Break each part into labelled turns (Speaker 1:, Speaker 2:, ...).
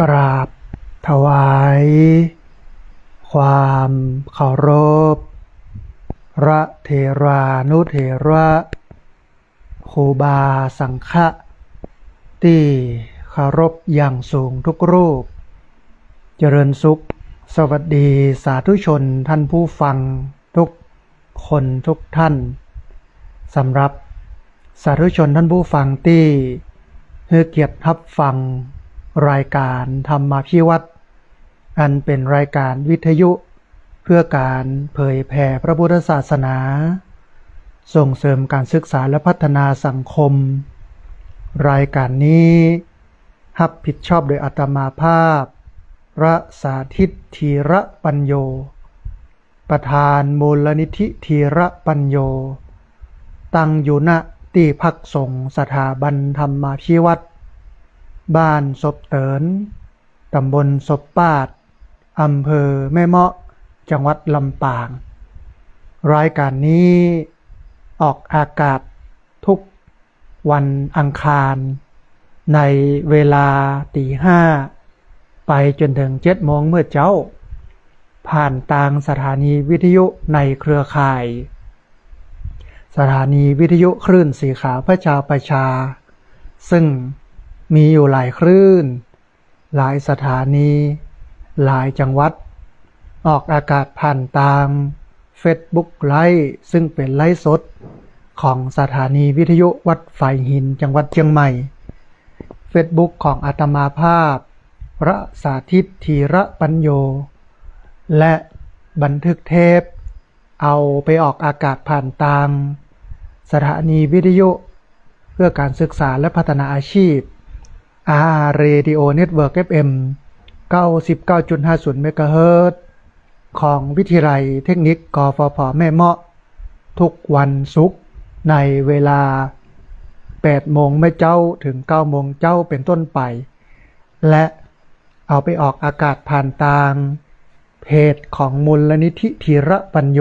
Speaker 1: กราบถวายความเคารพพระเถรานุเถระครูบาสังฆะที่เคารพอย่างสูงทุกรูปเจริญสุขสวัสดีสาธุชนท่านผู้ฟังทุกคนทุกท่านสำหรับสาธุชนท่านผู้ฟังที่ให้เกียรติรับฟังรายการธรรมพิวัตรอันเป็นรายการวิทยุเพื่อการเผยแผ่พระพุทธศาสนาส่งเสริมการศึกษาและพัฒนาสังคมรายการนี้รับผิดชอบโดยอาตมาภาพพระสาธิตธีระปัญโยประธานมูลนิธิธีระปัญโยตั้งอยู่ณที่พักสงฆ์สถาบันธรรมพิวัตรบ้านศพเตินตำบลศพปาดอำเภอแม่เมาะจังหวัดลำปางรายการนี้ออกอากาศทุกวันอังคารในเวลาตีห้าไปจนถึง7 โมงเมื่อเจ้าผ่านทางสถานีวิทยุในเครือข่ายสถานีวิทยุคลื่นสีขาวพระชาประชาซึ่งมีอยู่หลายคลื่นหลายสถานีหลายจังหวัดออกอากาศผ่านทาง Facebook ไลฟ์ซึ่งเป็นไลฟ์สดของสถานีวิทยุวัดไฟหินจังหวัดเชียงใหม่ Facebook ของอาตมาภาพพระสาธิตธีระปัญโยและบันทึกเทปเอาไปออกอากาศผ่านทางสถานีวิทยุเพื่อการศึกษาและพัฒนาอาชีพRadio Network FM 99.50 เมกะเฮิรตซ์ของวิทยาลัยเทคนิคกฟผ.แม่เมาะทุกวันศุกร์ในเวลา 8 โมงเมื่อเจ้าถึง 9 โมงเจ้าเป็นต้นไปและเอาไปออกอากาศผ่านทางเพจของมูลนิธิธีระปัญโย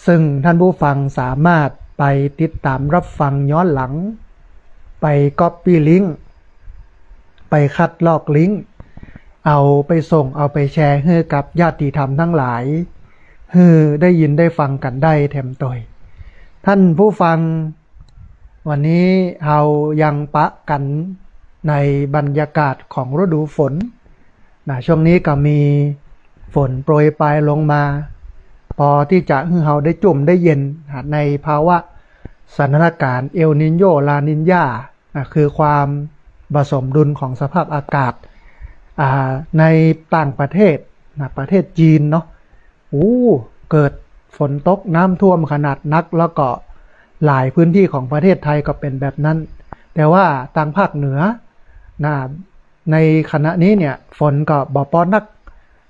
Speaker 1: ซึ่งท่านผู้ฟังสามารถไปติดตามรับฟังย้อนหลังไปก๊อปปี้ลิงก์ไปคัดลอกลิงก์เอาไปส่งเอาไปแชร์ให้กับญาติธรรมทั้งหลายให้ได้ยินได้ฟังกันได้แถมตอยท่านผู้ฟังวันนี้เรายังปะกันในบรรยากาศของฤดูฝนช่วงนี้ก็มีฝนโปรยปลายลงมาพอที่จะให้เราได้จุ่มได้เย็นในภาวะสถานการณ์เอลนิโญลานิญาคือความผสมดุลของสภาพอากาศในต่างประเทศประเทศจีนเนาะเกิดฝนตกน้ำท่วมขนาดนักแล้วก็หลายพื้นที่ของประเทศไทยก็เป็นแบบนั้นแต่ว่าทางภาคเหนือในขณะนี้เนี่ยฝนก็บ่พอนัก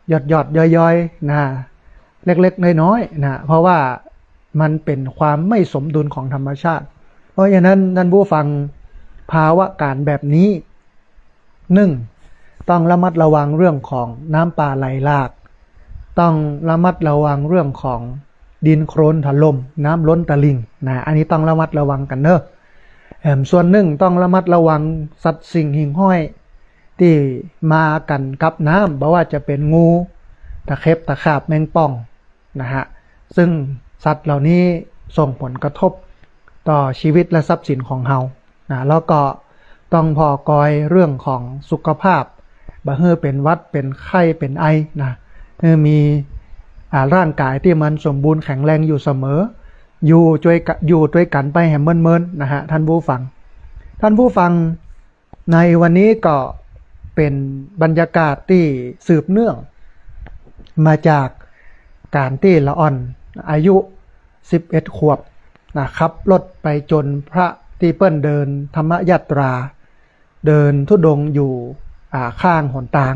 Speaker 1: หยดย่อยๆเล็กๆน้อยๆเพราะว่ามันเป็นความไม่สมดุลของธรรมชาติเพราะฉะนั้นท่านผู้ฟังภาวะการแบบนี้ต้องระมัดระวังเรื่องของน้ำป่าไหลหลากต้องระมัดระวังเรื่องของดินโคลนถล่มน้ำล้นตลิ่งอันนี้ต้องระมัดระวังกันเนอะส่วนต้องระมัดระวังสัตว์สิ่งหิ่งห้อยที่มากันกับน้ำบ่ว่าจะเป็นงูตะเข็บตะขาบแมงป่องซึ่งสัตว์เหล่านี้ส่งผลกระทบต่อชีวิตและทรัพย์สินของเราแล้วก็ต้องพอกอยเรื่องของสุขภาพบ่ให้เป็นหวัดเป็นไข้เป็นไอให้มีร่างกายที่มันสมบูรณ์แข็งแรงอยู่เสมออยู่ด้วยกันไปแห่เมินท่านผู้ฟังในวันนี้ก็เป็นบรรยากาศที่สืบเนื่องมาจากการที่ละอ่อนอายุ11 ขวบขับรถไปจนพระที่เปิ้นเดินธรรมยตราเดินธุดงค์อยู่ข้างหนทาง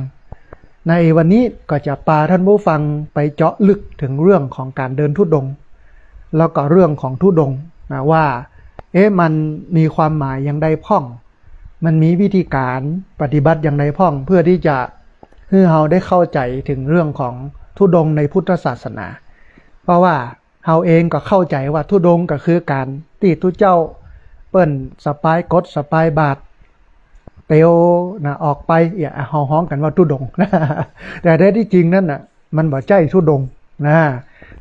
Speaker 1: ในวันนี้ก็จะพาท่านผู้ฟังไปเจาะลึกถึงเรื่องของการเดินธุดงค์แล้วก็เรื่องของธุดงค์ว่ามันมีความหมายอย่างใดพ้องมันมีวิธีการปฏิบัติอย่างใดพ้องเพื่อที่จะให้เราได้เข้าใจถึงเรื่องของธุดงค์ในพุทธศาสนาเพราะว่าเราเองก็เข้าใจว่าธุดงค์ก็คือการที่ทุเจ้าเปิ้นสปายกดสปายบาท เตียวนะออกไปอย่าฮ้องกันว่าทุดงนะแต่แท้ที่จริงนั่นน่ะมันบ่ใจทุดงนะ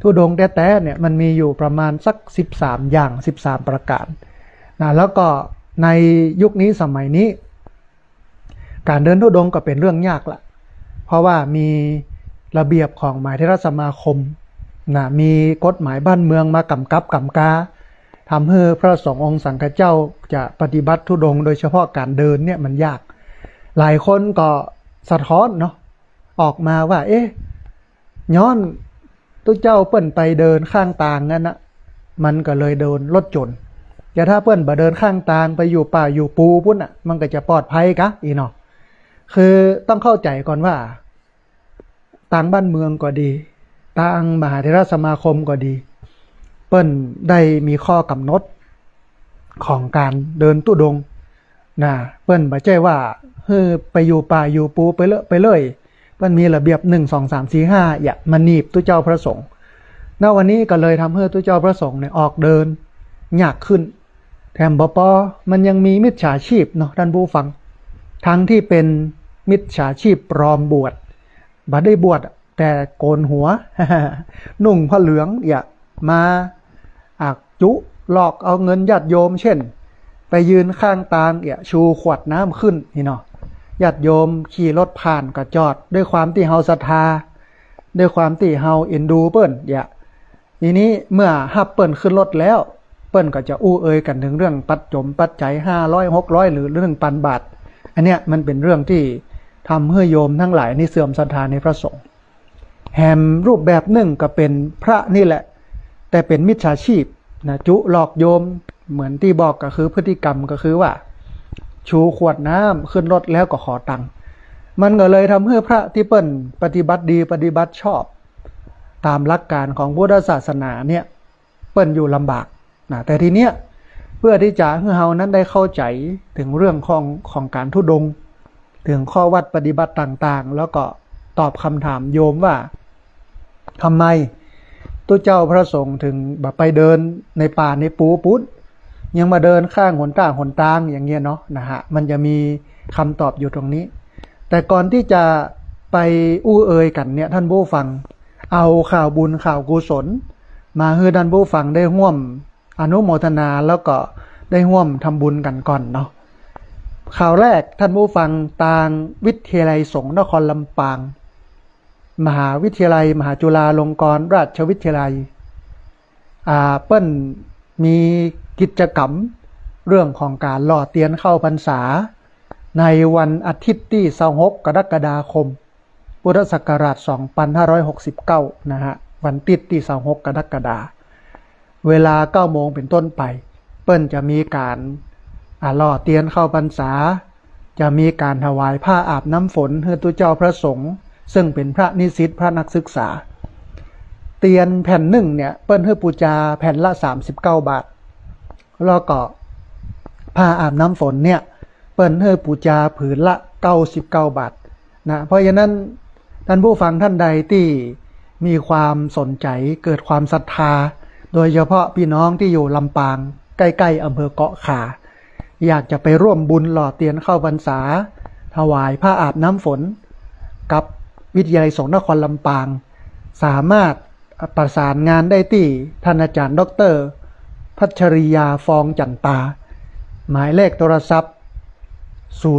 Speaker 1: ทุดงแท้ๆเนี่ยมันมีอยู่ประมาณสัก13อย่าง13ประการนะแล้วก็ในยุคนี้สมัยนี้การเดินทุดงก็เป็นเรื่องยากละเพราะว่ามีระเบียบของมหาเถรสมาคมนะมีกฎหมายบ้านเมืองมากำกับกำกาทำให้พระสงฆ์องค์สังฆเจ้าจะปฏิบัติธุดงค์โดยเฉพาะการเดินเนี่ยมันยากหลายคนก็สะท้อนเนาะออกมาว่าย้อนตัวเจ้าเปิ้นไปเดินข้างทางนั่นนะมันก็เลยโดนรถชนแต่ถ้าเปิ้นบ่เดินข้างทางไปอยู่ป่าอยู่ปูพุ่นอ่ะมันก็จะปลอดภัยกะอีเนาะคือต้องเข้าใจก่อนว่าต่างบ้านเมืองก็ดีต่างมหาเถรสมาคมก็ดีเปิ้นได้มีข้อกำหนดของการเดินตุดงค์นะเปิ้นบ่ใช่ว่าไปอยู่ป่าอยู่ปูไปเลยเปิ้นมีระเบียบ1 2 3 4 5อย่ามาหนีบตุเจ้าพระสงฆ์ณวันนี้ก็เลยทำให้ตุเจ้าพระสงฆ์เนี่ยออกเดินยากขึ้นแถมบ่พอมันยังมีมิจฉาชีพเนาะท่านผู้ฟังทั้งที่เป็นมิจฉาชีพปลอมบวชบ่ได้บวชแต่โกนหัว นุ่งผ้าเหลืองอย่ามาอักจุหลอกเอาเงินญาติโยมเช่นไปยืนข้างทางชูขวดน้ำขึ้นนี่เนาะญาติโยมขี่รถผ่านก็จอดด้วยความที่เฮาศรัทธาด้วยความที่เฮาเอ็นดูเปิ้นทีนี้เมื่อฮับเปิ้นขึ้นรถแล้วเปิ้นก็จะอู้เอ่ยกันถึงเรื่องปัจจัย500 600หรือเรื่องปันบาทอันเนี้ยมันเป็นเรื่องที่ทำให้โยมทั้งหลายนี่เสื่อมศรัทธาในพระสงฆ์แหมรูปแบบหนึ่งก็เป็นพระนี่แหละแต่เป็นมิจฉาชีพนะจุหลอกโยมเหมือนที่บอกก็คือพฤติกรรมก็คือว่าชูขวดน้ำขึ้นรถแล้วก็ขอตังค์มันก็เลยทำให้พระที่เปิ้นปฏิบัติดีปฏิบัติชอบตามหลักการของพุทธศาสนาเนี่ยเปิ้นอยู่ลำบากนะแต่ทีเนี้ยเพื่อที่จะให้เฮานั้นได้เข้าใจถึงเรื่องของการธุดงค์ถึงข้อวัดปฏิบัติต่างๆแล้วก็ตอบคำถามโยมว่าทำไมตัวเจ้าพระสงฆ์ถึงแบบไปเดินในป่าในปูปุ๊ดยังมาเดินข้างหนทางอย่างเงี้ยเนาะนะฮะมันจะมีคำตอบอยู่ตรงนี้แต่ก่อนที่จะไปอู้เอ่ยกันเนี่ยท่านผู้ฟังเอาข่าวบุญข่าวกุศลมาให้ท่านผู้ฟังได้ร่วมอนุโมทนาแล้วก็ได้ร่วมทำบุญกันก่อนเนาะข่าวแรกท่านผู้ฟังทางวิทยาลัยสงฆ์นครลำปางมหาวิทยาลัยมหาจุฬาลงกรณราชวิทยาลัยเปิ้นมีกิจกรรมเรื่องของการหล่อเตียนเข้าพรรษาในวันอาทิตย์ที่26 กรกฎาคมพุทธศักราช 2569 นะฮะวันอาทิตย์ที่26 กรกฎาคมเวลา 9 โมงเป็นต้นไปเปิ้นจะมีการหล่อเตียนเข้าพรรษาจะมีการถวายผ้าอาบน้ำฝนให้ตัวเจ้าพระสงฆ์ซึ่งเป็นพระนิสิตพระนักศึกษาเตียนแผ่นหนึ่งเนี่ยเปิ้นให้ปูจาแผ่นละ39 บาทแล้วก็ผ้าอาบน้ำฝนเนี่ยเปิ้นให้ปูจาผืนละ99 บาทนะเพราะฉะนั้นท่านผู้ฟังท่านใดที่มีความสนใจเกิดความศรัทธาโดยเฉพาะพี่น้องที่อยู่ลำปางใกล้ๆอำเภอเกาะขาอยากจะไปร่วมบุญหล่อเตียนเข้าพรรษาถวายผ้าอาบน้ำฝนกับวิทยาลัยสงฆ์นครลำปางสามารถประสานงานได้ที่ท่านอาจารย์ดร.พัชริยาฟองจันตาหมายเลขโทรศัพท์093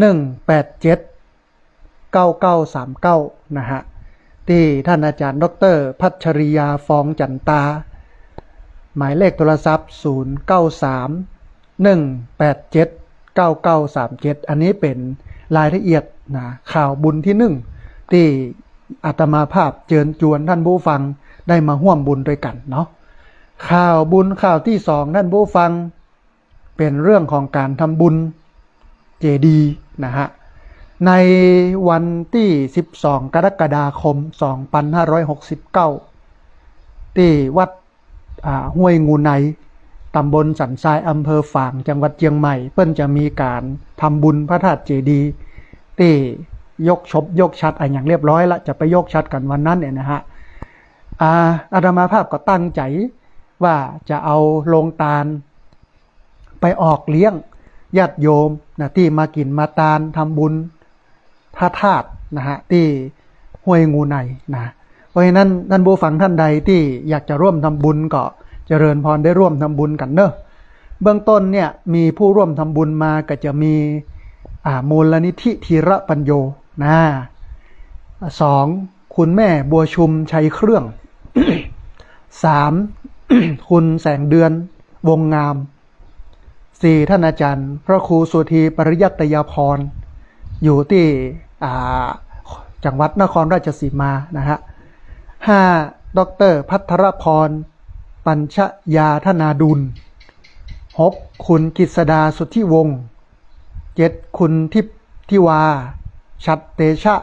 Speaker 1: 187 9939นะฮะที่ท่านอาจารย์ดร.พัชริยาฟองจันตาหมายเลขโทรศัพท์093 187 9937อันนี้เป็นรายละเอียดนะข่าวบุญที่1ที่อาตมาภาพเชิญชวนท่านผู้ฟังได้มาร่วมบุญด้วยกันเนาะข่าวบุญข่าวที่2ท่านผู้ฟังเป็นเรื่องของการทำบุญเจดีย์นะฮะในวันที่12 กรกฎาคม 2569ที่วัดห้วยงูในตำบลสันทรายอำเภอฝางจังหวัดเชียงใหม่เพิ่นจะมีการทำบุญพระธาตุเจดีย์ที่ยกชัดอย่างเรียบร้อยละจะไปยกชัดกันวันนั้นเนี่ยนะฮะอาตมาภาพก็ตั้งใจว่าจะเอาโลงตาลไปออกเลี้ยง ญาติโยมนะที่มากินมาตานทำบุญพระธาตุนะฮะที่ห้วยงูในนะเพราะฉะนั้นท่านผู้ฟังท่านใดที่อยากจะร่วมทำบุญก็เจริญพรได้ร่วมทำบุญกันเนอะเบื้องต้นเนี่ยมีผู้ร่วมทำบุญมาก็จะมีมูลนิธิธีระปัญโยนะสองคุณแม่บัวชุมชัยเครื่อง สามคุณแสงเดือนวงงามสี่ท่านอาจารย์พระครูสุธีปริยัตยาพรอยู่ที่จังหวัดนครราชสีมานะฮะห้าดร.ภัทรพรปัญชยาธนาดุลหกคุณกฤษดาสุทธิวงศ์เจ็ดคุณทิพทิวาชัดเตชะ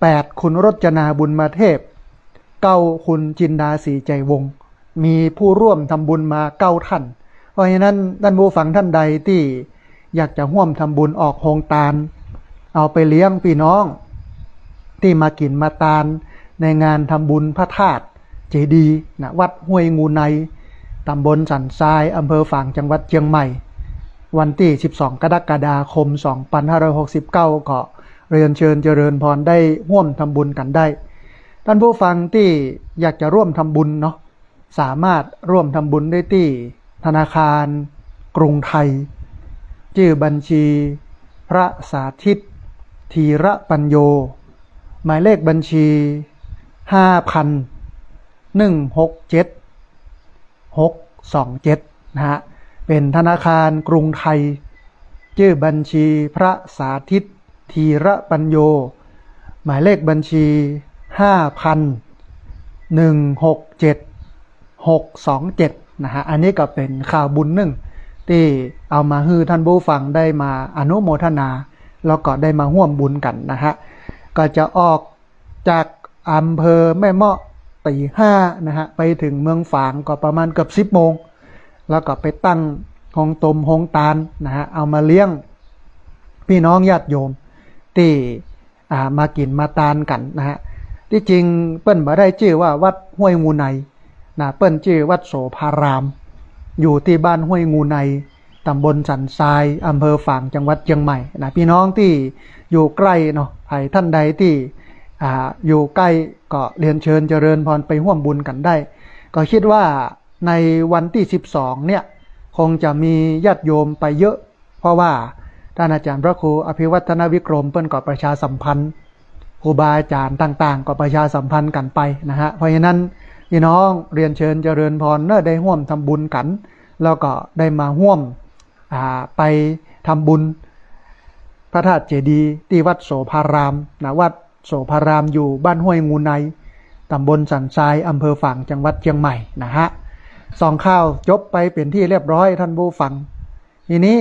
Speaker 1: แปดคุณรจนาบุญมาเทพเก้าคุณจินดาศรีใจวงศ์มีผู้ร่วมทำบุญมาเก้าท่านเพราะฉะนั้นท่านผู้ฟังท่านใดที่อยากจะร่วมทำบุญออกโฮงตาลเอาไปเลี้ยงพี่น้องที่มากินมาตานในงานทำบุญพระธาตุเจดีย์นะวัดห้วยงูในตำบลสันทรายอำเภอฝางจังหวัดเชียงใหม่วันที่12 กรกฎาคม 2569ก็เรียนเชิญเจริญพรได้ร่วมทำบุญกันได้ท่านผู้ฟังที่อยากจะร่วมทำบุญเนาะสามารถร่วมทำบุญได้ที่ธนาคารกรุงไทยชื่อบัญชีพระสาธิตธีระปัญโยหมายเลขบัญชี 5,167,627 นะฮะเป็นธนาคารกรุงไทยชื่อบัญชีพระสาธิตธีระปัญโยหมายเลขบัญชี 5,167,627 นะฮะอันนี้ก็เป็นข่าวบุญหนึ่งที่เอามาให้ท่านผู้ฟังได้มาอนุโมทนาแล้วก็ได้มาร่วมบุญกันนะฮะก็จะออกจากอำเภอแม่เมาะตีห้านะฮะไปถึงเมืองฝางก็ประมาณเกือบ10 โมงแล้วก็ไปตั้งโฮงตมโฮงตาลนะฮะเอามาเลี้ยงพี่น้องญาติโยมที่มากินมาตานกันนะฮะที่จริงเปิ้นบ่ได้ชื่อว่าวัดห้วยงูในนะเปิ้นชื่อวัดโสภารามอยู่ที่บ้านห้วยงูในตำบลสันทรายอำเภอฝางจังหวัดเชียงใหม่นะพี่น้องที่อยู่ใกล้เนาะใครท่านใดที่อยู่ใกล้ก็เรียนเชิญเจริญพรไปร่วมบุญกันได้ก็คิดว่าในวันที่12เนี่ยคงจะมีญาติโยมไปเยอะเพราะว่าท่านอาจารย์พระครูอภิวัฒนวิกรมเปิ้นก็ประชาสัมพันธ์ครูบาอาจารย์ต่างๆก็ประชาสัมพันธ์กันไปนะฮะเพราะฉะนั้นพี่น้องเรียนเชิญเจริญพรเนอะได้ร่วมทำบุญกันแล้วก็ได้มาร่วมไปทำบุญพระธาตุเจดีย์ที่วัดโสภารามนะวัดโสภารามอยู่บ้านห้วยงูในตำบลสันทรายอำเภอฝางจังหวัดเชียงใหม่นะฮะสองข้าวจบไปเป็นที่เรียบร้อยท่านผู้ฟังทีนี้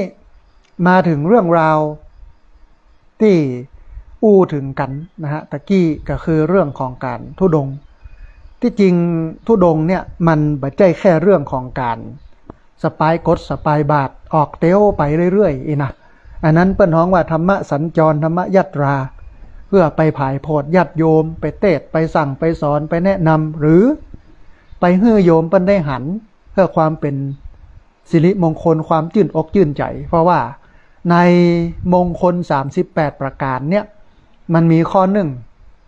Speaker 1: มาถึงเรื่องราวที่อู้ถึงกันนะฮะตะกี้ก็คือเรื่องของการธุดงค์ที่จริงธุดงค์เนี่ยมันไม่ใช่แค่เรื่องของการสปายกดสปายบาทออกเต้วไปเรื่อยๆนะอันนั้นเปิ้นฮ้องว่าธรรมะสัญจรธรรมะยัตราเพื่อไปผายโพดญาติโยมไปเทศไปสั่งไปสอนไปแนะนำหรือไปฮื้อโยมเปิ้นได้หันเพื่อความเป็นสิริมงคลความชื่นอกชื่นใจเพราะว่าในมงคล38ประการเนี่ยมันมีข้อหนึ่ง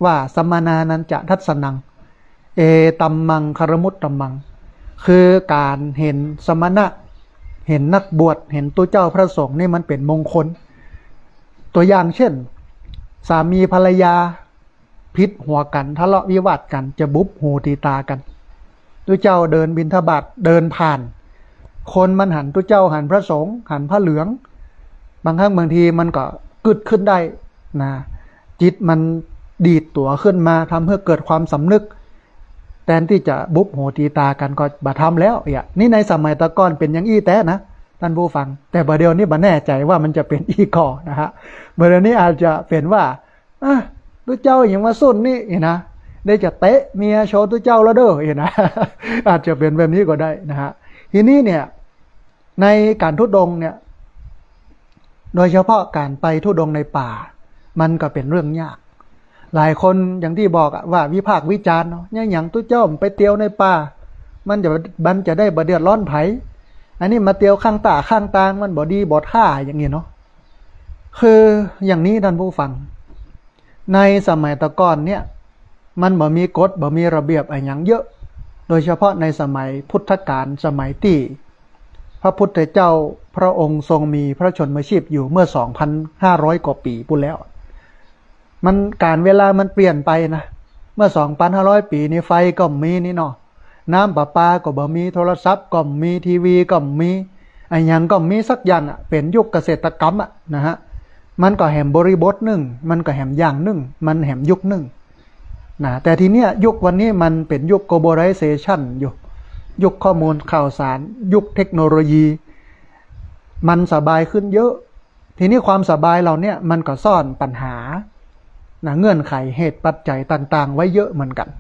Speaker 1: ว่าสัมมานานันจะทัศนังเอตัมมังคารมุตตัมมังคือการเห็นสมณะเห็นนักบวชเห็นตัวเจ้าพระสงฆ์นี่มันเป็นมงคลตัวอย่างเช่นสามีภรรยาพิษหัวกันทะเลาะวิวาทกันจะบุบหูตีตากันตัวเจ้าเดินบิณฑบาตเดินผ่านคนมันหันตัวเจ้าหันพระสงฆ์หันพระเหลืองบางครั้งบางทีมันก็กึดขึ้นได้นะจิตมันดีดตัวขึ้นมาทำให้เกิดความสำนึกแทนที่จะบุบโหตีตากันก็บาทำแล้วนี่ในสมัยตะก้อนเป็นอย่างอี้แต่นะท่านผู้ฟังแต่บัดเดียวนี้บ่แน่ใจว่ามันจะเป็นอีกอนะฮะบัดเดียวนี้อาจจะเป็นว่าตัวเจ้าอย่างมาสุดนี่นะได้จะเตะเมียโชว์ตัวเจ้าแล้วเด้อนะ อาจจะเป็นแบบนี้ก็ได้นะฮะทีนี้เนี่ยในการทุดงเนี่ยโดยเฉพาะการไปทุดงในป่ามันก็เป็นเรื่องยากหลายคนอย่างที่บอกว่าวิพากษ์วิจารณ์เนาะอย่างตัวเจ้าไปเตียวในป่ามันจะได้บ่เดือดร้อนไผ อันนี้มาเตียวข้างตาข้างตางมันบ่ดีบ่ท่าอย่างนี้เนาะคืออย่างนี้ท่านผู้ฟังในสมัยตะก่อนเนี่ยมันบ่มีกฎบ่มีระเบียบอะไรอย่างเยอะโดยเฉพาะในสมัยพุทธกาลสมัยที่พระพุทธเจ้าพระองค์ทรงมีพระชนมชีพอยู่เมื่อ 2,500 กว่าปีพูดแล้วมันการเวลามันเปลี่ยนไปนะเมื่อ 2,500 ปีนี้ไฟก็มีนี่เนาะน้ำประปาก็บ่มีโทรศัพท์ก็มีทีวีก็มีไอ้ยังก็มีสักอย่างอ่ะเป็นยุคเกษตรกรรมอ่ะนะฮะมันก็แหมบริบทหนึ่งมันก็แหมอย่างหนึ่งมันแหมยุคหนึ่งนะแต่ทีเนี้ยยุควันนี้มันเป็นยุค globalization อยู่ยุคข้อมูลข่าวสารยุคเทคโนโลยีมันสบายขึ้นเยอะทีนี้ความสบายเราเนี่ยมันก็ซ่อนปัญหานะเงื่อนไขเหตุปัจจัยต่างๆไว้เยอะเหมือนกัน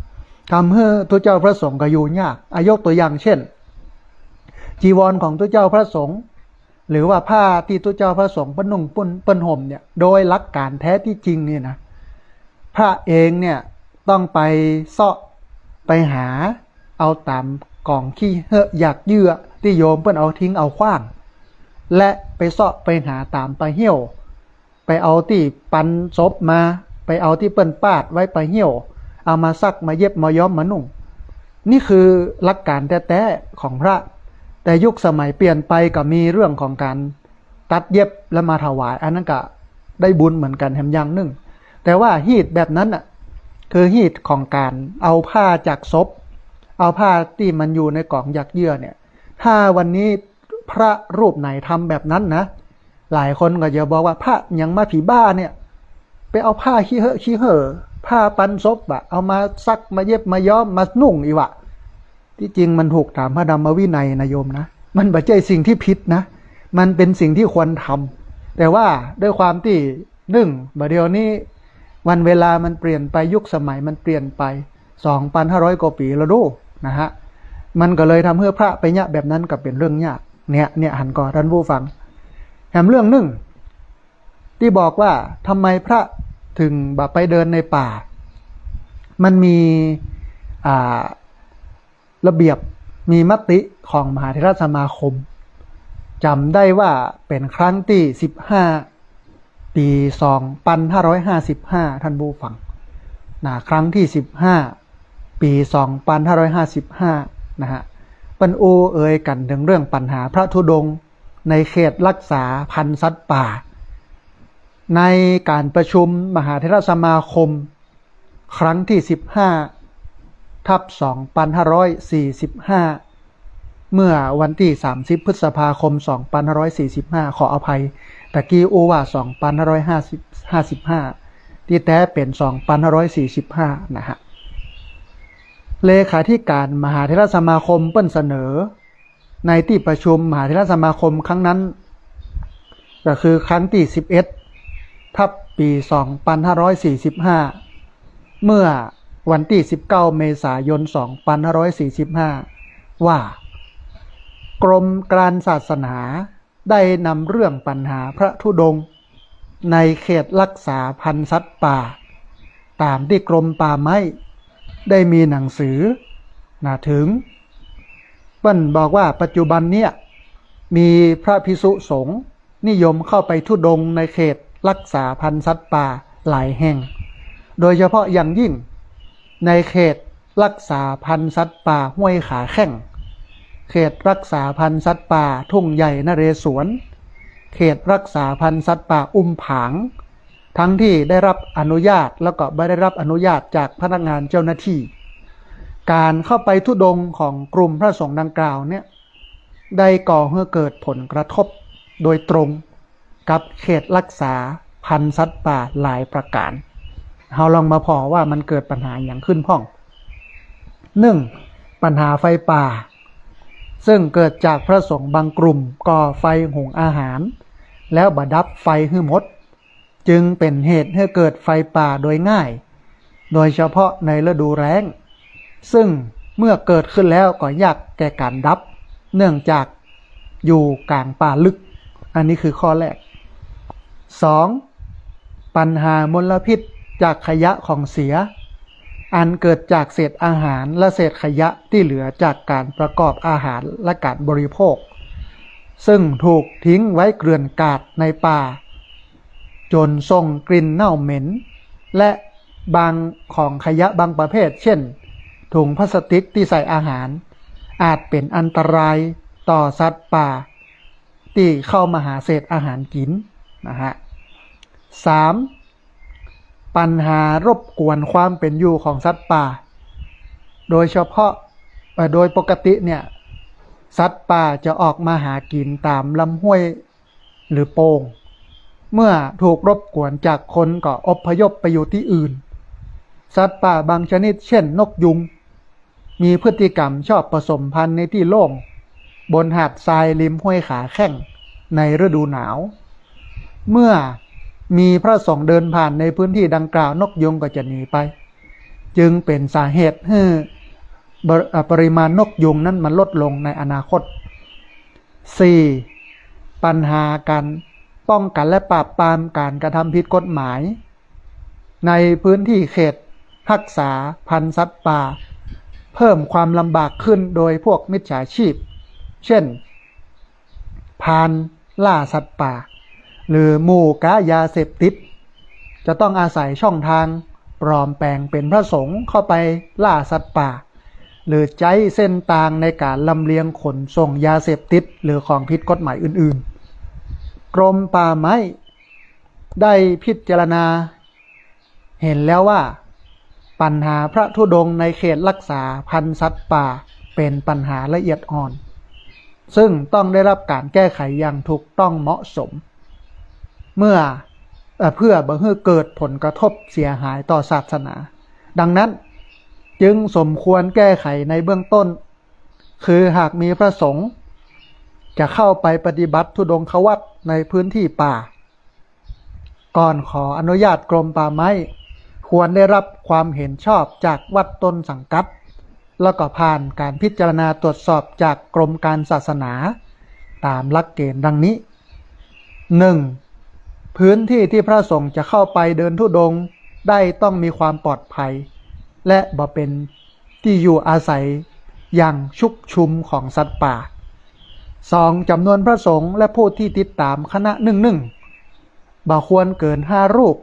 Speaker 1: ทำให้ตัวเจ้าพระสงฆ์ก็อยู่ยากยกตัวอย่างเช่นจีวรของตัวเจ้าพระสงฆ์หรือว่าผ้าที่ตัวเจ้าพระสงฆ์นุ่งห่มเนี่ยโดยหลักการแท้ที่จริงเนี่ยนะพระเองเนี่ยต้องไปเสาะไปหาเอาตามกองขี้เหอะอยากเยื่อที่โยมเปิ้นเอาทิ้งเอาขว้างและไปเสาะไปหาตามไปเหี่ยวไปเอาที่ปันศพมาไปเอาที่เปิ้นปาดไว้ไปเหี่ยวเอามาซักมาเย็บมาย้อมมานุ่งนี่คือหลักการแท้ๆของพระแต่ยุคสมัยเปลี่ยนไปก็มีเรื่องของการตัดเย็บแล้วมาถวายอันนั้นก็ได้บุญเหมือนกันแถมอย่างหนึ่งแต่ว่าฮีตแบบนั้นอ่ะคือฮีตของการเอาผ้าจากศพเอาผ้าที่มันอยู่ในกล่องยักเยื่อเนี่ยถ้าวันนี้พระรูปไหนทำแบบนั้นนะหลายคนก็จะบอกว่าพระยังมาผีบ้าเนี่ยไปเอาผ้าขี้เหอะผ้าปันศพอะเอามาซักมาเย็บมาย้อมมานุ่งอีวะที่จริงมันถูกตามพระธรรมวินัยนะโยมนะมันไม่ใช่สิ่งที่ผิดนะมันเป็นสิ่งที่ควรทำแต่ว่าด้วยความที่บัดเดี๋ยวนี้วันเวลามันเปลี่ยนไปยุคสมัยมันเปลี่ยนไป 2,500 กว่าปีแล้วดูนะฮะมันก็เลยทำให้พระไปเนี่ยแบบนั้นก็เป็นเรื่องยากเนี่ยหันก่อนท่านผู้ฟังแถมเรื่องหนึ่งที่บอกว่าทำไมพระถึงแบบไปเดินในป่ามันมีระเบียบมีมติของมหาเถรสมาคมจำได้ว่าเป็นครั้งที่15ปี2555ท่านผู้ฟังนะครั้งที่15ปี2555นะฮะปันโอเอ่ยกันถึงเรื่องปัญหาพระธุดงค์ในเขตรักษาพันธุ์สัตว์ป่าในการประชุมมหาเถรสมาคมครั้งที่15/2545เมื่อวันที่30พฤษภาคม2545ขออภัยตะกี้โอว่า2555ที่แท้เป็น2545นะฮะเลขาธิการมหาเถรสมาคมเปิ้นเสนอในที่ประชุมมหาเถรสมาคมครั้งนั้นก็คือครั้งที่11/ปี2545เมื่อวันที่19เมษายน2545ว่ากรมการศาสนาได้นำเรื่องปัญหาพระธุดงค์ในเขตรักษาพันธุ์สัตว์ป่าตามที่กรมป่าไม้ได้มีหนังสือถึงเปิ้นบอกว่าปัจจุบันเนี่ยมีพระภิกษุสงฆ์นิยมเข้าไปธุดงค์ในเขตรักษาพันธุ์สัตว์ป่าหลายแห่งโดยเฉพาะอย่างยิ่งในเขตรักษาพันธุ์สัตว์ป่าห้วยขาแข้งเขตรักษาพันธุ์สัตว์ป่าทุ่งใหญ่นเรศวรเขตรักษาพันธุ์สัตว์ป่าอุ้มผางทั้งที่ได้รับอนุญาตแล้วก็ไม่ได้รับอนุญาตจากพนักงานเจ้าหน้าที่การเข้าไปธุดงค์ของกลุ่มพระสงฆ์ดังกล่าวเนี่ยได้ก่อให้เกิดผลกระทบโดยตรงกับเขตรักษาพันธุ์สัตว์ป่าหลายประการเราลองมาพอว่ามันเกิดปัญหาอย่างขึ้นพ่อง1ปัญหาไฟป่าซึ่งเกิดจากพระสงฆ์บางกลุ่มก่อไฟหุงอาหารแล้วบดับไฟให้หมดจึงเป็นเหตุให้เกิดไฟป่าโดยง่ายโดยเฉพาะในฤดูแล้งซึ่งเมื่อเกิดขึ้นแล้วก็ยากแก่การดับเนื่องจากอยู่กลางป่าลึกอันนี้คือข้อแรก2ปัญหามลพิษจากขยะของเสียอันเกิดจากเศษอาหารและเศษขยะที่เหลือจากการประกอบอาหารและการบริโภค ซึ่งถูกทิ้งไว้เกลื่อนกาดในป่าจนส่งกลิ่นเน่าเหม็นและบางของขยะบางประเภทเช่นถุงพลาสติกที่ใส่อาหารอาจเป็นอันตรายต่อสัตว์ป่าที่เข้ามาหาเศษอาหารกินนะฮะ 3. ปัญหารบกวนความเป็นอยู่ของสัตว์ป่าโดยเฉพาะโดยปกติเนี่ยสัตว์ป่าจะออกมาหากินตามลำห้วยหรือโป่งเมื่อถูกรบกวนจากคนก็อพยพไปอยู่ที่อื่นสัตว์ป่าบางชนิดเช่นนกยุงมีพฤติกรรมชอบผสมพันธุ์ในที่โล่งบนหาดทรายริมห้วยขาแข้งในฤดูหนาวเมื่อมีพระสงฆ์เดินผ่านในพื้นที่ดังกล่าวนกยุงก็จะหนีไปจึงเป็นสาเหตุให้ปริมาณนกยุงนั้นมันลดลงในอนาคต 4. ปัญหาการป้องกันและปราบปรามการกระทำผิดกฎหมายในพื้นที่เขตรักษาพันธุ์สัตว์ป่าเพิ่มความลำบากขึ้นโดยพวกมิจฉาชีพเช่นพรานล่าสัตว์ป่าหรือหมู่ค้ายาเสพติดจะต้องอาศัยช่องทางปลอมแปลงเป็นพระสงฆ์เข้าไปล่าสัตว์ป่าหรือใช้เส้นทางในการลำเลียงขนส่งยาเสพติดหรือของผิดกฎหมายอื่นๆกรมป่าไม้ได้พิจารณาเห็นแล้วว่าปัญหาพระธุดงค์ในเขตรักษาพันธุ์สัตว์ป่าเป็นปัญหาละเอียดอ่อนซึ่งต้องได้รับการแก้ไขอย่างถูกต้องเหมาะสมเพื่อบ่ให้เกิดผลกระทบเสียหายต่อศาสนาดังนั้นจึงสมควรแก้ไขในเบื้องต้นคือหากมีพระสงฆ์จะเข้าไปปฏิบัติธุดงควัตรในพื้นที่ป่าก่อนขออนุญาตกรมป่าไม้ควรได้รับความเห็นชอบจากวัดต้นสังกัดแล้วก็ผ่านการพิจารณาตรวจสอบจากกรมการศาสนาตามหลักเกณฑ์ดังนี้ 1. พื้นที่ที่พระสงฆ์จะเข้าไปเดินธุดงค์ได้ต้องมีความปลอดภัยและบ่เป็นที่อยู่อาศัยอย่างชุกชุมของสัตว์ป่า 2. จำนวนพระสงฆ์และผู้ที่ติดตามคณะบ่ควรเกิน5รูป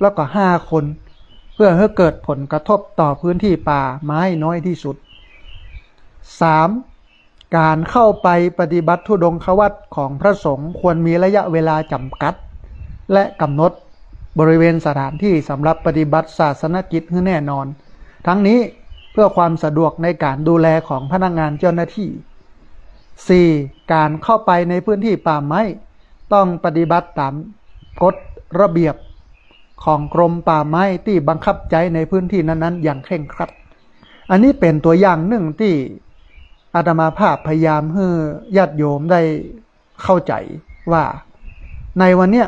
Speaker 1: แล้วก็5คนเพื่อให้เกิดผลกระทบต่อพื้นที่ป่าไม้น้อยที่สุด 3. การเข้าไปปฏิบัติธุดงควัตรของพระสงฆ์ควรมีระยะเวลาจำกัดและกำหนดบริเวณสถานที่สำหรับปฏิบัติศาสนกิจให้แน่นอนทั้งนี้เพื่อความสะดวกในการดูแลของพนักงานเจ้าหน้าที่ 4. การเข้าไปในพื้นที่ป่าไม้ต้องปฏิบัติตามกฎระเบียบของกรมป่าไม้ที่บังคับใช้ในพื้นที่นั้นๆอย่างเคร่งครัดอันนี้เป็นตัวอย่างหนึ่งที่อาตมาภาพพยายามให้ญาติโยมได้เข้าใจว่าในวันเนี้ย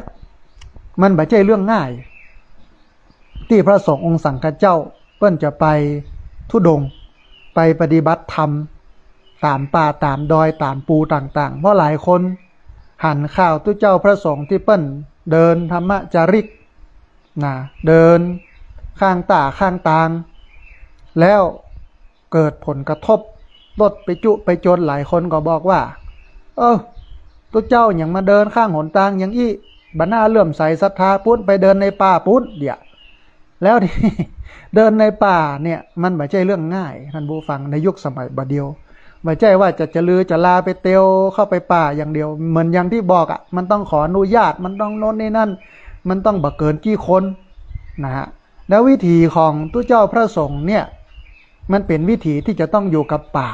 Speaker 1: มันไม่ใช่เรื่องง่ายที่พระสงฆ์องค์สังฆเจ้าเปิ้นจะไปธุดงค์ไปปฏิบัติธรรมตามป่าตามดอยตามปูต่างๆเพราะหลายคนหันข่าวตุเจ้าพระสงฆ์ที่เปิ้นเดินธรรมจาริกนะเดินข้างตาข้างตางแล้วเกิดผลกระทบรถไปจุไปจนหลายคนก็บอกว่าตุเจ้าอย่างมาเดินข้างหนทางอย่างอี้บรรณาเลื่อมใสศรัทธาพุทธไปเดินในป่าพุทธเดี๋ยวแล้วที่ เดินในป่าเนี่ยมันไม่ใช่เรื่องง่ายท่านผู้ฟังในยุคสมัยบัดเดียวไม่ใช่ว่าจะลือจะลาไปเตียวเข้าไปป่าอย่างเดียวเหมือนอย่างที่บอกมันต้องขออนุญาตมันต้องโน้นนี่นั่นมันต้องบักเกินกี่คนนะฮะแล้ววิธีของตุเจ้าพระสงฆ์เนี่ยมันเป็นวิธีที่จะต้องอยู่กับป่า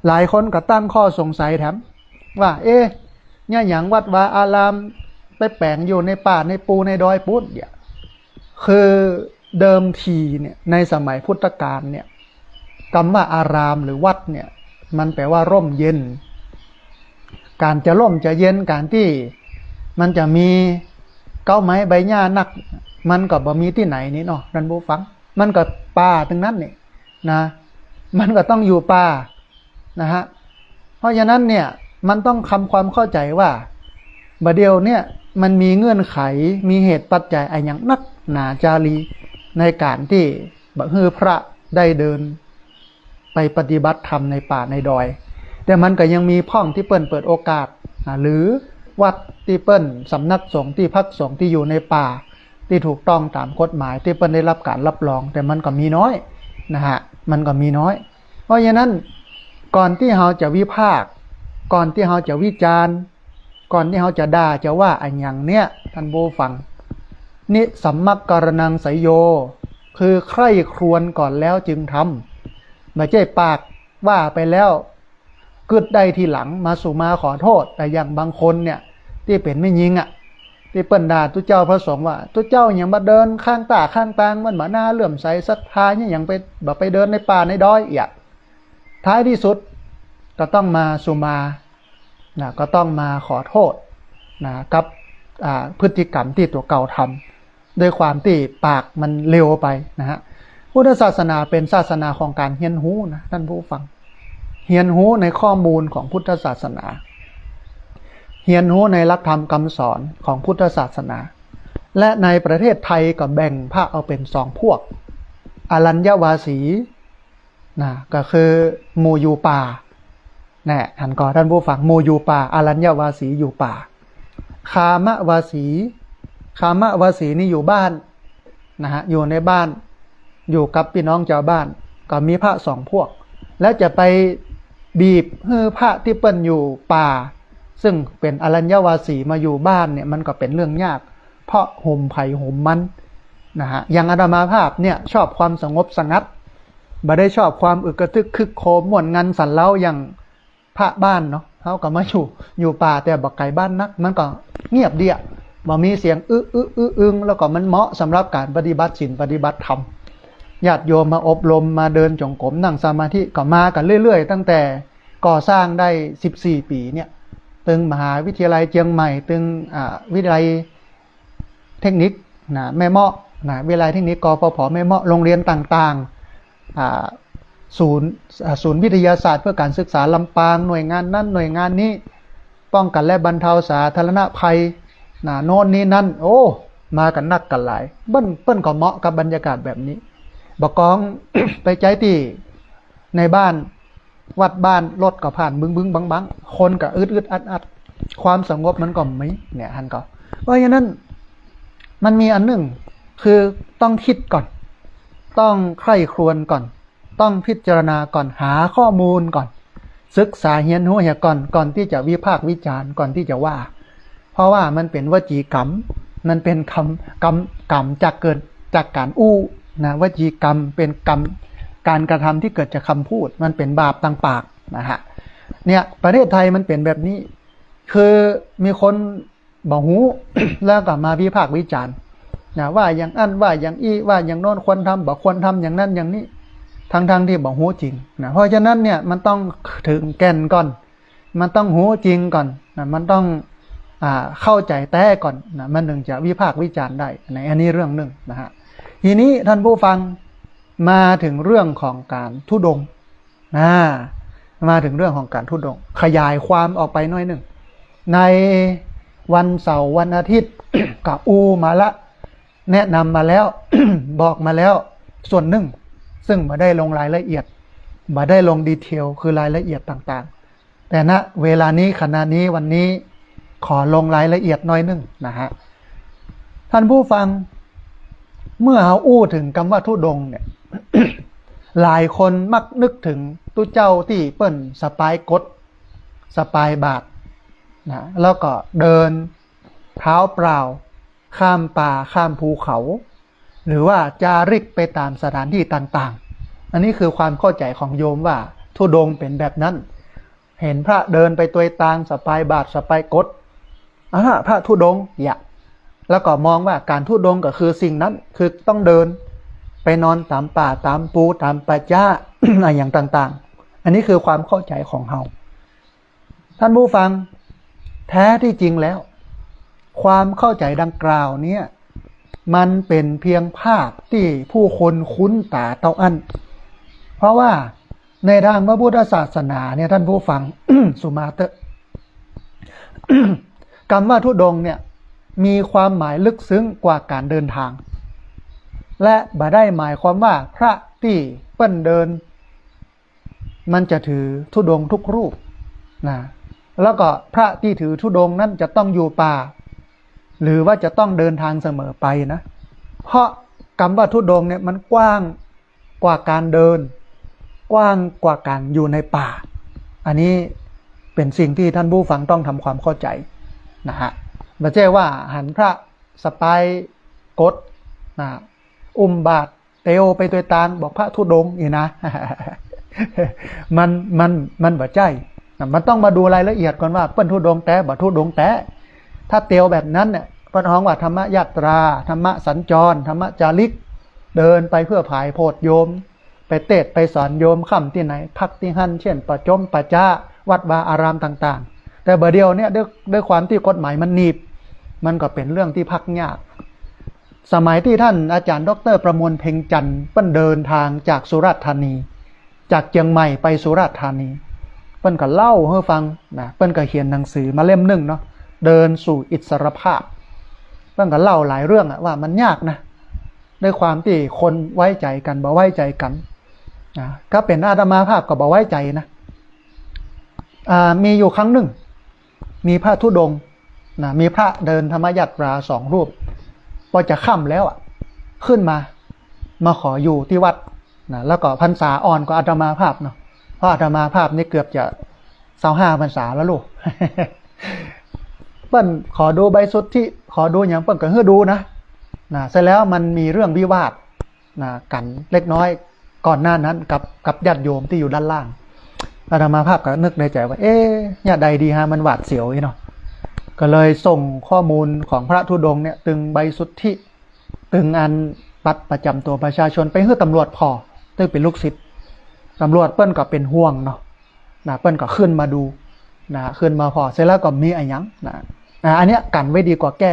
Speaker 1: หลายคนก็ตั้งข้อสงสัยแถมว่าเนี่ยอย่างวัดวาอารามไปแปลงอยู่ในป่าในปูในดอยพุทธเนี่ยคือเดิมทีเนี่ยในสมัยพุทธกาลเนี่ยคำว่าอารามหรือวัดเนี่ยมันแปลว่าร่มเย็นการจะร่มจะเย็นการที่มันจะมีเก้าไม้ใบหญ้านักมันก็บ่มีที่ไหนนี่เนาะท่านผู้ฟังมันก็ป่าทั้งนั้นนี่นะมันก็ต้องอยู่ป่านะฮะเพราะฉะนั้นเนี่ยมันต้องทำความเข้าใจว่าบัดเดียวเนี่ยมันมีเงื่อนไขมีเหตุปัจจัยอะไรอย่างนักหนาจารีในการที่บังเฮอพระได้เดินไปปฏิบัติธรรมในป่าในดอยแต่มันก็ยังมีพ่องที่เปิดโอกาส หรือวัดที่เปิ้นสำนักสงฆ์ที่พักสงฆ์ที่อยู่ในป่าที่ถูกต้องตามกฎหมายที่เปิ้นได้รับการรับรองแต่มันก็มีน้อยนะฮะมันก็มีน้อยเพราะฉะนั้นก่อนที่เราจะวิพากษ์ก่อนที่เราจะวิจารณ์ก่อนที่เราจะด่าจะว่าอันอย่างเนี้ยท่านผู้ฟังนิสัมมักกรณังไสยโยคือใคร่ครวญก่อนแล้วจึงทำไม่ใช่ปากว่าไปแล้วกึดได้ทีหลังมาสู่มาขอโทษแต่อย่างบางคนเนี่ยที่เป็นไม่ยิงที่เปิ้นด่าตุเจ้าพระสงฆ์ว่าตุเจ้าอย่างมาเดินข้างตาข้างตางมันหมาหน้าเลื่อมใสศรัทธาเนี่ยอย่างไปแบบไปเดินในป่าในดอยท้ายที่สุดก็ต้องมาสู่มาก็ต้องมาขอโทษกับพฤติกรรมที่ตัวเก่าทำด้วยความที่ปากมันเร็วไปนะฮะพุทธศาสนาเป็นศาสนาของการเฮียนหูนะท่านผู้ฟังเฮียนหูในข้อมูลของพุทธศาสนาเฮียนหูในหลักธรรมคำสอนของพุทธศาสนาและในประเทศไทยก็แบ่งพระเอาเป็นสองพวกอรัญญวาสีก็คือหมู่อยู่ป่าท่านก็ท่านผู้ฟังหมู่อยู่ป่าอรัญญวาสีอยู่ป่าคามวาสีนี่อยู่บ้านนะฮะอยู่ในบ้านอยู่กับพี่น้องชาวบ้านก็มีพระสองพวกแล้วจะไปบีบให้พระที่เปิ้นอยู่ป่าซึ่งเป็นอรัญญวาสีมาอยู่บ้านเนี่ยมันก็เป็นเรื่องยากเพราะห่มไผ่ห่มมันนะฮะอย่างอาตมาภาพเนี่ยชอบความสงบสงัดบ่ได้ชอบความอึกกระทึกคึกโคมม่วนงันสันเล้าอย่างพระบ้านเนาะเขาก็มาอยู่ป่าแต่บักไก่บ้านนักมันก็เงียบเดียวบ่มีเสียงอึ้งแล้วก็มันเหมาะสำหรับการปฏิบัติศีลปฏิบัติธรรมญาติโยมมาอบรมมาเดินจงกรมนั่งสมาธิก็มากันเรื่อยๆตั้งแต่ก่อสร้างได้14ปีเนี่ยตึงมหาวิทยาลัยเชียงใหม่ตึงวิทยาลัยเทคนิคแม่เมาะวิทยาลัยเทคนิคกพพแม่เมาะโรงเรียนต่างๆศูนย์วิทยาศาสตร์เพื่อการศึกษาลำปางหน่วยงานนั้นหน่วยงานนี้ป้องกันและบรรเทาสาธารณภัยโน่นนี่นั่นโอ้มากันนักกันหลายเปิ้นก็เหมาะกับบรรยากาศแบบนี้บอกกอง ไปใจที่ในบ้านวัดบ้านรถก็ผ่านบึ้งบังคนก็อึดอัดความสงบมันก็ไม่เนี่ยท่านก็เพราะฉะนั้นมันมีอันหนึ่งคือต้องคิดก่อนต้องใคร่ครวญก่อนต้องพิจารณาก่อนหาข้อมูลก่อนศึกษาเฮียนหูเหี่ยก่อนที่จะวิพากษ์วิจารณ์ก่อนที่จะว่าเพราะว่ามันเป็นวจีกรรมมันเป็นกรรมจากเกิดจากการวจีกรรมเป็นกรรมการกระทำที่เกิดจากคำพูดมันเป็นบาปต่างปากนะฮะเนี่ยประเทศไทยมันเป็นแบบนี้คือมีคนบอกหู แล้วก็มาวิพากษ์วิจารณ์ว่าอย่างอันว่าอย่างว่าอย่างโน้นควรทำบอกควรทำอย่างนั้นอย่างนี้ทั้งที่บอกหูจริงนะเพราะฉะนั้นเนี่ยมันต้องถึงแก่นก่อนมันต้องหูจริงก่อนนะมันต้องเข้าใจแท้ก่อนนะมันถึงจะวิพากษ์วิจารณ์ได้ในอันนี้เรื่องหนึ่งนะฮะทีนี้ท่านผู้ฟังมาถึงเรื่องของการธุดงค์มาถึงเรื่องของการธุดงค์ขยายความออกไปหน่อยหนึ่งในวันเสาร์วันอาทิตย์ กับมาละแนะนำมาแล้ว บอกมาแล้วส่วนหนึ่งซึ่งมาได้ลงรายละเอียดมาได้ลงดีเทลคือรายละเอียดต่างๆแต่ณเวลานี้ขณะนี้วันนี้ขอลงรายละเอียดหน่อยหนึ่งนะฮะท่านผู้ฟังเมื่อเราถึงคำว่าธุดงค์เนี่ย หลายคนมักนึกถึงตุเจ้าที่เปิ้นสปายกดสปายบาทนะแล้วก็เดินเท้าเปล่าข้ามป่าข้ามภูเขาหรือว่าจาริกไปตามสถานที่ต่างๆอันนี้คือความเข้าใจของโยมว่าธุดงค์เป็นแบบนั้นเห็นพระเดินไปตัวตางสปายบาทสปายกดพระธุดงค์แล้วก็มองว่าการธุดงค์ก็คือสิ่งนั้นคือต้องเดินไปนอนตามป่าตามปูตามป่าจ้า อะไรอย่างต่างๆอันนี้คือความเข้าใจของเฮาท่านผู้ฟังแท้ที่จริงแล้วความเข้าใจดังกล่าวเนี่ยมันเป็นเพียงภาพที่ผู้คนคุ้นตาเต้าอั้นเพราะว่าในทางพระพุทธศาสนาเนี่ยท่านผู้ฟัง สุมาเตอร์ คำว่าธุดงค์เนี่ยมีความหมายลึกซึ้งกว่าการเดินทางและบ่ได้หมายความว่าพระที่เปิ้นเดินมันจะถือธุดงค์ทุกรูปนะ แล้วก็พระที่ถือธุดงค์นั้นจะต้องอยู่ป่าหรือว่าจะต้องเดินทางเสมอไปนะเพราะคำว่าธุดงค์เนี่ยมันกว้างกว่าการเดินกว้างกว่าการอยู่ในป่าอันนี้เป็นสิ่งที่ท่านผู้ฟังต้องทำความเข้าใจนะฮะไม่ใช่ว่าหันพระสไปกดนะบาทเตวไปตัวตานบอกพระธุดงค์นี่นะ มันบ่ใจมันต้องมาดูรายละเอียดก่อนว่าเปิ้นธุดงค์แต่บ่ธุดงค์แต่ถ้าเตียวแบบนั้นเนี่ยเปิ้นฮ้องว่าธรรมยาตราธรรมสัญจรธรรมจาริกเดินไปเพื่อผายโพธิโยมไปเทศไปสอนโยมค่ำที่ไหนพักที่หั่นเช่นประจมประจ้าวัดวาอารามต่างๆแต่เบอร์เดียวเนี่ยด้วยความที่กฎหมายมันหนีบมันก็เป็นเรื่องที่พักยากสมัยที่ท่านอาจารย์ดร.ประมวลเพ็งจันทร์เปิ้นเดินทางจากสุราษฎร์ธานีจากเชียงใหม่ไปสุราษฎร์ธานีเปิ้นก็เล่าให้ฟังนะเปิ้นก็เขียนหนังสือมาเล่มหนึ่งเนาะเดินสู่อิสรภาพเปิ้นก็เล่าหลายเรื่องว่ามันยากนะด้วยความที่คนไว้ใจกันบ่ไว้ใจกันก็เป็นอาตมาภาพก็บ่ไว้ใจนะมีอยู่ครั้งหนึ่งมีพระธุดงค์นะมีพระเดินธรรมยาตรา2 รูปพอจะค่ำแล้วขึ้นมาขออยู่ที่วัดนะแล้วก็พรรษาอ่อนกว่าอาตมาภาพเนาะเพราะอาตมาภาพนี่เกือบจะ25 พรรษาแล้วลูก เปิ้นขอดูใบสุทธิขอดูอย่างเปิ้นก็ให้ดูนะเสร็จแล้วมันมีเรื่องวิวาทกันเล็กน้อยก่อนหน้านั้นกับญาติโยมที่อยู่ด้านล่างอาตมาภาพก็นึกในใจว่าญาติใดดีฮะมันหวาดเสียวเนาะก็เลยส่งข้อมูลของพระธุดงค์เนี่ยตึงใบสุทธิตึงอันบัตรประจำตัวประชาชนไปให้ตำรวจพอตึงเป็นลูกศิษย์ตำรวจเปิ้นก็เป็นห่วงเนาะเปิ้นก็ขึ้นมาดูขึ้นมาพอเสร็จแล้วก็มีอะไรยังอันเนี้ยกันไว้ดีกว่าแก้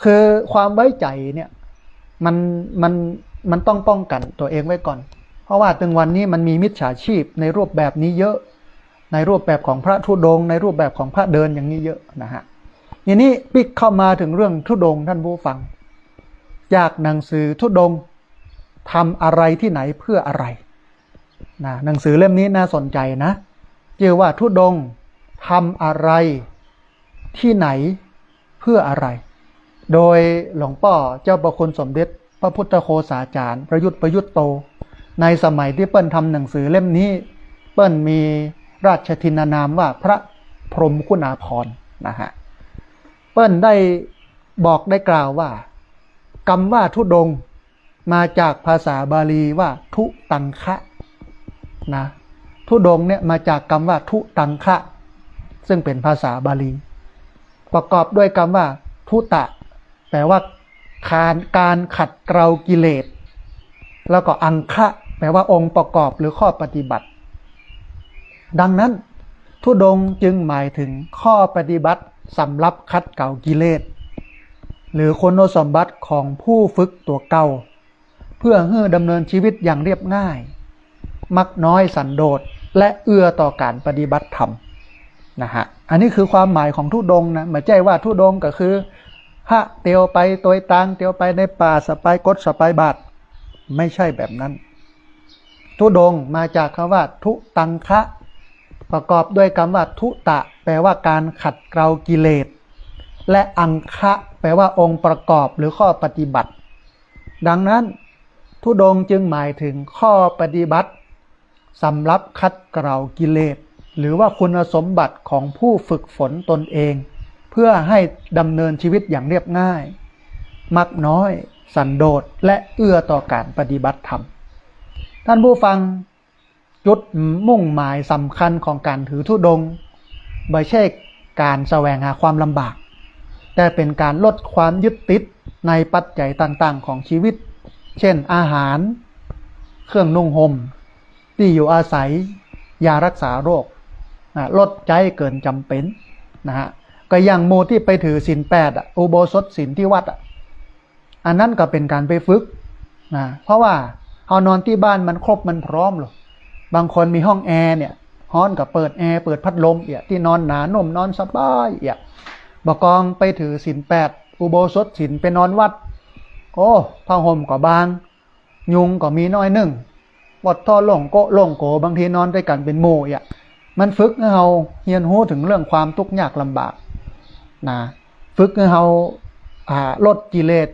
Speaker 1: คือความไว้ใจเนี่ยมันต้องป้องกันตัวเองไว้ก่อนเพราะว่าถึงวันนี้มันมีมิจฉาชีพในรูปแบบนี้เยอะในรูปแบบของพระธุดงค์ในรูปแบบของพระเดินอย่างนี้เยอะนะฮะทีนี้ปิ๊กเข้ามาถึงเรื่องธุดงค์ท่านผู้ฟังจากหนังสือธุดงค์ทำอะไรที่ไหนเพื่ออะไรหนังสือเล่มนี้น่าสนใจนะชื่อว่าธุดงค์ทำอะไรที่ไหนเพื่ออะไรโดยหลวงพ่อเจ้าประคุณสมเด็จพระพุทธโฆษาจารย์ประยุทธ์โตในสมัยที่เปิ้ลทำหนังสือเล่มนี้เปิ้ลมีราชทินานามว่าพระพรหมคุณาภรณ์นะฮะเปิ้ลได้บอกได้กล่าวว่าคำว่าธุดงค์มาจากภาษาบาลีว่าทุตังคะนะธุดงค์เนี่ยมาจากคำว่าทุตังคะซึ่งเป็นภาษาบาลีประกอบด้วยคำว่าทุตะแปลว่าการขัดเกลากิเลสแล้วก็อังคะแปลว่าองค์ประกอบหรือข้อปฏิบัติดังนั้นธุดงค์จึงหมายถึงข้อปฏิบัติสำหรับขัดเกลากิเลสหรือคุณสมบัติของผู้ฝึกตัวเก่าเพื่อให้ดำเนินชีวิตอย่างเรียบง่ายมักน้อยสันโดษและเอื้อต่อการปฏิบัติธรรมนะฮะอันนี้คือความหมายของธุดงค์นะไม่ใช่ว่าธุดงค์ก็คือพระเตียวไปตัวตังเตียวไปในป่าสไปกดสไปบาทไม่ใช่แบบนั้นธุดงค์มาจากคำว่าทุตังคะประกอบด้วยคำว่าทุตะแปลว่าการขัดเกลากิเลสและอังคะแปลว่าองค์ประกอบหรือข้อปฏิบัติดังนั้นธุดงค์จึงหมายถึงข้อปฏิบัติสำหรับขัดเกลากิเลสหรือว่าคุณสมบัติของผู้ฝึกฝนตนเองเพื่อให้ดำเนินชีวิตอย่างเรียบง่ายมักน้อยสันโดษและเอื้อต่อการปฏิบัติธรรมท่านผู้ฟังจุดมุ่งหมายสำคัญของการถือธุดงค์ไม่ใช่การแสวงหาความลำบากแต่เป็นการลดความยึดติดในปัจจัยต่างๆของชีวิตเช่นอาหารเครื่องนุ่งห่มที่อยู่อาศัยยารักษาโรคลดใจเกินจำเป็นนะฮะก็อย่างโมที่ไปถือศีล8อุโบสถศีลที่วัดอันนั้นก็เป็นการไปฝึกนะเพราะว่าเอานอนที่บ้านมันครบมันพร้อมหรอกบางคนมีห้องแอร์เนี่ยฮ้อนกับเปิดแอร์เปิดพัดลมที่นอนหนานุ่มนอนสบายบกองไปถือศีล8อุโบสถศีลไปนอนวัดโอ้ผ้าห่มก็บางยุงก็มีน้อยหนึ่งปดท่อหลงโกบางทีนอนด้วยกันเป็นหมู่ มันฝึกให้เราเรียนรู้ถึงเรื่องความทุกข์ยากลำบากนะฝึกให้เราลดกิเลส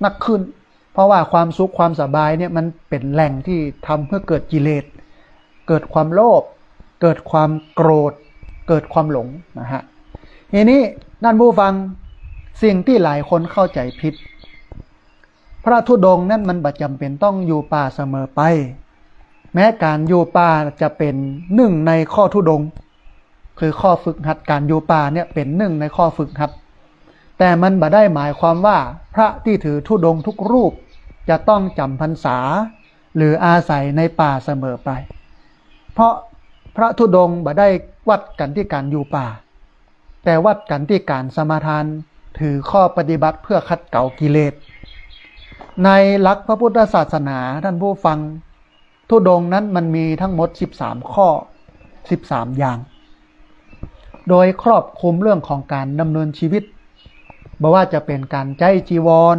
Speaker 1: นักขึ้นเพราะว่าความสุขความสบายเนี่ยมันเป็นแหล่งที่ทำให้เกิดกิเลสเกิดความโลภเกิดความโกรธเกิดความหลงนะฮะทีนี้ท่านผู้ฟังสิ่งที่หลายคนเข้าใจผิดพระธุดงค์นั่นมันบ่จำเป็นต้องอยู่ป่าเสมอไปแม้การอยู่ป่าจะเป็นหนึ่งในข้อธุดงค์คือข้อฝึกหัดการอยู่ป่าเนี่ยเป็นหนึ่งในข้อฝึกหัดแต่มันบ่ได้หมายความว่าพระที่ถือธุดงค์ทุกรูปจะต้องจำพรรษาหรืออาศัยในป่าเสมอไปเพราะพระธุดงค์บ่ได้วัดกันที่การอยู่ป่าแต่วัดกันที่การสมาทานถือข้อปฏิบัติเพื่อขัดเกลากิเลสในหลักพระพุทธศาสนาท่านผู้ฟังธุดงค์นั้นมันมีทั้งหมด13ข้อ13อย่างโดยครอบคลุมเรื่องของการดำเนินชีวิตบ่ว่าจะเป็นการใจจีวร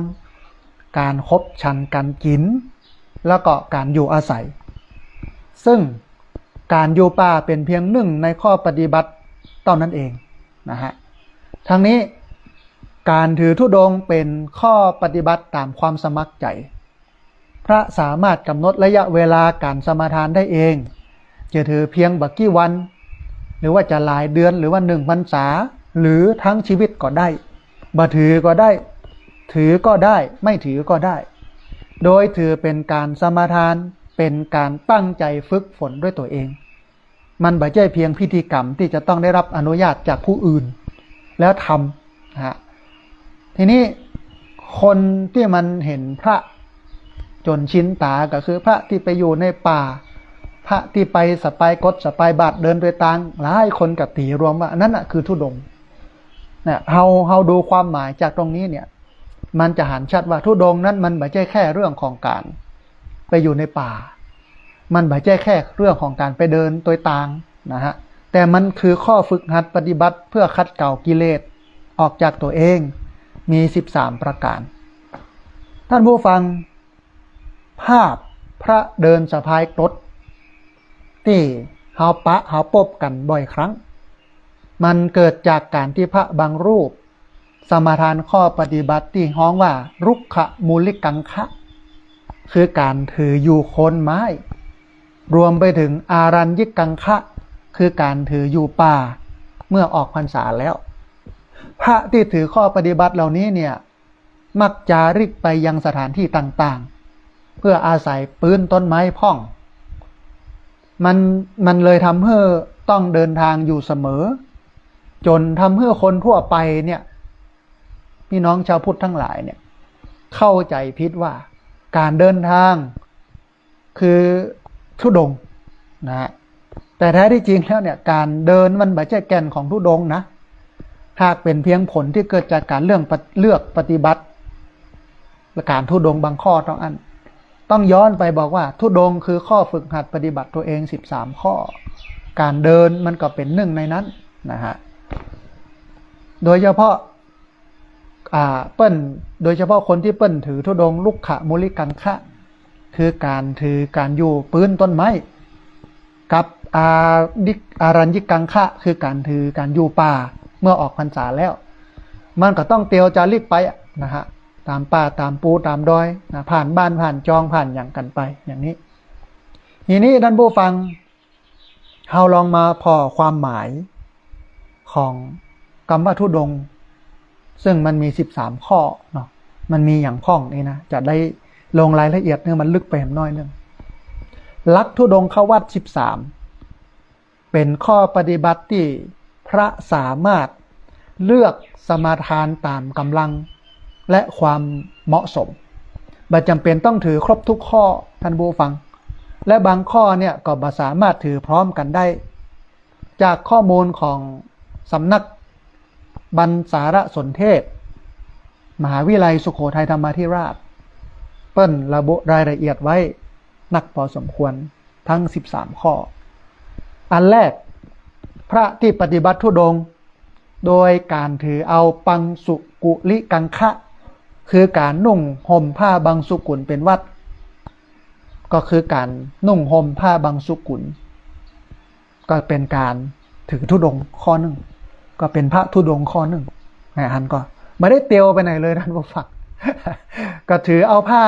Speaker 1: การคบฉันการกินแล้วก็การอยู่อาศัยซึ่งการอยู่ป่าเป็นเพียงหนึ่งในข้อปฏิบัติเท่านั้นเองนะฮะทั้งนี้การถือธุดงค์เป็นข้อปฏิบัติตามความสมัครใจพระสามารถกำหนดระยะเวลาการสมาทานได้เองจะถือเพียงบักกี่วันหรือว่าจะหลายเดือนหรือว่า1 พรรษาหรือทั้งชีวิตก็ได้บ่ถือก็ได้ถือก็ได้ไม่ถือก็ได้โดยถือเป็นการสมาทานเป็นการตั้งใจฝึกฝนด้วยตัวเองมันบ่ใช่เพียงพิธีกรรมที่จะต้องได้รับอนุญาตจากผู้อื่นแล้วทำฮะทีนี้คนที่มันเห็นพระจนชินตาก็คือพระที่ไปอยู่ในป่าพระที่ไปสปายกดสปายบาทเดินไปตางหลายคนกับตีรวมว่านั่นน่ะคือธุดงค์เนี่ยเฮาดูความหมายจากตรงนี้เนี่ยมันจะหันชัดว่าธุดงค์นั้นมันไม่ใช่แค่เรื่องของการไปอยู่ในป่ามันไม่ใช่แค่เรื่องของการไปเดินตัวตางนะฮะแต่มันคือข้อฝึกหัดปฏิบัติเพื่อขัดเกลากิเลสออกจากตัวเองมี13ประการท่านผู้ฟังภาพพระเดินสะพายกรดที่เฮาพบกันบ่อยครั้งมันเกิดจากการที่พระบางรูปสมาทานข้อปฏิบัติที่ฮ้องว่ารุกขมูลิกังคะคือการถืออยู่โคนไม้รวมไปถึงอารัญญิกังคะคือการถืออยู่ป่าเมื่อออกพรรษาแล้วพระที่ถือข้อปฏิบัติเหล่านี้เนี่ยมักจาริกไปยังสถานที่ต่างๆเพื่ออาศัยปืนต้นไม้พ่องมันเลยทำให้ต้องเดินทางอยู่เสมอจนทำให้คนทั่วไปเนี่ยพี่น้องชาวพุทธทั้งหลายเนี่ยเข้าใจผิดว่าการเดินทางคือธุดงค์นะฮะแต่แท้ที่จริงแล้วเนี่ยการเดินมันไม่ใช่แก่นของธุดงค์นะหากเป็นเพียงผลที่เกิดจากการเลือกปฏิบัติและการธุดงค์บางข้อต้องย้อนไปบอกว่าธุดงค์คือข้อฝึกหัดปฏิบัติตัวเอง13ข้อการเดินมันก็เป็นหนึ่งในนั้นนะฮะโดยเฉพาะโดยเฉพาะคนที่เปิ้นถือธุดงค์ลุกขะมุลิกังคะคือการถือการอยู่ปืนต้นไม้กับอารัญญิกังคะคือการถือการอยู่ป่าเมื่อออกพรรษาแล้วมันก็ต้องเตียวจาริกไปนะฮะตามป่าตามปูตามดอยนะผ่านบ้านผ่านจองผ่านอย่างกันไปอย่างนี้ทีนี้ท่านผู้ฟังเราลองมาพอความหมายของคำว่าธุดงค์ซึ่งมันมี13ข้อเนาะมันมีอย่างพ่องนี่นะจะได้ลงรายละเอียดเนี่ยมันลึกไปน้อยนึงลักธุดงค์เข้าวัด13เป็นข้อปฏิบัติที่พระสามารถเลือกสมาทานตามกำลังและความเหมาะสมบ่จำเป็นต้องถือครบทุกข้อท่านผู้ฟังและบางข้อเนี่ยก็บ่สามารถถือพร้อมกันได้จากข้อมูลของสำนักบรรสารสนเทศมหาวิทยาลัยสุโขทัยธรรมาธิราชเปิ้นระบุรายละเอียดไว้นักพอสมควรทั้ง13ข้ออันแรกพระที่ปฏิบัติธุดงค์โดยการถือเอาปังสุกุลิกังคะคือการนุ่งห่มผ้าบางสุกุลเป็นวัดก็คือการนุ่งห่มผ้าบางสุกุล ก็เป็นการถือธุดงค์ข้อหนึ่งก็เป็นพระธุดงค์ข้อหนึ่งอันก็ไม่ได้เตียวไปไหนเลยท่านผู้ฟัง ก็ถือเอาผ้า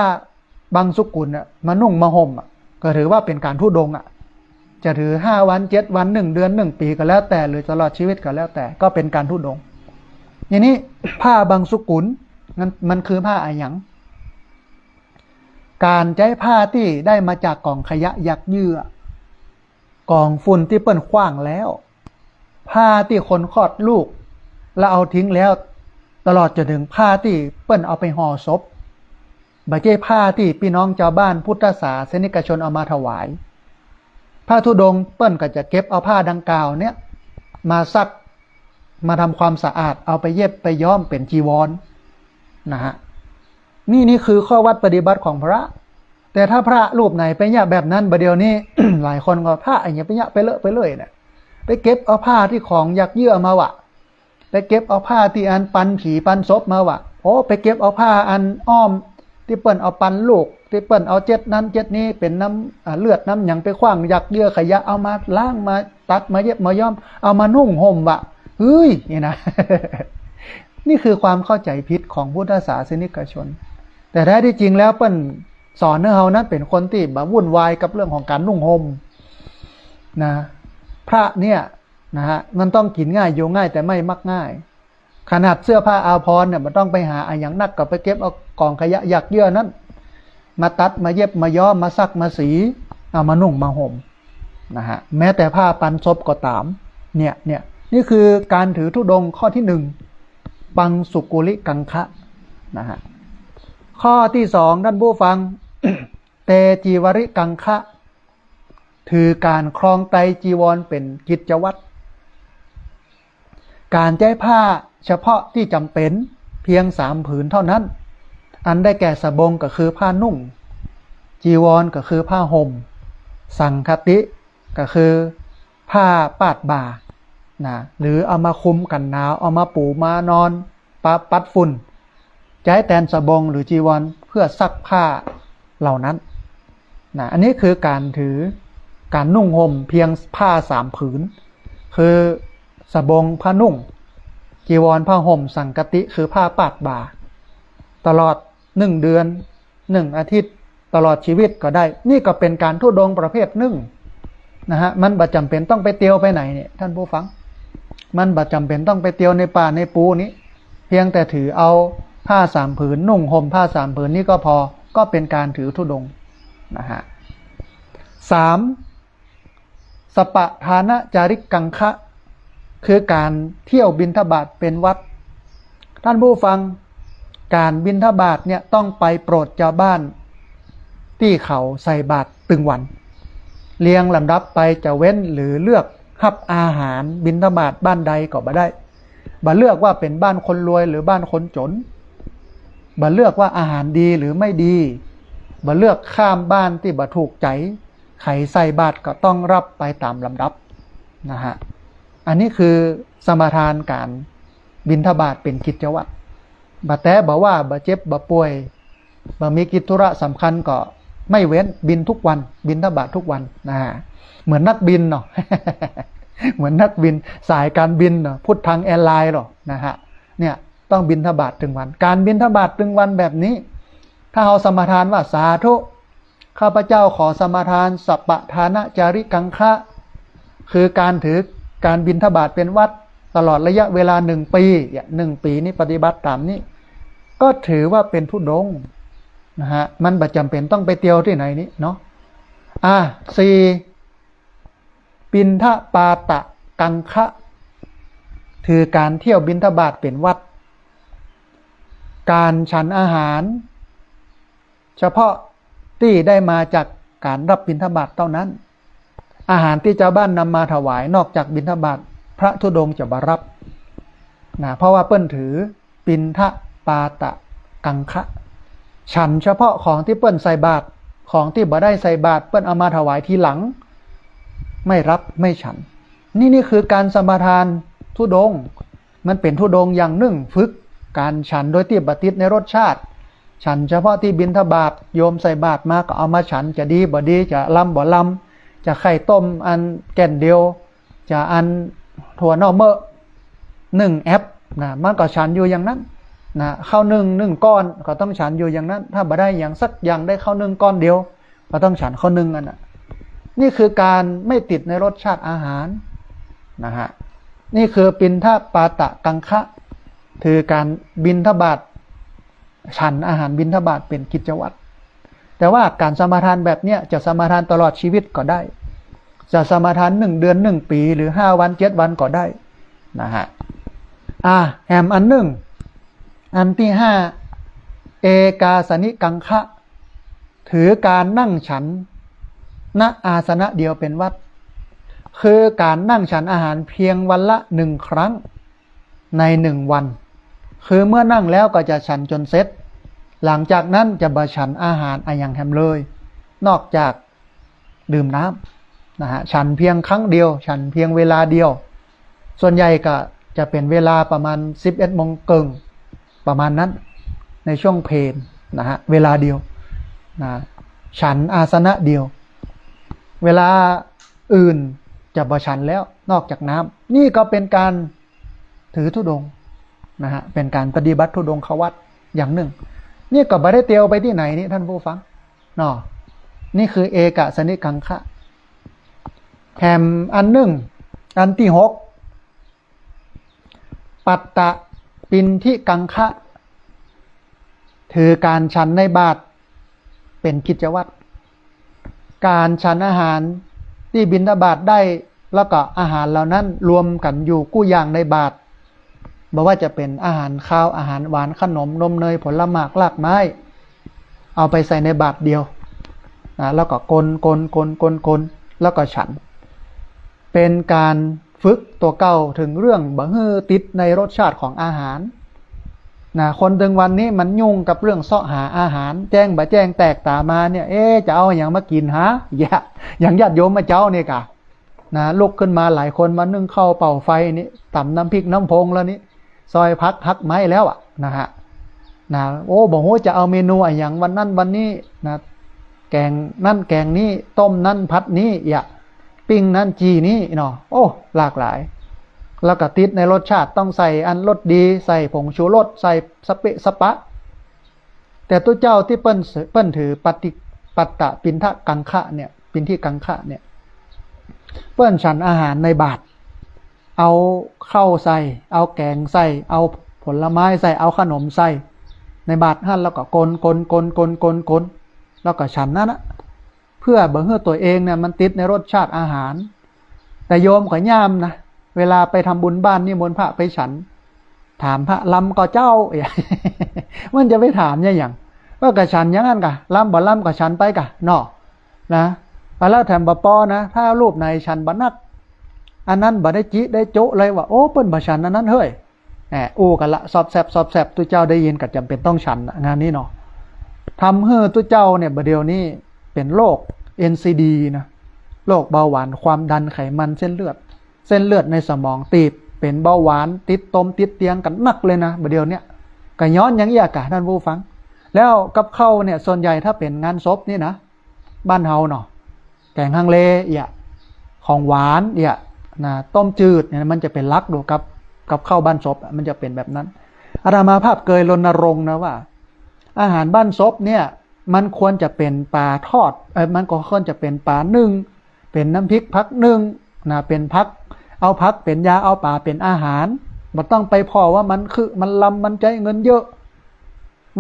Speaker 1: บางสุกุลมานุ่งมาห่มก็ถือว่าเป็นการธุดงค์จะถือ5 วัน7 วัน1 เดือน1 ปีก็แล้วแต่หรือตลอดชีวิตก็แล้วแต่ก็เป็นการธุดงค์อย่างนี้ผ้าบางสุกุลมันคือผ้าอะไรอย่างการใช้ผ้าที่ได้มาจากกองขยะยักเยื่อกองฝุ่นที่เปิ้นขว้างแล้วผ้าที่คนคลอดลูกแล้วเอาทิ้งแล้วตลอดจนถึงผ้าที่เปิ้นเอาไปห่อศพบาเจ้ผ้าที่พี่น้องชาวบ้านพุทธศาสนิกชนเอามาถวายผ้าธุดงค์เปิ้นก็จะเก็บเอาผ้าดังกล่าวเนี่ยมาซักมาทำความสะอาดเอาไปเย็บไปย้อมเป็นจีวรนะฮะนี่คือข้อวัดปฏิบัติของพระแต่ถ้าพระรูปไหนไปยะแบบนั้นประเดี๋ยวนี้ หลายคนก็พระอย่างเงี้ยไปยะไปเลอะไปเลยเนี่ยไปเก็บเอาผ้าที่ของยักเยื่อมาวะไปเก็บเอาผ้าที่อันปันผีปันศพมาวะโอ้ไปเก็บเอาผ้าอันอ้อมที่เปิ้นเอาปันลูกที่เปิ้นเอาเจ็ดนั้นเจ็ดนี้เป็นน้ำเลือดน้ำหยังไปขว้างยักเยื่อขยะเอามาล้างมาตัดมาเย็บมาย้อมเอามานุ่งห่มวะเฮ้ยนี่นะ นี่คือความเข้าใจผิดของพุทธศาสนิกชนแต่แท้ที่จริงแล้วเปิ้นสอนให้เรานั้นเป็นคนที่แบบวุ่นวายกับเรื่องของการนุ่งห่มนะพระเนี่ยนะฮะมันต้องกินง่ายอยู่ง่ายแต่ไม่มักง่ายขนาดเสื้อผ้าอาภรณ์เนี่ยมันต้องไปหาอย่างนักกับไปเก็บเอากองขยะยักเยื่อนั้นมาตัดมาเย็บมาย้อมมาซักมาสีเอามานุ่งมาห่มนะฮะแม้แต่ผ้าปันศพก็ตามเนี่ยนี่คือการถือธุดงค์ข้อที่ 1ปังสุกุลิกังคะนะฮะข้อที่ 2ท่านผู้ฟัง เตจีวริกังคะถือการครองไตรจีวรเป็นกิจวัตรการใช้ผ้าเฉพาะที่จำเป็นเพียง3 ผืนเท่านั้นอันได้แก่สบงก็คือผ้านุ่งจีวรก็คือผ้าห่มสังคติก็คือผ้าปาดบ่านะหรือเอามาคุมกันหนาวเอามาปูมานอนปัดฝุ่นใช้แทนสบงหรือจีวรเพื่อซักผ้าเหล่านั้นนะอันนี้คือการถือการนุ่งห่มเพียงผ้า3 ผืนคือสบงผ้านุ่งจีวรผ้าห่มสังคติคือผ้าปาดบ่าตลอด1 เดือน1 อาทิตย์ตลอดชีวิตก็ได้นี่ก็เป็นการธุดงค์ประเภทนะฮะมันบ่จำเป็นต้องไปเตียวไปไหนเนี่ยท่านผู้ฟังมันบ่จำเป็นต้องไปเตียวในป่าในปูนี้เพียงแต่ถือเอาผ้า3 ผืนนุ่งห่มผ้า3 ผืนนี่ก็พอก็เป็นการถือธุดงค์นะฮะ3สปะทานะจาริกกังคะคือการเที่ยวบิณฑบาตเป็นวัดท่านผู้ฟังการบิณฑบาตเนี่ยต้องไปโปรดชาวบ้านที่เขาใส่บาตรตึงวันเรียงลำดับไปจะเว้นหรือเลือกรับอาหารบิณฑบาตบ้านใดก็บ่ได้บ่เลือกว่าเป็นบ้านคนรวยหรือบ้านคนจนบ่เลือกว่าอาหารดีหรือไม่ดีบ่เลือกข้ามบ้านที่บ่ถูกใจใครใส่บาตรก็ต้องรับไปตามลำดับนะฮะอันนี้คือสมทานการบิณฑบาตเป็นกิจวัตรบ่แต่บ่ว่าบ่เจ็บบ่ป่วยบ่มีกิจธุระสำคัญก็ไม่เว้นบินทุกวันบิณฑบาตทุกวันนะฮะเหมือนนักบินเนาะ เหมือนนักบินสายการบินเนาะพุทธังแอร์ไลน์หรอนะฮะเนี่ยต้องบิณฑบาตตึงวันการบิณฑบาตตึงวันแบบนี้ถ้าเอาสมทานว่าสาธุข้าพเจ้าขอสมทานสัปปะทานะจาริกังคะคือการถือการบิณฑบาตเป็นวัดตลอดระยะเวลา1 ปี1 ปีนี้ปฏิบัติตามนี้ก็ถือว่าเป็นธุดงค์นะฮะมันบ่จำเป็นต้องไปเตียวที่ไหนนี้เนาะ4ปิณฑปาตะกังคะคือการเที่ยวบิณฑบาตเป็นวัดการฉันอาหารเฉพาะที่ได้มาจากการรับบิณฑบาตเท่านั้นอาหารที่ชาวบ้านนำมาถวายนอกจากบิณฑบาตพระธุดงค์จะบ่รับนะเพราะว่าเปิ้นถือปิณฑปาตะกังคะฉันเฉพาะของที่เปิ้นใส่บาตรของที่บ่ได้ใส่บาตรเปิ้นเอามาถวายทีหลังไม่รับไม่ฉันนี่คือการสมทานธุดงค์มันเป็นธุดงค์อย่างหนึ่งฝึกการฉันโดยที่บ่ติดในรสชาติฉันเฉพาะที่บิณฑบาตโยมใส่บาตรมาก็เอามาฉันจะดีบ่ดีจะล้ำบ่ล้ำจะไข่ต้มอันแก่นเดียว จะอันถั่วนอกเมื่อ1 แอปนะมันก็ฉันอยู่อย่างนั้นนะข้าว1ก้อนก็ต้องฉันอยู่อย่างนั้นถ้าบ่ได้อย่างสักอย่างได้ข้าว1ก้อนเดียวก็ต้องฉันข้าว1อันน่ะนี่คือการไม่ติดในรสชาติอาหารนะฮะนี่คือปิณฑปาตะกังคะคือการบิณฑบาตฉันอาหารบิณฑบาตเป็นกิจวัตรแต่ว่าการสมาทานแบบเนี้ยจะสมาทานตลอดชีวิตก็ได้จะสมาทาน1 เดือน1 ปีหรือ5 วัน7 วันก็ได้นะฮะแหมอันอันที่5เอกาสนิกังคะถือการนั่งฉันณอาสนะเดียวเป็นวัดคือการนั่งฉันอาหารเพียงวันละ1 ครั้งใน1 วันคือเมื่อนั่งแล้วก็จะฉันจนเสร็จหลังจากนั้นจะบ่ฉันอาหารอย่างแฮมเลยนอกจากดื่มน้ำนะฮะฉันเพียงครั้งเดียวฉันเพียงเวลาเดียวส่วนใหญ่ก็จะเป็นเวลาประมาณ11 โมงเกิงประมาณนั้นในช่วงเพลนะฮะเวลาเดียวนะฉันอาสนะเดียวเวลาอื่นจะบ่ฉันแล้วนอกจากน้ำนี่ก็เป็นการถือธุดงค์นะฮะเป็นการปฏิบัติธุดงควัตรอย่างหนึ่งนี่ก็ไม่ได้เตียวไปที่ไหนนี่ท่านผู้ฟังเนาะนี่คือเอกสนิกังคะแถมอันอันที่6ปัตตะปินทิกังคะถือการฉันในบาตรเป็นกิจวัตรการฉันอาหารที่บิณฑบาตได้แล้วก็อาหารเหล่านั้นรวมกันอยู่กู้อย่างในบาตรบอกว่าจะเป็นอาหารข้าวอาหารหวานขนมนมเนยผลไม้รากไม้เอาไปใส่ในบาตรเดียวนะแล้วก็กลแล้วก็ฉันเป็นการฝึกตัวเก่าถึงเรื่องบ่ฮือติดในรสชาติของอาหารนะคนถึงวันนี้มันยุ่งกับเรื่องเสาะหาอาหารแจ้งบ่แจ้งแตกตามาเนี่ยจะเอาอย่างมากินฮะอย่างญาติโยมมาเจ้าเนี่ยกะนะลุกขึ้นมาหลายคนมานึ่งข้าวเป่าไฟนี่ตำน้ำพริกน้ำพงแล้วนี่ซอยพักหักไม้แล้วนะฮะนะโอ้บอกว่าจะเอาเมนูอย่างวันนั้นวันนี้นะแกงนั่นแกงนี้ต้มนั่นพัดนี้ปิ้งนั่นจีนี้เนาะโอ้หลากหลายแล้วก็ติดในรสชาติต้องใส่อันรสดีใส่ผงชูรสใส่สเปะสปะแต่ตัวเจ้าที่เปิ้นถือปัตตะปินทะกังคะเนี่ยปินที่กังคะเนี่ยเปิ้นฉันอาหารในบาตรเอาข้าวใส่เอาแกงใส่เอาผลไม้ใส่เอาขนมใส่ในบาตรหั่นแล้วก็กลแล้วก็ฉันนั่นนะเพื่อบ่ให้ตัวเองเนี่ยมันติดในรสชาติอาหารแต่โยมก็ย่ามนะเวลาไปทำบุญบ้านนี่มนต์พระไปฉันถามพระลำก็เจ้ามันจะไปถามอย่างว่ากะฉันอย่างนั้นกะลำบ่ลำก็ฉันไปกะเนาะนะแล้วแถมบ่ปอนะถ้ารูปในฉันบ่นักอันนั้นบ่ได้จิได้โจะเลยว่าโอ้เปิ้นบ่ฉันอันนั้นเฮ้ยอู้กันละสอบแสบตัวเจ้าได้ยินก็จำเป็นต้องฉันงานนี้เนาะทำให้ตัวเจ้าเนี่ยบ่เดียวนี้เป็นโรค NCD นะโรคเบาหวานความดันไขมันเส้นเลือดในสมองตีบเป็นเบาหวานติดติดเตียงกันนักเลยนะบ่เดียวเนี้ยก็ย้อนอย่างเงี้ยกะท่านผู้ฟังแล้วกับข้าวเนี่ยส่วนใหญ่ถ้าเป็นงานศพนี่นะบ้านเฮาเนาะแกงฮังเลของหวานนะต้มจืดเนี่ยมันจะเป็นลักดูกับข้าวบ้านศพมันจะเป็นแบบนั้นอาตมาภาพเคยรณรงค์นะว่าอาหารบ้านศพเนี่ยมันควรจะเป็นปลาทอดมันก็ควรจะเป็นปลานึ่งเป็นน้ำพริกพักนึ่งนะเป็นพักเอาพักเป็นยาเอาปลาเป็นอาหารบ่ต้องไปพอว่ามันลำมันใจเงินเยอะ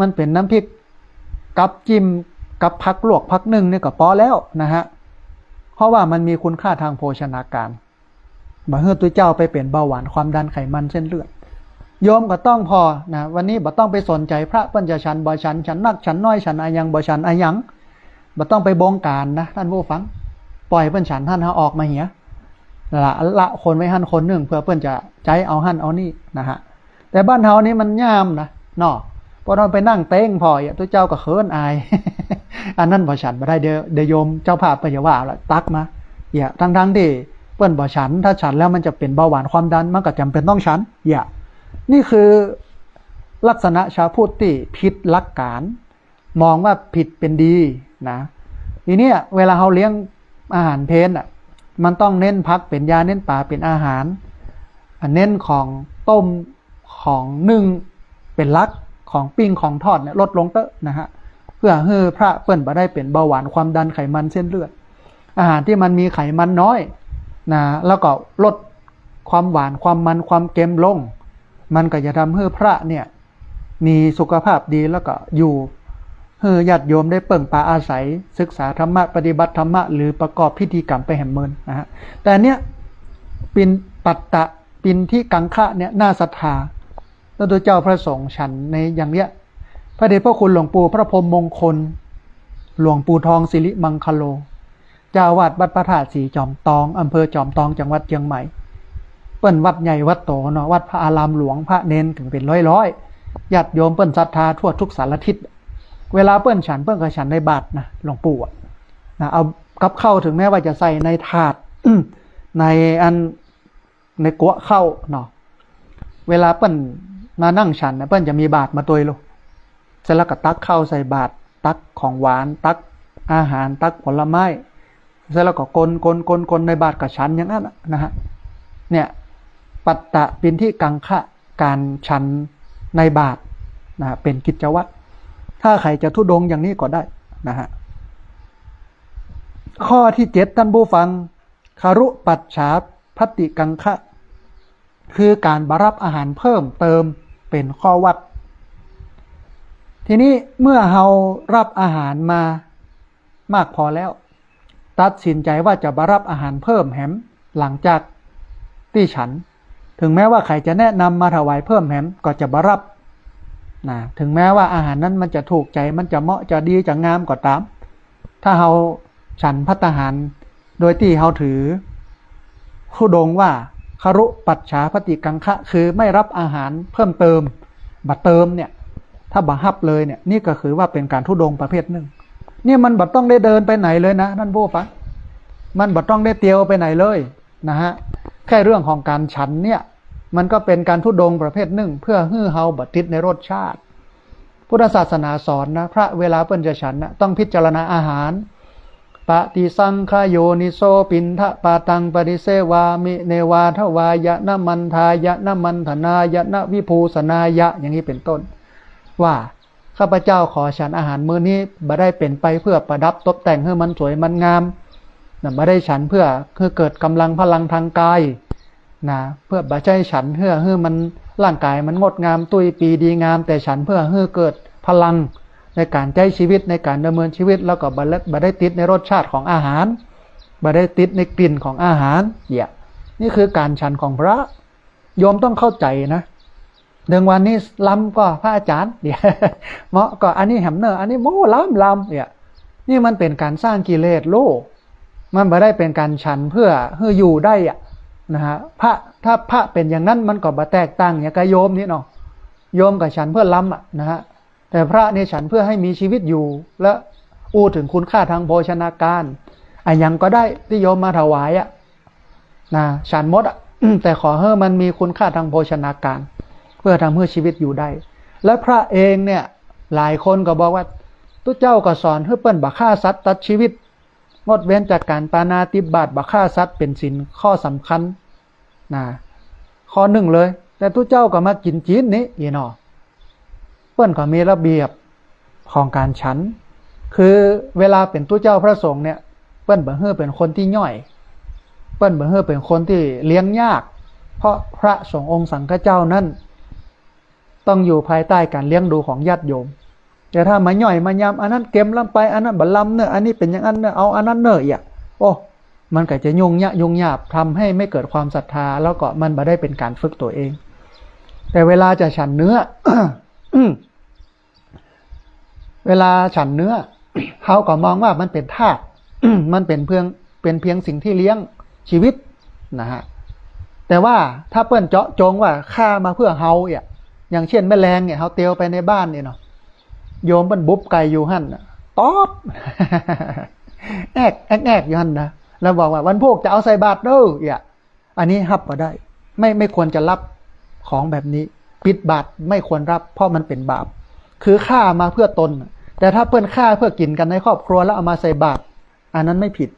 Speaker 1: มันเป็นน้ำพริกกับจิ้มกับพักลวกพักนึ่งเนี่ยก็พอแล้วนะฮะเพราะว่ามันมีคุณค่าทางโภชนาการบ่ให้ตัวเจ้าไปเป็นเบาหวานความดันไขมันเส้นเลือดโยมก็ต้องพอนะวันนี้บ่ต้องไปสนใจพระเปิ้นจะฉันบ่ฉันนักฉันน้อยฉันอายังบ่ฉันอายังบ่ต้องไปบงการนะท่านผู้ฟังปล่อยเปิ้นฉันท่านออกมาเหียละคนไว้หั่นคนหนึ่งเพื่อเปิ้นจะใจเอาหั่นเอานี่นะฮะแต่บ้านเฮานี่มันย่ามนะเนาะพอเราไปนั่งเต้งพอตัวเจ้าก็เขินอาย อันนั้นบ่ฉันบ่ได้เดี๋ยวโยมเจ้าภาพไปอย่าว่าละตักมาทั้งที่เปิ้นบ่ฉันถ้าฉันแล้วมันจะเป็นเบาหวานความดันมันก็จำเป็นต้องฉันนี่คือลักษณะชาวพุทธที่ผิดหลักการมองว่าผิดเป็นดีนะทีนี้เวลาเราเลี้ยงอาหารเพล มันต้องเน้นพักเป็นยาเน้นป่าเป็นอาหารเน้นของต้มของนึ่งเป็นลักของปิ้งของทอดเนี่ยลดลงเตอะนะฮะเพื่อให้พระเปิ้นบ่ได้เป็นเบาหวานความดันไขมันเส้นเลือดอาหารที่มันมีไขมันน้อยนะแล้วก็ลดความหวานความมันความเค็มลงมันก็จะทำให้พระเนี่ยมีสุขภาพดีแล้วก็อยู่ให้ญาติโยมได้เปิ่งปาอาศัยศึกษาธรรมะปฏิบัติธรรมะหรือประกอบพิธีกรรมไปแห่งเมินนะฮะแต่เนี้ยปินปัตตะปินที่กังคะเนี่ยน่าศรัทธาแล้วตัวเจ้าพระสงฆ์ฉันในอย่างเนี้ยพระเดชพระคุณหลวงปู่พระพรหมมงคลหลวงปู่ทองสิริมังคโลเจ้าวาดวัดพระธาตุสีจอมตองอำเภอจอมตองจังหวัดเชียงใหม่เปิ้นวัดใหญ่วัดโตเนาะวัดพระอารามหลวงพระเนนถึงเป็นร้อยญาติโยมเปิ้นศรัทธาทั่วทุกสารทิศเวลาเปิ้นฉันเปิ้นก็ฉันในบาตรนะหลวงปู่นะเอากับเข้าถึงแม้ว่าจะใส่ในถาด ในอันในกัวเข้าเนาะเวลาเปิ้นมานั่งฉันนะเปิ้นจะมีบาตรมาตวยลูกเสร็จแล้วก็ตักเข้าใส่บาตรตักของหวานตักอาหารตักผลไม้เสร็จแล้วก็กลในบาตรกับฉันอย่างนั้นนะฮะเนี่ยปัตตะปินที่กังคะการฉันในบาตรนะเป็นกิจวัตรถ้าใครจะทุดงอย่างนี้ก็ได้นะฮะข้อที่7ท่านผู้ฟังคารุปัจฉาพัตติกังคะคือการบรับอาหารเพิ่มเติมเป็นข้อวัดทีนี้เมื่อเรารับอาหารมามากพอแล้วตัดสินใจว่าจะบรับอาหารเพิ่มแหมหลังจากที่ฉันถึงแม้ว่าใครจะแนะนำมาถวายเพิ่มแหมก็จะบรับนะถึงแม้ว่าอาหารนั้นมันจะถูกใจมันจะเหมาะจะดีจะงามก็ตามถ้าเราฉันภัตตาหารโดยที่เราถือทุดงว่าคารุปัจฉาพัตติกังคะคือไม่รับอาหารเพิ่มเติมบัดเติมเนี่ยถ้าบังคับเลยเนี่ยนี่ก็คือว่าเป็นการทุดงประเภทหนึ่งนี่มันบัดต้องได้เดินไปไหนเลยนะท่านผู้ฟังมันบัดต้องได้เตียวไปไหนเลยนะฮะแค่เรื่องของการฉันเนี่ยมันก็เป็นการทุดงประเภทหนึ่งเพื่อให้เฮาบัดติดในรสชาติพุทธศาสนาสอนนะพระเวลาเปิ้นจะฉันนะต้องพิจารณาอาหารปฏิสังขโยนิโสปินทะปาตังปริเสวามิเนวาทวายะนะมันทายะนะมันธนายะนะวิภูสนายะอย่างนี้เป็นต้นว่าข้าพเจ้าขอฉันอาหารมื้อนี้บ่ได้เป็นไปเพื่อประดับตกแต่งให้มันสวยมันงามนะบ่ได้ฉันเพื่อเกิดกำลังพลังทางกายนะเพื่อบ่ใช่ฉันเพื่อให้มันร่างกายมันงดงามตุ้ยปีดีงามแต่ฉันเพื่อให้เกิดพลังในการใช้ชีวิตในการดำเนินชีวิตแล้วก็บ่ได้ติดในรสชาติของอาหารบ่ได้ติดในกลิ่นของอาหารเนี่ยนี่คือการฉันของพระโยมต้องเข้าใจนะเดือนวันนี้ล้ำก็พระอาจารย์เนี่ยเหมาะก็อันนี้แหมเนออันนี้โม่ล้ำเนี่ยนี่มันเป็นการสร้างกิเลสโลกมันบ่ได้เป็นการฉันเพื่อให้อยู่ได้นะฮะพระถ้าพระเป็นอย่างนั้นมันก็บ่แตกต่างอย่างกับโยมนี่เนาะโยมกับฉันเพื่อล้ำนะฮะแต่พระเนี่ยฉันเพื่อให้มีชีวิตอยู่และอู้ถึงคุณค่าทางโภชนาการอย่างก็ได้ที่โยมมาถวายนะฉันหมดแต่ขอให้มันมีคุณค่าทางโภชนาการเพื่อทำให้ชีวิตอยู่ได้และพระเองเนี่ยหลายคนก็บอกว่าตุเจ้าก็สอนให้เปิ้นบ่ฆ่าสัตว์ตัดชีวิตงดเว้นจากการปาณาติบาตบ่ฆ่าสัตว์เป็นศีลข้อสำคัญนะข้อหนึ่งเลยแต่ตุเจ้าก็มากินจีนนี้อีเนาะเปิ้นก็มีระเบียบของการฉันคือเวลาเป็นตุเจ้าพระสงฆ์เนี่ยเปิ้นบ่ให้เป็นคนที่ย่อยเปิ้นบ่ให้เป็นคนที่เลี้ยงยากเพราะพระสงฆ์องค์สังฆเจ้านั้นต้องอยู่ภายใต้การเลี้ยงดูของญาติโยมแต่ถ้ามาย่อยมายำอันนั้นเก็มล้ำไปอันนั้นบ่ล้ำเนอะอันนี้เป็นอย่างนั้นเนอะเอาอันนั้นเนอะโอ้มันก็จะยุ่งยากทำให้ไม่เกิดความศรัทธาแล้วก็มันบ่ได้เป็นการฝึกตัวเองแต่เวลาจะฉันเนื้อ เวลาฉันเนื้อ เขาก็มองว่ามันเป็นธาตุ มันเป็นเพียงสิ่งที่เลี้ยงชีวิตนะฮะแต่ว่าถ้าเปิ้นเจาะจงว่าฆ่ามาเพื่อเฮาอย่างเช่นแมลงเนี่ยเฮาเตียวไปในบ้านเนี่ยเนาะโยมเปิ้นบุบไก่อยู่หั่นตอบ แอกอยู่หั่นนะแล้วบอกว่าวันพวกจะเอาใส่บาตรเด้ออันนี้รับบ่ได้ไม่ควรจะรับของแบบนี้ปิดบาตรไม่ควรรับเพราะมันเป็นบาปคือฆ่ามาเพื่อตนแต่ถ้าเปิ้นฆ่าเพื่อกินกันในครอบครัวแล้วเอามาใส่บาตรอันนั้นไม่ผิด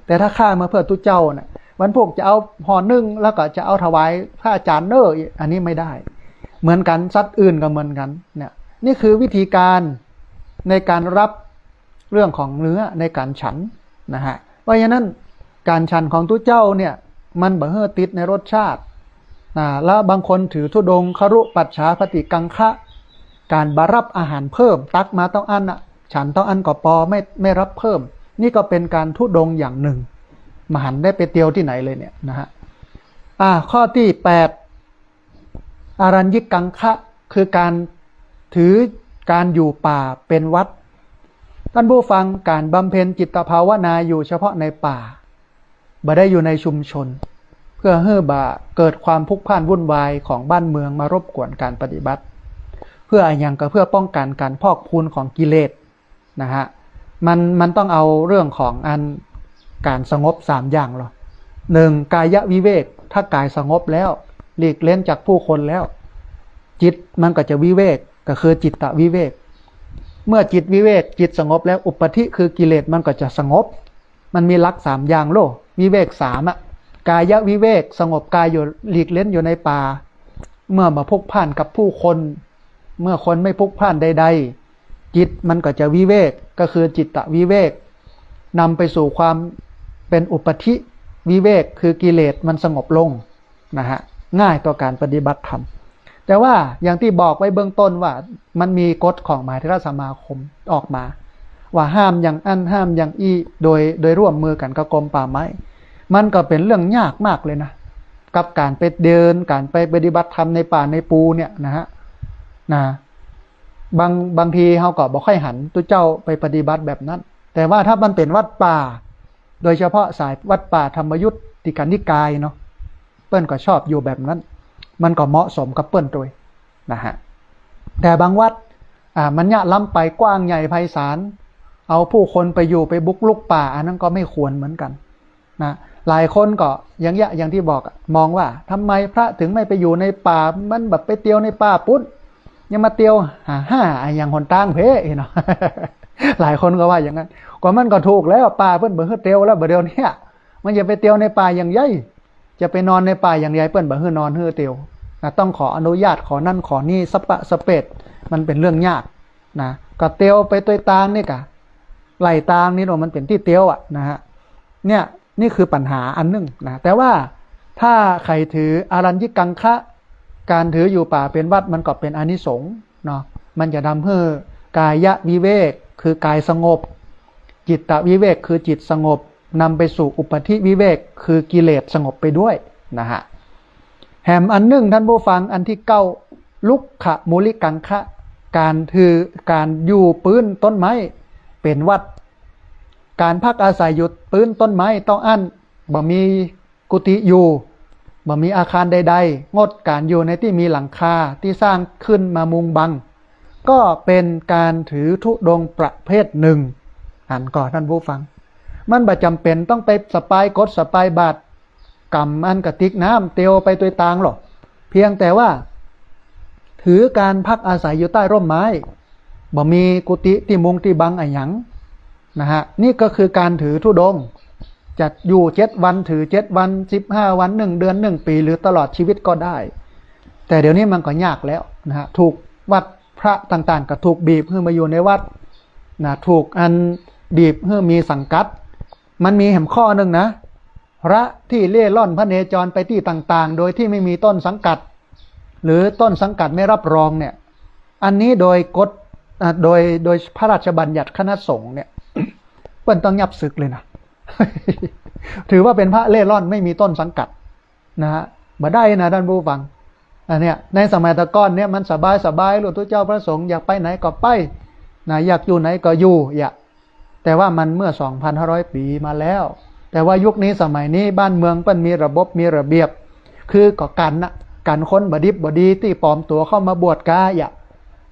Speaker 1: แต่ถ้าฆ่ามาเพื่อตุเจ้าเนี่ยวันพวกจะเอาห่อนึ่งแล้วก็จะเอาถวายพระอาจารย์เนออันนี้ไม่ได้เหมือนกันสัตว์อื่นก็เหมือนกันเนี่ยนี่คือวิธีการในการรับเรื่องของเนื้อในการฉันนะฮะเพราะฉะนั้นการฉันของตุเจ้าเนี่ยมันบ่เฮือติดในรสชาติแล้วบางคนถือธุดงครุปัจฉาปฏิกังคะการบารับอาหารเพิ่มตักมาต้องอันฉันต้องอันก็พอไม่รับเพิ่มนี่ก็เป็นการธุดงอย่างหนึ่งมหันได้ไปเตียวที่ไหนเลยเนี่ยนะฮะข้อที่8อารัญญิกังคะคือการถือการอยู่ป่าเป็นวัดท่านผู้ฟังการบำเพ็ญจิตภาวนาอยู่เฉพาะในป่าบ่ได้อยู่ในชุมชนเพื่อให้บ่เกิดความพลุกพล่านวุ่นวายของบ้านเมืองมารบกวนการปฏิบัติเพื่ออย่างก็เพื่อป้องกันการพอกพูนของกิเลสนะฮะมันต้องเอาเรื่องของการสงบ3อย่างหรอ1กายวิเวกถ้ากายสงบแล้วหลีกเล่นจากผู้คนแล้วจิตมันก็จะวิเวกก็คือจิตตวิเวกเมื่อจิตวิเวกจิตสงบแล้วอุปธิคือกิเลสมันก็จะสงบมันมีหลัก3อย่างโลวิเวก3กายวิเวกสงบกายอยู่หลีกเล่นอยู่ในป่าเมื่อมาพลุกพล่านกับผู้คนเมื่อคนไม่พลุกพล่านใดๆจิตมันก็จะวิเวกก็คือจิตตวิเวกนำไปสู่ความเป็นอุปธิวิเวกคือกิเลสมันสงบลงนะฮะง่ายต่อการปฏิบัติธรรมแต่ว่าอย่างที่บอกไว้เบื้องต้นว่ามันมีกฎของมหาเถรสมาคมออกมาว่าห้ามอย่างอันห้ามอย่างอีโดยร่วมมือกันกับกรมป่าไม้มันก็เป็นเรื่องยากมากเลยนะกับการไปเดินการไปปฏิบัติธรรมในป่าในปูเนี่ยนะฮะบางทีเขาก็บอกให้หันตุเจ้าไปปฏิบัติแบบนั้นแต่ว่าถ้ามันเป็นวัดป่าโดยเฉพาะสายวัดป่าธรรมยุทติกานิกายเนาะเปิ้นก็ชอบอยู่แบบนั้นมันก็เหมาะสมกับเปิ้นด้วยนะฮะแต่บางวัดมันเนี่ยล้ำไปกว้างใหญ่ไพศาลเอาผู้คนไปอยู่ไปบุกลุกป่าอันนั้นก็ไม่ควรเหมือนกันนะหลายคนก็อย่างที่บอกมองว่าทำไมพระถึงไม่ไปอยู่ในป่ามันแบบไปเตียวในป่าปุ๊บยังมาเตียวอย่างหนตั้งเพ่เนาะ หลายคนก็ว่าอย่างนั้นก็มันก็ถูกแล้วป่าเปิ้นเบิ่งเตียวแล้วบ่เดียวนี้มันอย่าไปเตียวในป่าอย่างใหญ่จะไปนอนในป่าอย่างใหญ่เปิ้นบ่ฮื้อนอนฮื้อเตียวต้องขออนุญาตขอนั่นขอนี่สเปดมันเป็นเรื่องยากนะก็เตียวไปตัวตางนี่กะไหลตางนี่เนาะมันเป็นที่เตียวนะฮะเนี่ยนี่คือปัญหาอันนึงนะแต่ว่าถ้าใครถืออารัญญิกังคะการถืออยู่ป่าเป็นวัดมันก็เป็นอานิสงส์เนาะมันจะทำให้กายวิเวกคือกายสงบจิตตวิเวกคือจิตสงบนำไปสู่อุปธิวิเวกคือกิเลสสงบไปด้วยนะฮะแหมอันหนึ่งท่านผู้ฟังอันที่9ลุกขมูลิกังคะการถือการอยู่ปื้นต้นไม้เป็นวัดการพักอาศัยอยู่ปื้นต้นไม้ต้องอั้นบ่มีกุฏิอยู่บ่มีอาคารใดๆงดการอยู่ในที่มีหลังคาที่สร้างขึ้นมามุงบังก็เป็นการถือธุดงค์ประเภทหนึ่งก่อนท่านผู้ฟังมันบ่จำเป็นต้องไปสปายกดสปายบาทกำอันกระติกน้ำเตียวไปตัวตางหรอกเพียงแต่ว่าถือการพักอาศัยอยู่ใต้ร่มไม้บ่มีกุฏิที่มุงที่บังอะไรหยังนะฮะนี่ก็คือการถือธุดงค์จะอยู่7วันถือ7วัน15วัน1เดือน1ปีหรือตลอดชีวิตก็ได้แต่เดี๋ยวนี้มันก็ยากแล้วนะฮะถูกวัดพระต่างๆก็ถูกบีบให้มาอยู่ในวัดนะถูกบีบให้มีสังกัดมันมีแหมข้อหนึ่งนะพระที่เล่ร่อนพระเนจรไปที่ต่างๆโดยที่ไม่มีต้นสังกัดหรือต้นสังกัดไม่รับรองเนี่ยอันนี้โดยกฎโดยพระราชบัญญัติคณะสงฆ์เนี่ยเปิ้นต้องยับศึกเลยนะ ถือว่าเป็นพระเล่ร่อนไม่มีต้นสังกัดนะฮะบ่ได้นะท่านผู้ฟังอันเนี้ยในสมัยตะก้อนเนี่ยมันสบายหลวงตัวเจ้าพระสงฆ์อยากไปไหนก็ไปนะอยากอยู่ไหนก็อยู่แต่ว่ามันเมื่อ 2,500 ปีมาแล้วแต่ว่ายุคนี้สมัยนี้บ้านเมืองเปิ้นมีระบบมีระเบียบคือก็กันคนบดิบบดีที่ปลอมตัวเข้ามาบวชกา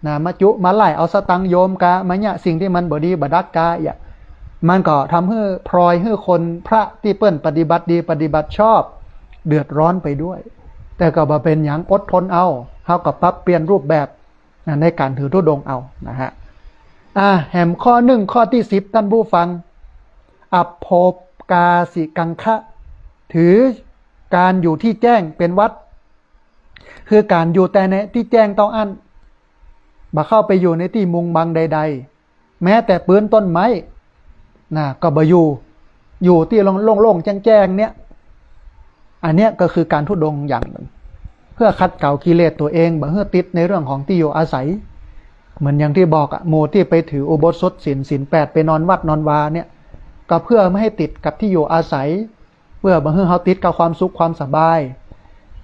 Speaker 1: นะมาจุมาไล่เอาสตังโยมกามาเนี่ยสิ่งที่มันบดีบดักกามันก็ทำให้พลอยให้คนพระที่เปิ้นปฏิบัติดีปฏิบัติชอบเดือดร้อนไปด้วยแต่ก็บ่เป็นอย่างอดทนเอาเขาก็ปรับเปลี่ยนรูปแบบในการถือธุดงค์เอานะฮะแหมข้อ1ข้อที่10ท่านผู้ฟังอัปโภ กาสิกังคะถือการอยู่ที่แจ้งเป็นวัดคือการอยู่แต่ในที่แจ้งต้องอันบ่เข้าไปอยู่ในที่มุงบังใดๆแม้แต่ปืนต้นไม้นะก็บ่อยู่ที่โล่งๆแจ้งๆเนี่ยอันเนี้ยก็คือการทุดงค์อย่างหนึ่งเพื่อขัดเกลากิเลสตัวเองบ่ให้ติดในเรื่องของที่อยู่อาศัยเหมือนอย่างที่บอกหมู่ที่ไปถืออุโบสถศีล8ไปนอนวัดนอนวาเนี่ยก็เพื่อไม่ให้ติดกับที่อยู่อาศัยเพื่อบ่ให้เฮาติดกับความสุขความสบาย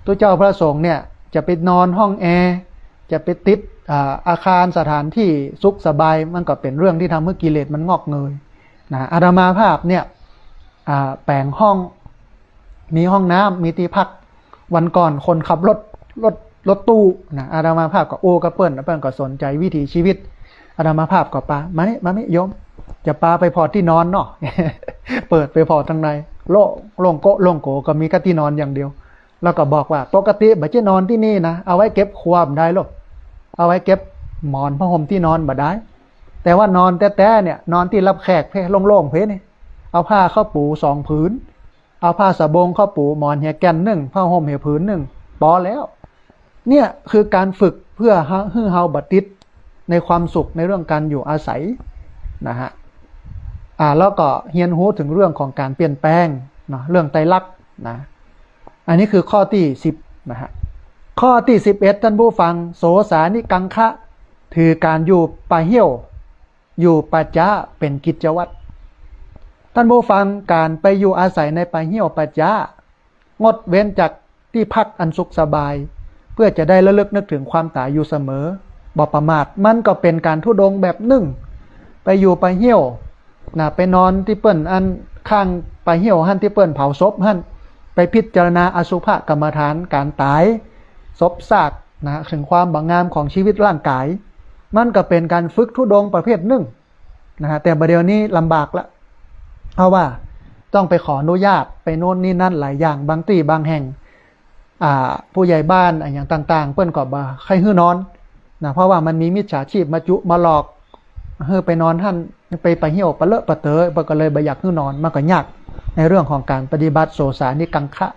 Speaker 1: ตัวเจ้าพระสงฆ์เนี่ยจะไปนอนห้องแอร์จะไปติดอาคารสถานที่สุขสบายมันก็เป็นเรื่องที่ทำให้กิเลสมันงอกเงยนะอาตมาภาพเนี่ยแปลงห้องมีห้องน้ำมีที่พักวันก่อนคนขับรถตู้นะอาตมาภาพก็โอ้กระเปิ้ลก็สนใจวิถีชีวิตอาตมาภาพก็ปามานี่โยมจะปาไปพอที่นอนเนาะ เปิดไปพอทางในโล่งโกก็มีกะที่นอนอย่างเดียวแล้วก็บอกว่าปกติบ่จะนอนที่นี่นะเอาไว้เก็บความได้หรอกเอาไว้เก็บหมอนผ้าห่มที่นอนบ่ได้แต่ว่านอนแต่เนี่ยนอนที่รับแขกโล่งๆเพนี่เอาผ้าเข้าปู2ผืนเอาผ้าสบงเข้าปูหมอนเหี่ยแก่น1ผ้าห่มเหี่ยผืน1พอแล้วเนี่ยคือการฝึกเพื่อให้เฮาบ่ติดในความสุขในเรื่องการอยู่อาศัยนะฮะแล้วก็เรียนรู้ถึงเรื่องของการเปลี่ยนแปลงเนาะเรื่องไตรลักษณ์นะอันนี้คือข้อที่10นะฮะข้อที่11ท่านผู้ฟังโสสานิกังคะถือการอยู่ปะเหี่ยวอยู่ปัจจะเป็นกิจวัตรท่านผู้ฟังการไปอยู่อาศัยในปะเหี่ยวปัจจะงดเว้นจากที่พักอันสุขสบายเพื่อจะได้ระลึกนึกถึงความตายอยู่เสมอบ่ประมาทมันก็เป็นการทุดงค์แบบหนึ่งไปอยู่ปะเหี่ยวนะไปนอนที่เปิ้นอันข้างปะเหี่ยวหั่นที่เปิ้นเผาศพหั่นไปพิจารณาอสุภกรรมฐานการตายศพซากนะถึงความบางงามของชีวิตร่างกายมันก็เป็นการฝึกทุดงค์ประเภทหนึ่งนะฮะแต่ประเดี๋ยวนี้ลำบากละเพราะว่าต้องไปขออนุญาตไปโน่นนี่นั่นหลายอย่างบางที่บางแห่งผู้ใหญ่บ้านอย่างต่างๆเปิ้นก็บ่ใครฮื้อนอนนะเพราะว่ามันมีมิจฉาชีพมาจุมาหลอกให้ไปนอนท่านไปเหี่ยวปะเลอะปะเตอก็เลยบ่อยากฮื้อนอนมันก็ยากในเรื่องของการปฏิบัติโสสานิกังคะ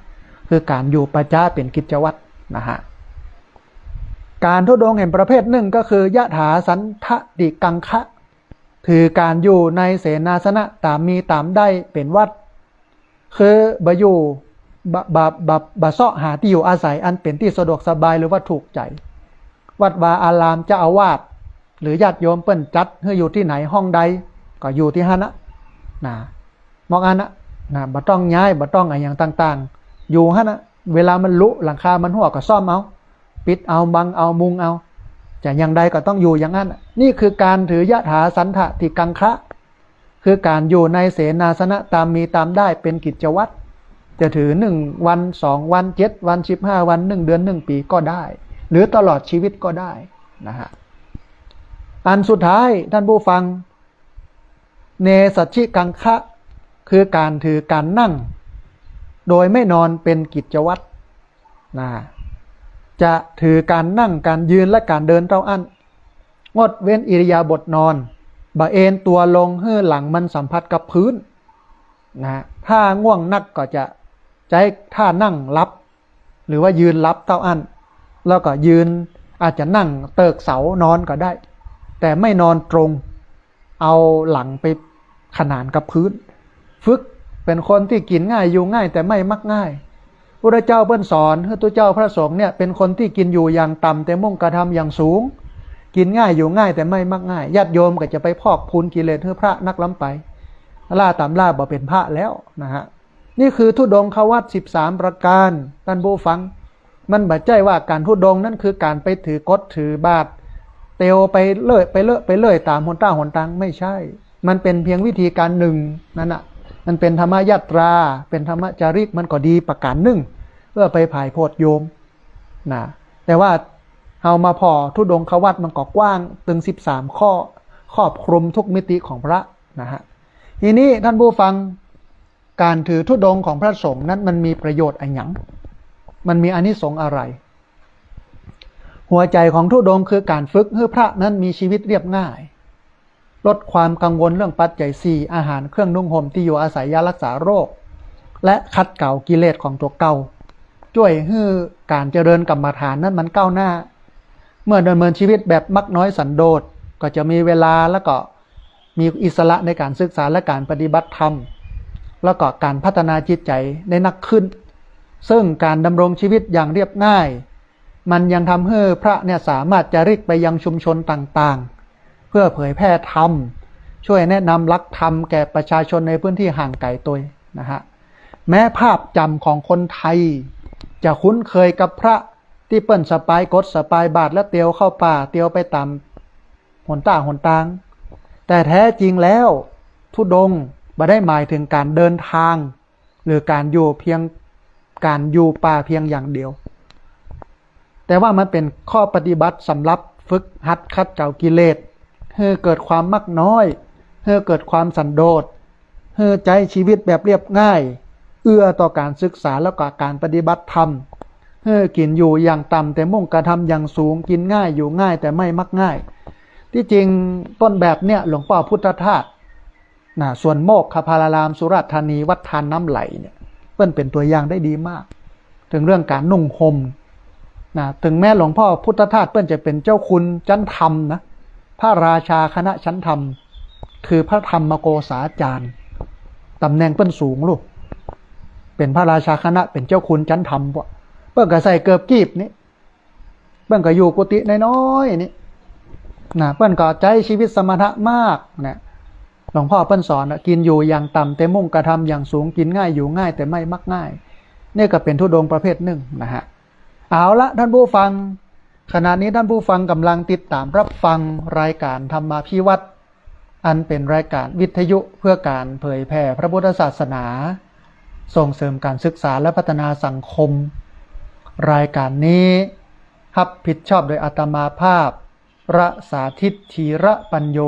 Speaker 1: คือการอยู่ปัจจะเป็นกิจวัตรนะฮะการทุดงค์แห่งประเภทหนึ่งก็คือยะถาสันทติกังคะคือการอยู่ในเสนาสนะตามมีตามได้เป็นวัดคือบ่อยู่บ่เสาะหาที่อยู่อาศัยอันเป็นที่สะดวกสบายหรือว่าถูกใจวัดวาอารามเจ้าอาวาสหรือญาติโยมเปิ้นจัดให้อยู่ที่ไหนห้องใดก็อยู่ที่หั่นนะมองอันนะบ่ต้องย้ายบ่ต้องอะไรอย่างต่างๆอยู่หั่นเวลามันลุหลังคามันหัวก็ซ่อมเอาปิดเอาบังเอามุงเอาจะอย่างใดก็ต้องอยู่อย่างนั้นนี่คือการถือยะถาสันทติกังคะคือการอยู่ในเสนาสนะตามมีตามได้เป็นกิจวัตรจะถือ1วัน2วัน7วัน15วัน1เดือน1ปีก็ได้หรือตลอดชีวิตก็ได้นะฮะอันสุดท้ายท่านผู้ฟังเนสัชชิกังคะคือการถือการนั่งโดยไม่นอนเป็นกิจวัตรนะจะถือการนั่งการยืนและการเดินเท่าอันงดเว้นอิริยาบถนอนบ่เอนตัวลงให้หลังมันสัมผัสกับพื้นนะถ้าง่วงนักก็จะใช้ท่านั่งรับหรือว่ายืนรับเท่าอันแล้วก็ยืนอาจจะนั่งเติกเสานอนก็ได้แต่ไม่นอนตรงเอาหลังไปขนานกับพื้นฝึกเป็นคนที่กินง่ายอยู่ง่ายแต่ไม่มักง่ายพระเจ้าเปิ้นสอนให้ตัวเจ้าพระสงฆ์เนี่ยเป็นคนที่กินอยู่อย่างต่ำแต่มุ่งกระทำอย่างสูงกินง่ายอยู่ง่ายแต่ไม่มักง่ายญาติโยมก็จะไปพอกพูนกิเลสให้พระนักล้ำไปล่าตามล่าบ่เป็นพระแล้วนะฮะนี่คือทุดงควัตร13ประการท่านผู้ฟังมันบ่ใจว่าการทุดงนั่นคือการไปถือกฎถือบาตรเตียวไปเลื่อยตามหนทางไม่ใช่มันเป็นเพียงวิธีการหนึ่งนั่นน่ะมันเป็นธรรมยตราเป็นธรรมจาริกมันก็ดีประการหนึ่งเพื่อไปผายโพธิโยมนะแต่ว่าเอามาพอทุดงควัตรมันก็กว้างถึง13ข้อครอบคลุมทุกมิติของพระนะฮะทีนี้ท่านผู้ฟังการถือธุดงค์ของพระสงฆ์นั้นมันมีประโยชน์อะไรอย่างมันมีอานิสงส์อะไรหัวใจของธุดงค์คือการฝึกให้พระนั้นมีชีวิตเรียบง่าย ลดความกังวลเรื่องปัจจัยสี่อาหารเครื่องนุ่งห่มที่อยู่อาศัยยารักษาโรคและขัดเกลากิเลสของตัวเก่าช่วยให้การเจริญกรรมฐานนั้นมันก้าวหน้าเมื่อดำเนินชีวิตแบบมักน้อยสันโดษก็จะมีเวลาแล้วก็มีอิสระในการศึกษาและการปฏิบัติธรรมแล้วก็การพัฒนาจิตใจได้นักขึ้นซึ่งการดำรงชีวิตอย่างเรียบง่ายมันยังทำให้พระเนี่ยสามารถจาริกไปยังชุมชนต่างๆเพื่อเผยแพร่ธรรมช่วยแนะนำหลักธรรมแก่ประชาชนในพื้นที่ห่างไกลตัวนะฮะแม้ภาพจำของคนไทยจะคุ้นเคยกับพระที่เปิ้นสปายกดสปายบาทและเตียวเข้าป่าเตียวไปตามหนตางแต่แท้จริงแล้วธุดงค์ไม่ได้หมายถึงการเดินทางหรือการอยู่ป่าเพียงอย่างเดียวแต่ว่ามันเป็นข้อปฏิบัติสำหรับฝึกหัดขัดเกลากิเลสให้เกิดความมักน้อยให้เกิดความสันโดษให้ใจชีวิตแบบเรียบง่ายเอื้อต่อการศึกษาแล้วก็การปฏิบัติธรรมให้กินอยู่อย่างต่ำแต่มุ่งกระทำอย่างสูงกินง่ายอยู่ง่ายแต่ไม่มักง่ายที่จริงต้นแบบเนี่ยหลวงพ่อพุทธทาสส่วนโมกขพารารามสุราษฎร์ธานีวัดทานน้ำไหลเนี่ยเปิ้นเป็นตัวอย่างได้ดีมากถึงเรื่องการนุ่งห่มถึงแม้หลวงพ่อพุทธทาสเปิ้นจะเป็นเจ้าคุณชั้นธรรมนะพระราชาคณะชั้นธรรมคือพระธรรมโกษาจารย์ตำแหน่งเปิ้นสูงลูกเป็นพระราชาคณะเป็นเจ้าคุณชั้นธรรมเปิ้นก็ใส่เกือบกีบนี่เปิ้นก็อยู่กุฏิน้อยๆนี่เปิ้นก็ใจชีวิตสมถะมากนะหลวงพ่อเปิ้นสอนกินอยู่อย่างต่ำแต่มุ่งกระทำอย่างสูงกินง่ายอยู่ง่ายแต่ไม่มักง่ายนี่ก็เป็นธุดงค์ประเภทหนึ่งนะฮะเอาละท่านผู้ฟังขณะนี้ท่านผู้ฟังกำลังติดตามรับฟังรายการธรรมาภิวัตรอันเป็นรายการวิทยุเพื่อการเผยแผ่พระพุทธศาสนาส่งเสริมการศึกษาและพัฒนาสังคมรายการนี้รับผิดชอบโดยอาตมาภาพพระสาธิตธีระปัญโย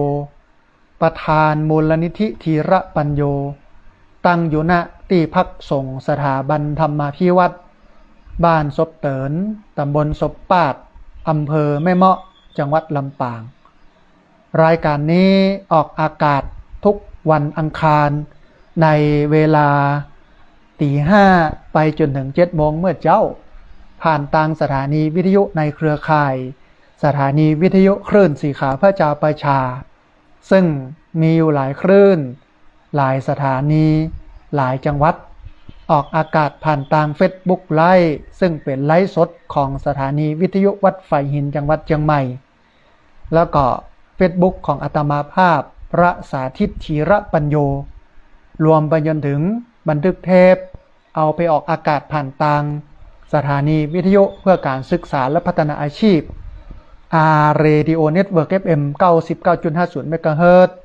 Speaker 1: ประธานมูลนิธิธีระปัญโยตั้งอยู่ณที่พักสงฆ์สถาบันธรรมาภิวัตรบ้านศพเตินตำบลศพปาดอำเภอแม่เมาะจังหวัดลำปางรายการนี้ออกอากาศทุกวันอังคารในเวลา 5:00 ไปจนถึง 7:00 เมื่อเจ้าผ่านทางสถานีวิทยุในเครือข่ายสถานีวิทยุคลื่นสีขาวพระเจ้าประชาซึ่งมีอยู่หลายคลื่นหลายสถานีหลายจังหวัดออกอากาศผ่านทาง Facebook ไลฟ์ซึ่งเป็นไลฟ์สดของสถานีวิทยุวัดไฟหินจังหวัดเชียงใหม่แล้วก็ Facebook ของอาตมาภาพพระสาธิตธีระปัญโยรวมไปจนถึงบันทึกเทปเอาไปออกอากาศผ่านทางสถานีวิทยุเพื่อการศึกษาและพัฒนาอาชีพRadio Network FM 99.50 เมกะเฮิรตซ์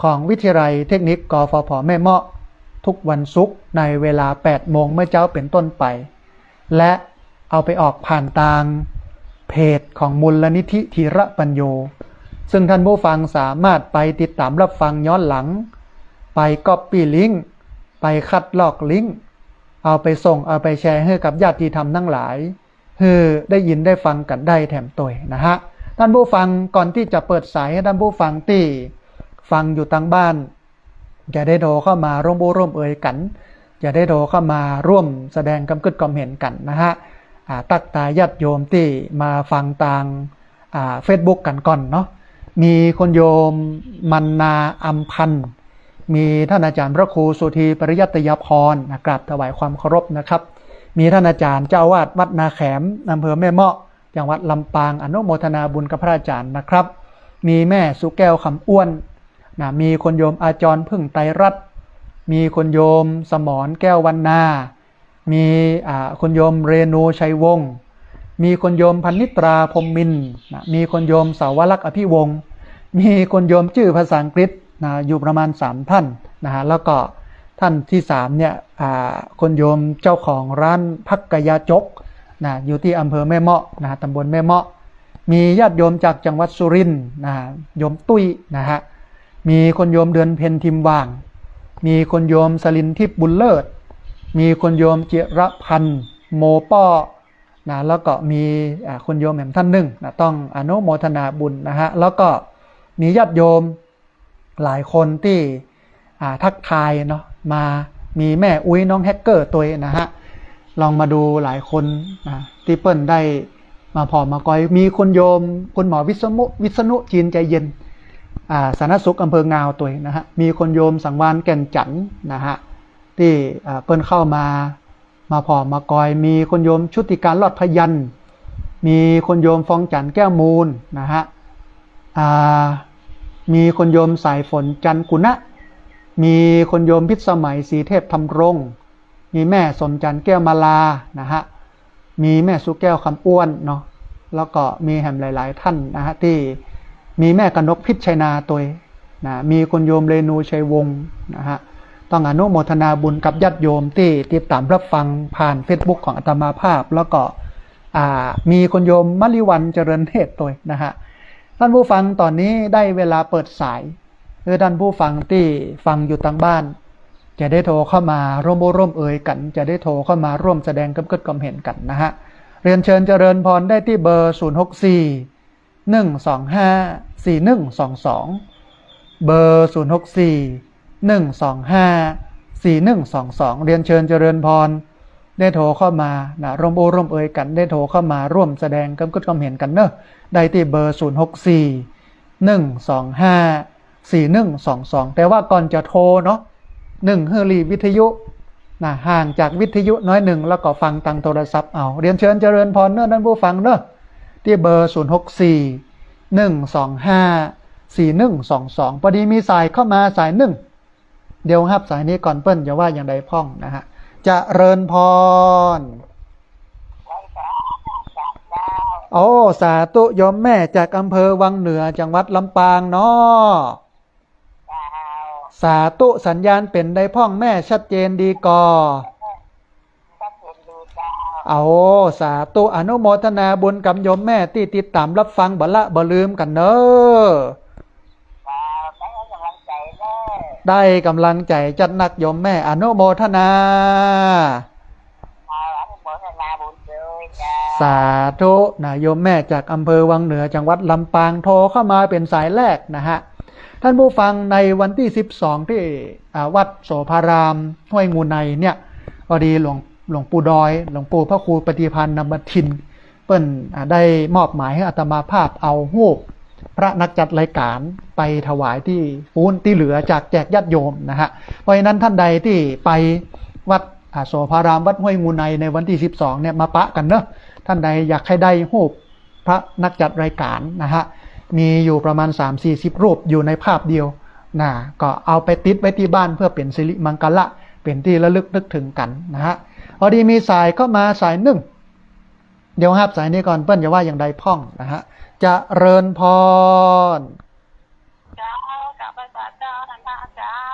Speaker 1: ของวิทยาลัยเทคนิคกฟผ.แม่เมาะทุกวันศุกร์ในเวลา 8 โมงเมื่อเช้าเป็นต้นไปและเอาไปออกผ่านทางเพจของมูลนิธิธีระปัญโยซึ่งท่านผู้ฟังสามารถไปติดตามรับฟังย้อนหลังไปก๊อปปี้ลิงก์ไปคัดลอกลิงก์เอาไปส่งเอาไปแชร์ให้กับญาติธรรมทั้งหลายได้ยินได้ฟังกันได้แถมตัวนะฮะท่านผู้ฟังก่อนที่จะเปิดสายให้ท่านผู้ฟังที่ฟังอยู่ทางบ้านจะได้โทรเข้ามาร่วมบูร่วมเอ่ยกันจะได้โทรเข้ามาร่วมแสดงความคิดความเห็นกันนะฮะตักตาญาติโยมที่มาฟังทางFacebook กันก่อนเนาะมีคนโยมมันนาอัมพันธ์มีท่านอาจารย์พระครูสุธีปริยัตยพรกราบถวายความเคารพนะครับมีท่านอาจารย์เจ้าวาดวัดนาแขมอำเภอแม่เมาะจังหวัดลำปางอนุโมทนาบุญกับพระอาจารย์นะครับมีแม่สุแก้วคำอ้วนมีคนโยมอาจรพึ่งไตรรัตน์มีคนโยมสมรแก้ววรรณามีคนโยมเรนูชัยวงศ์มีคนโยมพันนิตราพรหมมินทร์มีคนโยมสาวรักษ์อภิวงศ์มีคนโยมชื่อภาษาอังกฤษอยู่ประมาณ3ท่านนะฮะแล้วก็ท่านที่3เนี่ยคนโยมเจ้าของร้านพักกยาจกอยู่ที่อำเภอแม่เมาะตำบลแม่เมาะมีญาติโยมจากจังหวัดสุรินทร์โยมตุ้ยนะฮะมีคนโยมเดือนเพ็ญทิมว่างมีคนโยมสลินทิพย์บุญเลิศมีคนโยมเจรพันธ์โมป้อแล้วก็มีคนโยมแหม่มท่านหนึ่งต้องอนุโมทนาบุญนะฮะแล้วก็มีญาติโยม หลายคนที่ทักทายเนาะมามีแม่อุ้ยน้องแฮกเกอร์ตัวนะฮะลองมาดูหลายคนที่เปิ้ลได้มาพอมากอยมีคุณโยมคุณหมอวิษณุจีนใจเย็นสาธารณสุขอำเภองาวตัวนะฮะมีคนโยมสังวานแก่นจันนะฮะที่เปิ้ลเข้ามาพอมากอยมีคนโยมชุติการลอดพยัญมีคนโยมฟองจันแก้วมูลนะฮะมีคนโยมสายฝนจันกุณะมีคนโยมพิษสมัยสีเทพธรรมรงมีแม่สมจันแก้วมาลานะฮะมีแม่สุแก้วคำอ้วนเนาะแล้วก็มีแห่มหลายๆท่านนะฮะที่มีแม่กนกพิชชัยนาตัวนะมีคนโยมเรนูชัยวงศ์นะฮะต้องอนุโมทนาบุญกับญาติโยมที่ติดตามรับฟังผ่าน Facebook ของอาตมาภาพแล้วก็มีคนโยมมลิวันเจริญเทศตัวนะฮะท่านผู้ฟังตอนนี้ได้เวลาเปิดสายท่านผู้ฟังที่ฟังอยู่ทางบ้านจะได้โทรเข้ามาร่วมเอ่ยกันจะได้โทรเข้ามาร่วมแสดงความเห็นกันนะฮะเรียนเชิญเจริญพรได้ที่เบอร์064-125-4122เบอร์064-125-4122เรียนเชิญเจริญพรได้โทรเข้ามานะร่วมเอ่ยกันได้โทรเข้ามาร่วมแสดงความเห็นกันเนอะได้ที่เบอร์064-125-4122แต่ว่าก่อนจะโทรเนาะ1ฮือรีวิทยุนะห่างจากวิทยุน้อยหนึ่งแล้วก็ฟังทางโทรศัพท์เอาเรียนเชิญเจริญพรเนอะท่านผู้ฟังเนอะที่เบอร์064-125-4122พอดีมีสายเข้ามาสายหนึ่งเดี๋ยวครับสายนี้ก่อนเปิ้ลจะว่าอย่างใดพ้องนะฮะเจริญพรโอ้สาธุโยมแม่จากอำเภอวังเหนือจังหวัดลำปางเนาะสาธุสัญญาณเป็นได้พ่องแม่ชัดเจนดีก่อเอาสาธุอนุโมทนาบุญกับโยมแม่ที่ติดตามรับฟังบ่ละบ่ลืมกันเนอะได้กำลังใจจัดหนักโยมแม่อนุโมทนาสาธุนะโยมแม่จากอำเภอวังเหนือจังหวัดลำปางโทรเข้ามาเป็นสายแรกนะฮะท่านผู้ฟังในวันที่12ที่วัดโสภารามห้วยงูในเนี่ยพอดีหลวงปู่ดอยหลวงปู่พระครูปฏิพันธ์นำบัทินเปิ้นได้มอบหมายให้อาตมาภาพเอาหูปพระนักจัดรายการไปถวายที่ปูนที่เหลือจากแจกญาติโยมนะฮะเพราะฉะนั้นท่านใดที่ไปวัดโสภารามวัดห้วยงูในในวันที่12เนี่ยมาปะกันเนอะท่านใดอยากให้ได้หูปพระนักจัดรายการนะฮะมีอยู่ประมาณ 3-40 รูปอยู่ในภาพเดียวนะก็เอาไปติดไว้ที่บ้านเพื่อเป็นสิริมังคละเป็นที่ระลึกนึกถึงกันนะฮะพอดีมีสายเข้ามาสายหนึ่งเดี๋ยวครับสายนี้ก่อนเปิ้ลจะว่าอย่างใดพ่องนะฮะจะเริญพร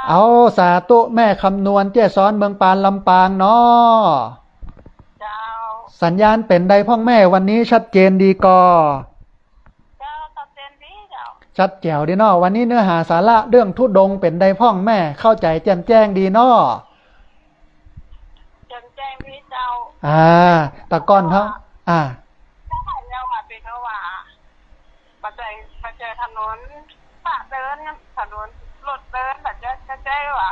Speaker 1: เอาสาธุแม่คำนวณเจ้ซ้อนเมืองปานลำปางเนาะสัญญาณเป็นใดพ่องแม่วันนี้ชัดเจนดีก่อชัดแจ๋วดีเนาะวันนี้เนื้อหาสาระเรื่องทุดงเป็นใดพ่องแม่เข้าใจแจ่มแจ้งดีเนาะ
Speaker 2: แจ่มแจ้งพี่เจ้า
Speaker 1: ตะก้อนเขา
Speaker 2: ถ้าหายเราเป็นเขาว่าปัจจัยถนนป่าเดินถนนรถเดินแบบจะใจว่า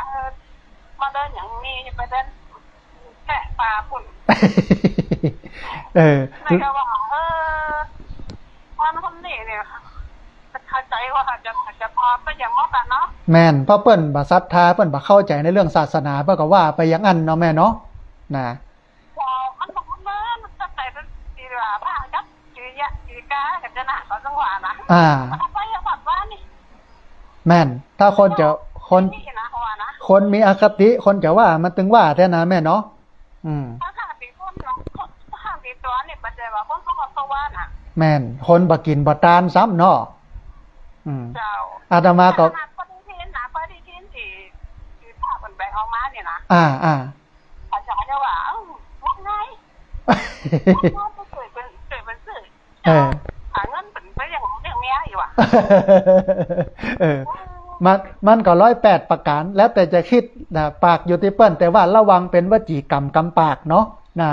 Speaker 2: มาเดินอย่างนี้ไปเดินแกะป่าปุ่นไม่ก็ว่าคนนี้เนี่ยเข้าใจว่าจะพอไปอย่างมอกันเนาะ
Speaker 1: แม่นเพราะเปิ้นบ่ศรัทธาเปิ้นบ่เข้าใจในเรื่องศาสนาเปิ้นก็ว่าไปอย่างนั้นเนาะแม่เนาะนะ
Speaker 2: มันบอกว่ามันจะใส่เป็นสีเหลืองบ้างครับจีกากับจะหนักก็จังหวะนะไปอย่างแบบว่านี่
Speaker 1: แม่นถ้าคนมีอคติคนจะว่ามันถึงว่าแท้นะแม่เนาะ
Speaker 2: ถ้าติคนถ้าติตัวเนี่ยปัจจัยว่าคนเขาว่าน่ะ
Speaker 1: แม่นคนบ่กินบ่ตานซ้ำเนาะอาตมาก็
Speaker 2: ปฏิทินที่ภาพมันแบ่งออกมาเนี่ยนะอาจารย์จะว่าว่าไงเป็นสื่อหาเงินเป็นไปอย่างเมียอยู่อ่ะ
Speaker 1: มันก็108ประการแล้วแต่จะคิดนะปากอยู่ที่เปิ้นแต่ว่าระวังเป็นวจีกรรมกำปากเนาะนะ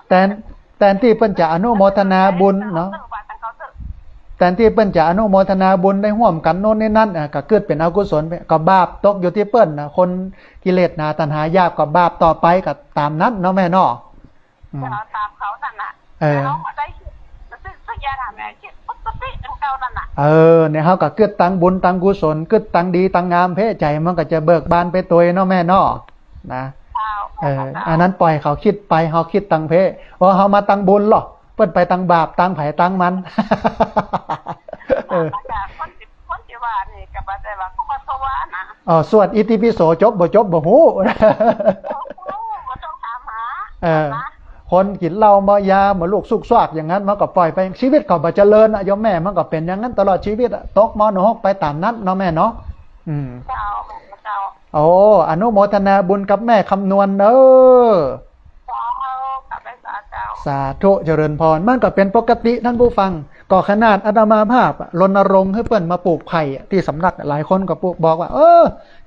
Speaker 1: แต่ที่เปิ้นจะอนุโมทนาบุญเนาะ แต่ที่เปิ้นจะอนุโมทนาบุญได้ร่วมกันโน่นนี่นั่นก็เกิดเป็นอกุศลก็บาปตกอยู่ที่เปิ้นนะคนกิเลสนาตัณหายาบกับบาปต่อไปก็ตามนั้นเนาะแม่เนาะ
Speaker 2: จะเอาตามเขานั่นน่ะเขาก็ได้สักยาถามแม่คิดปกติของเขานั่นน่ะ
Speaker 1: เนี่ยเฮาก็เกิดตั้งบุญตั้งกุศลเกิดตั้งดีตั้งงามเพใจมันก็จะเบิกบานไปตัวเนาะแม่เนาะนะอันนั้นปล่อยเขาคิดไปเฮาคิดตั้งเพว่าเฮามาตั้งบุญหรอเปิ้นไปตั้งบาปตั้งไผตั้งมัน
Speaker 2: คนที่ว่านี่ก็บ่ได้ว่าเขามาทว่านะ
Speaker 1: สวดอิติปิโสจบบ่ฮู้
Speaker 2: บ่ต้องถามหา
Speaker 1: คนกินเหล้าเมายาเหมือนลูกสุกซากอย่างนั้นมันก็ปล่อยไปชีวิตก็บ่เจริญโยมแม่มันก็เป็นอย่างนั้นตลอดชีวิตตกมรณะไปตามนั้นเนาะแม่เนาะ
Speaker 2: เจ้า
Speaker 1: โอ้อนุโมทนาบุญกับแม่คำนวณเด้อสาธุเจริญพรมันก็เป็นปกติท่านผู้ฟังก็ขนาดอาตมาภาพรณรงค์ให้เปิ้นมาปลูกไผ่ที่สำนักหลายคนก็บอกว่า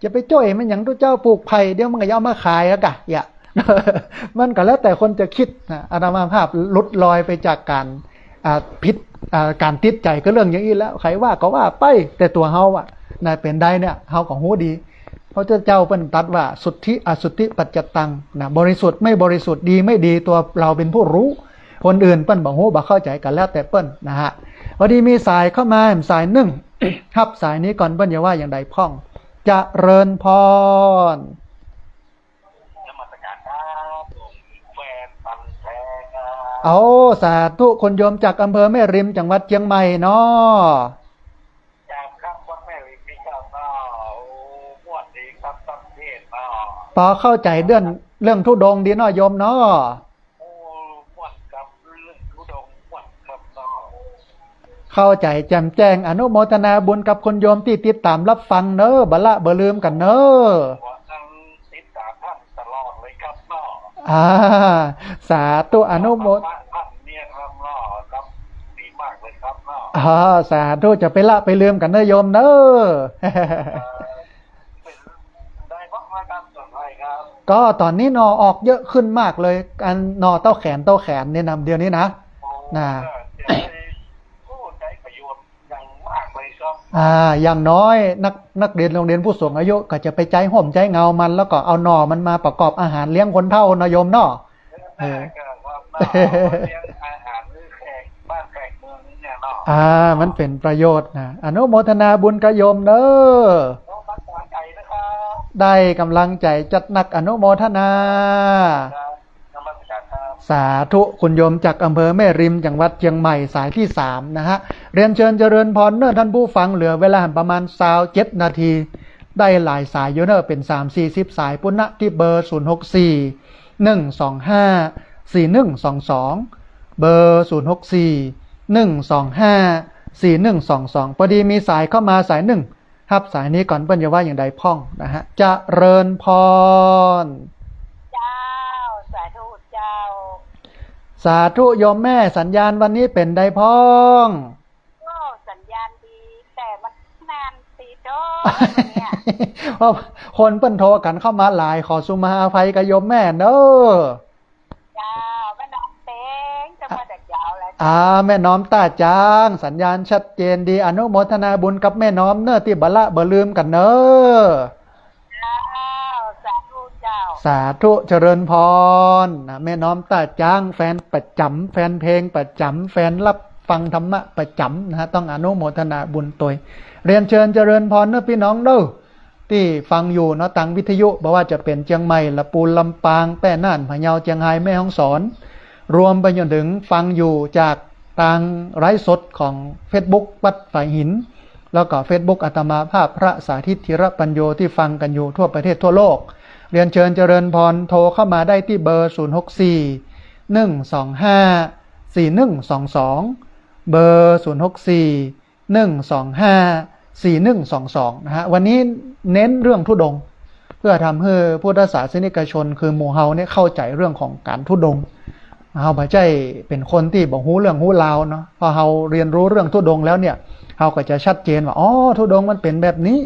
Speaker 1: จะไปจ้อยมันอย่างตัวเจ้าปลูกไผ่เดี๋ยวมันก็จะเอามาขายอะกะอย่ามันก็แล้วแต่คนจะคิดนะอาตมาภาพลุดลอยไปจากการพิษการติดใจก็เรื่องอย่างนี้แล้วใครว่าก็ว่าไปแต่ตัวเฮานะเป็นได้เนี่ยเฮาก็ฮู้ดีเพราะเจ้าเปิ้นตรัสว่าสุทธิอสุทธิปัจจตังนะบริสุทธิ์ไม่บริสุทธิ์ดีไม่ดีตัวเราเป็นผู้รู้คนอื่นเปิ้นบ่ฮู้บ่เข้าใจกันแล้วแต่เปิ้นนะฮะพอดีมีสายเข้ามาสายหนึ่งครับสายนี้ก่อนเปิ้นอย่าว่าอย่างใดพ้องจะเริญพรเอาสาธุคนโยมจากอำเภอแม่ริมจังหวัดเชียงใหม่เนาะ
Speaker 2: จากครับวัดแม่ริมมีเจ้าก็ม่วนดีครับตั้งเทศเนาะ
Speaker 1: พอเข้าใจเรื่องทุดงดีเนาะโยมเนาะ
Speaker 2: ม่วนครับเรื่องทุดงม่วนครับเนาะ
Speaker 1: เข้าใจแจ่มแจ้งอนุโมทนาบุญกับคนโยมที่ติดตามรับฟังเนอะบ่ละบ่ลืมกันเนอะสาธุอนุโมทนาสาธุจะไปละไปลืมกันเนอะโยมเนอะก็ตอนนี้นอออกเยอะขึ้นมากเลยการนอเต้าแขนเนี่ยนะเดี๋ยวนี้นะอย่างน้อยนักเรียนโรงเรียนผู้สูงอายุก็จะไปใจห่มใจเงามันแล้วก็เอาหน่อมันมาประกอบอาหารเลี้ยงคนเฒ่านะโยมเนาะมันเป็นประโยชน์นะอนุโมทนาบุญกับโยมเด้อได้กำลังใจจัดหนักอนุโมทนาสาธุคุณโยมจากอำเภอแม่ริมจังหวัดเชียงใหม่สายที่3นะฮะเรียนเชิญเจริญพรเนอะท่านผู้ฟังเหลือเวลาประมาณ27 นาทีได้หลายสายอยู่เนอะเป็น3-40 สายปุณณะที่เบอร์064-125-4122เบอร์064-125-4122พอดีมีสายเข้ามาสายหนึ่งครับสายนี้ก่อนเปิ้นจะว่าอย่างใดพ้องนะฮะจะเริญพรสาธุโยมแม่สัญญาณวันนี้เป็นใดพ้อง
Speaker 2: สัญญาณดีแต่มันนานตีโจ้เนี่ย
Speaker 1: เพราะคนเปิ้นโทรกันเข้ามาหลายขอสุมาอภัยกับโยมแม่เด้อ
Speaker 2: จ้าแม่น้อมเต็งจะมาแต่ยาวแล้ว
Speaker 1: แม่น้อมตาจางสัญญาณชัดเจนดีอนุโมทนาบุญกับแม่น้อมเน้อที่บ่ละบ่ลืมกันเน้อสาธุเจริญพรแม่น้อมตาจ้างแฟนประจำแฟนเพลงประจำแฟนรับฟังธรรมะประจำนะฮะต้องอนุโมทนาบุญตัวเรียนเชิญเจริญพรเนอะพี่น้องเด้อที่ฟังอยู่เนาะทางวิทยุบ่ว่าจะเป็นเชียงใหม่ละปูนลำปางแป้น่านพะเยาเชียงรายแม่ฮ่องสอนรวมไปจนถึงฟังอยู่จากทางไลฟ์สดของ Facebook วัดฝ่ายหินแล้วก็ Facebook อาตมาภาพพระสาธิตธีรปัญโยที่ฟังกันอยู่ทั่วประเทศทั่วโลกเรียนเชิญเจริญพรโทรเข้ามาได้ที่เบอร์064-125-4122เบอร์064-125-4122นะฮะวันนี้เน้นเรื่องธุดงค์เพื่อทำให้พุทธศาสนิกชนคือหมู่เฮาเนี่ยเข้าใจเรื่องของการธุดงค์เฮาบ่ใช่เป็นคนที่บ่ฮู้เรื่องฮู้ราวเนาะพอเฮาเรียนรู้เรื่องธุดงค์แล้วเนี่ยเฮาก็จะชัดเจนว่าธุดงค์มันเป็นแบบนี้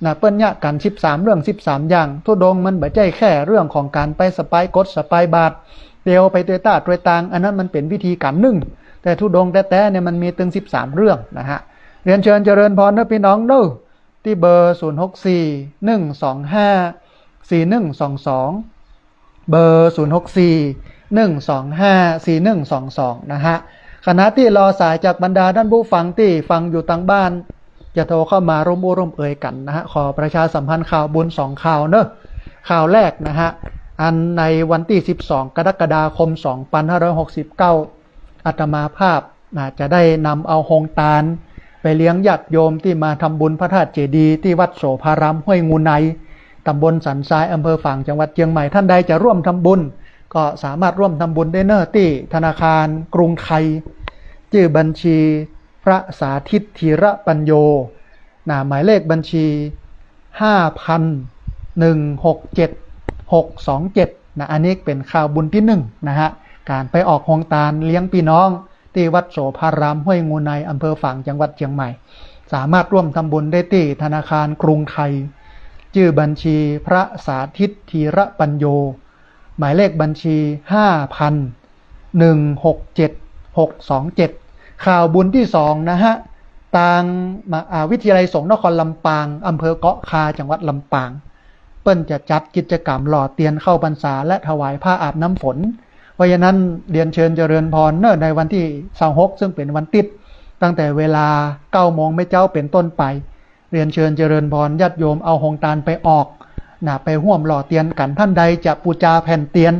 Speaker 1: นะเปิ้นยะกัน13เรื่อง13อย่างธุดงค์มันบ่ใช่แค่เรื่องของการไปสปายกดสปายบาทเดียวไปตัวตาตัวตางอันนั้นมันเป็นวิธีการหนึ่ง แต่ทุดงแต่เนี่ยมันมีถึง13เรื่องนะฮะเรียนเชิญเจริญพรนะพี่น้องเด้อที่เบอร์0641254122เบอร์0641254122นะฮะขณะที่รอสายจากบรรดาท่านผู้ฟังที่ฟังอยู่ทางบ้านจะโทรเข้ามาร่วมอู้ร่วมเอ่ยกันนะฮะขอประชาสัมพันธ์ข่าวบุญ2ข่าวเนอะข่าวแรกนะฮะอันในวันที่12กรกฎาคม2569อาตมาภาพจะได้นำเอาโฮงตาลไปเลี้ยงญาติโยมที่มาทำบุญพระธาตุเจดีย์ที่วัดโสภารามห้วยงูในตำบลสันทรายอำเภอฝางจังหวัดเชียงใหม่ท่านใดจะร่วมทำบุญก็สามารถร่วมทำบุญได้เนอะที่ธนาคารกรุงไทยชื่อบัญชีพระสาธิตธีระปัญโยหมายเลขบัญชี 5,167,627อันนี้เป็นข่าวบุญที่1นะฮะการไปออกโฮงตาลเลี้ยงพี่น้องที่วัดโสภารามห้วยงูในอำเภอฝางจังหวัดเชียงใหม่สามารถร่วมทำบุญได้ที่ธนาคารกรุงไทยชื่อบัญชีพระสาธิตธีระปัญโยหมายเลขบัญชี 5,167,627ข่าวบุญที่2นะฮะทางวิทยาลัยสงฆ์นครลำปางอำเภอเกาะคาจังหวัดลำปางเปิ้นจะจัดกิจกรรมหล่อเตียนเข้าพรรษาและถวายผ้าอาบน้ำฝนเพราะฉะนั้นเรียนเชิญเจริญพรเนอะในวันที่26ซึ่งเป็นวันติดตั้งแต่เวลา 9 โมงไม่เจ้าเป็นต้นไปเรียนเชิญเจริญพรญาติโยมเอาโฮงตาลไปออกไปร่วมหล่อเตียนกันท่านใดจะปูจาแผ่นเตียน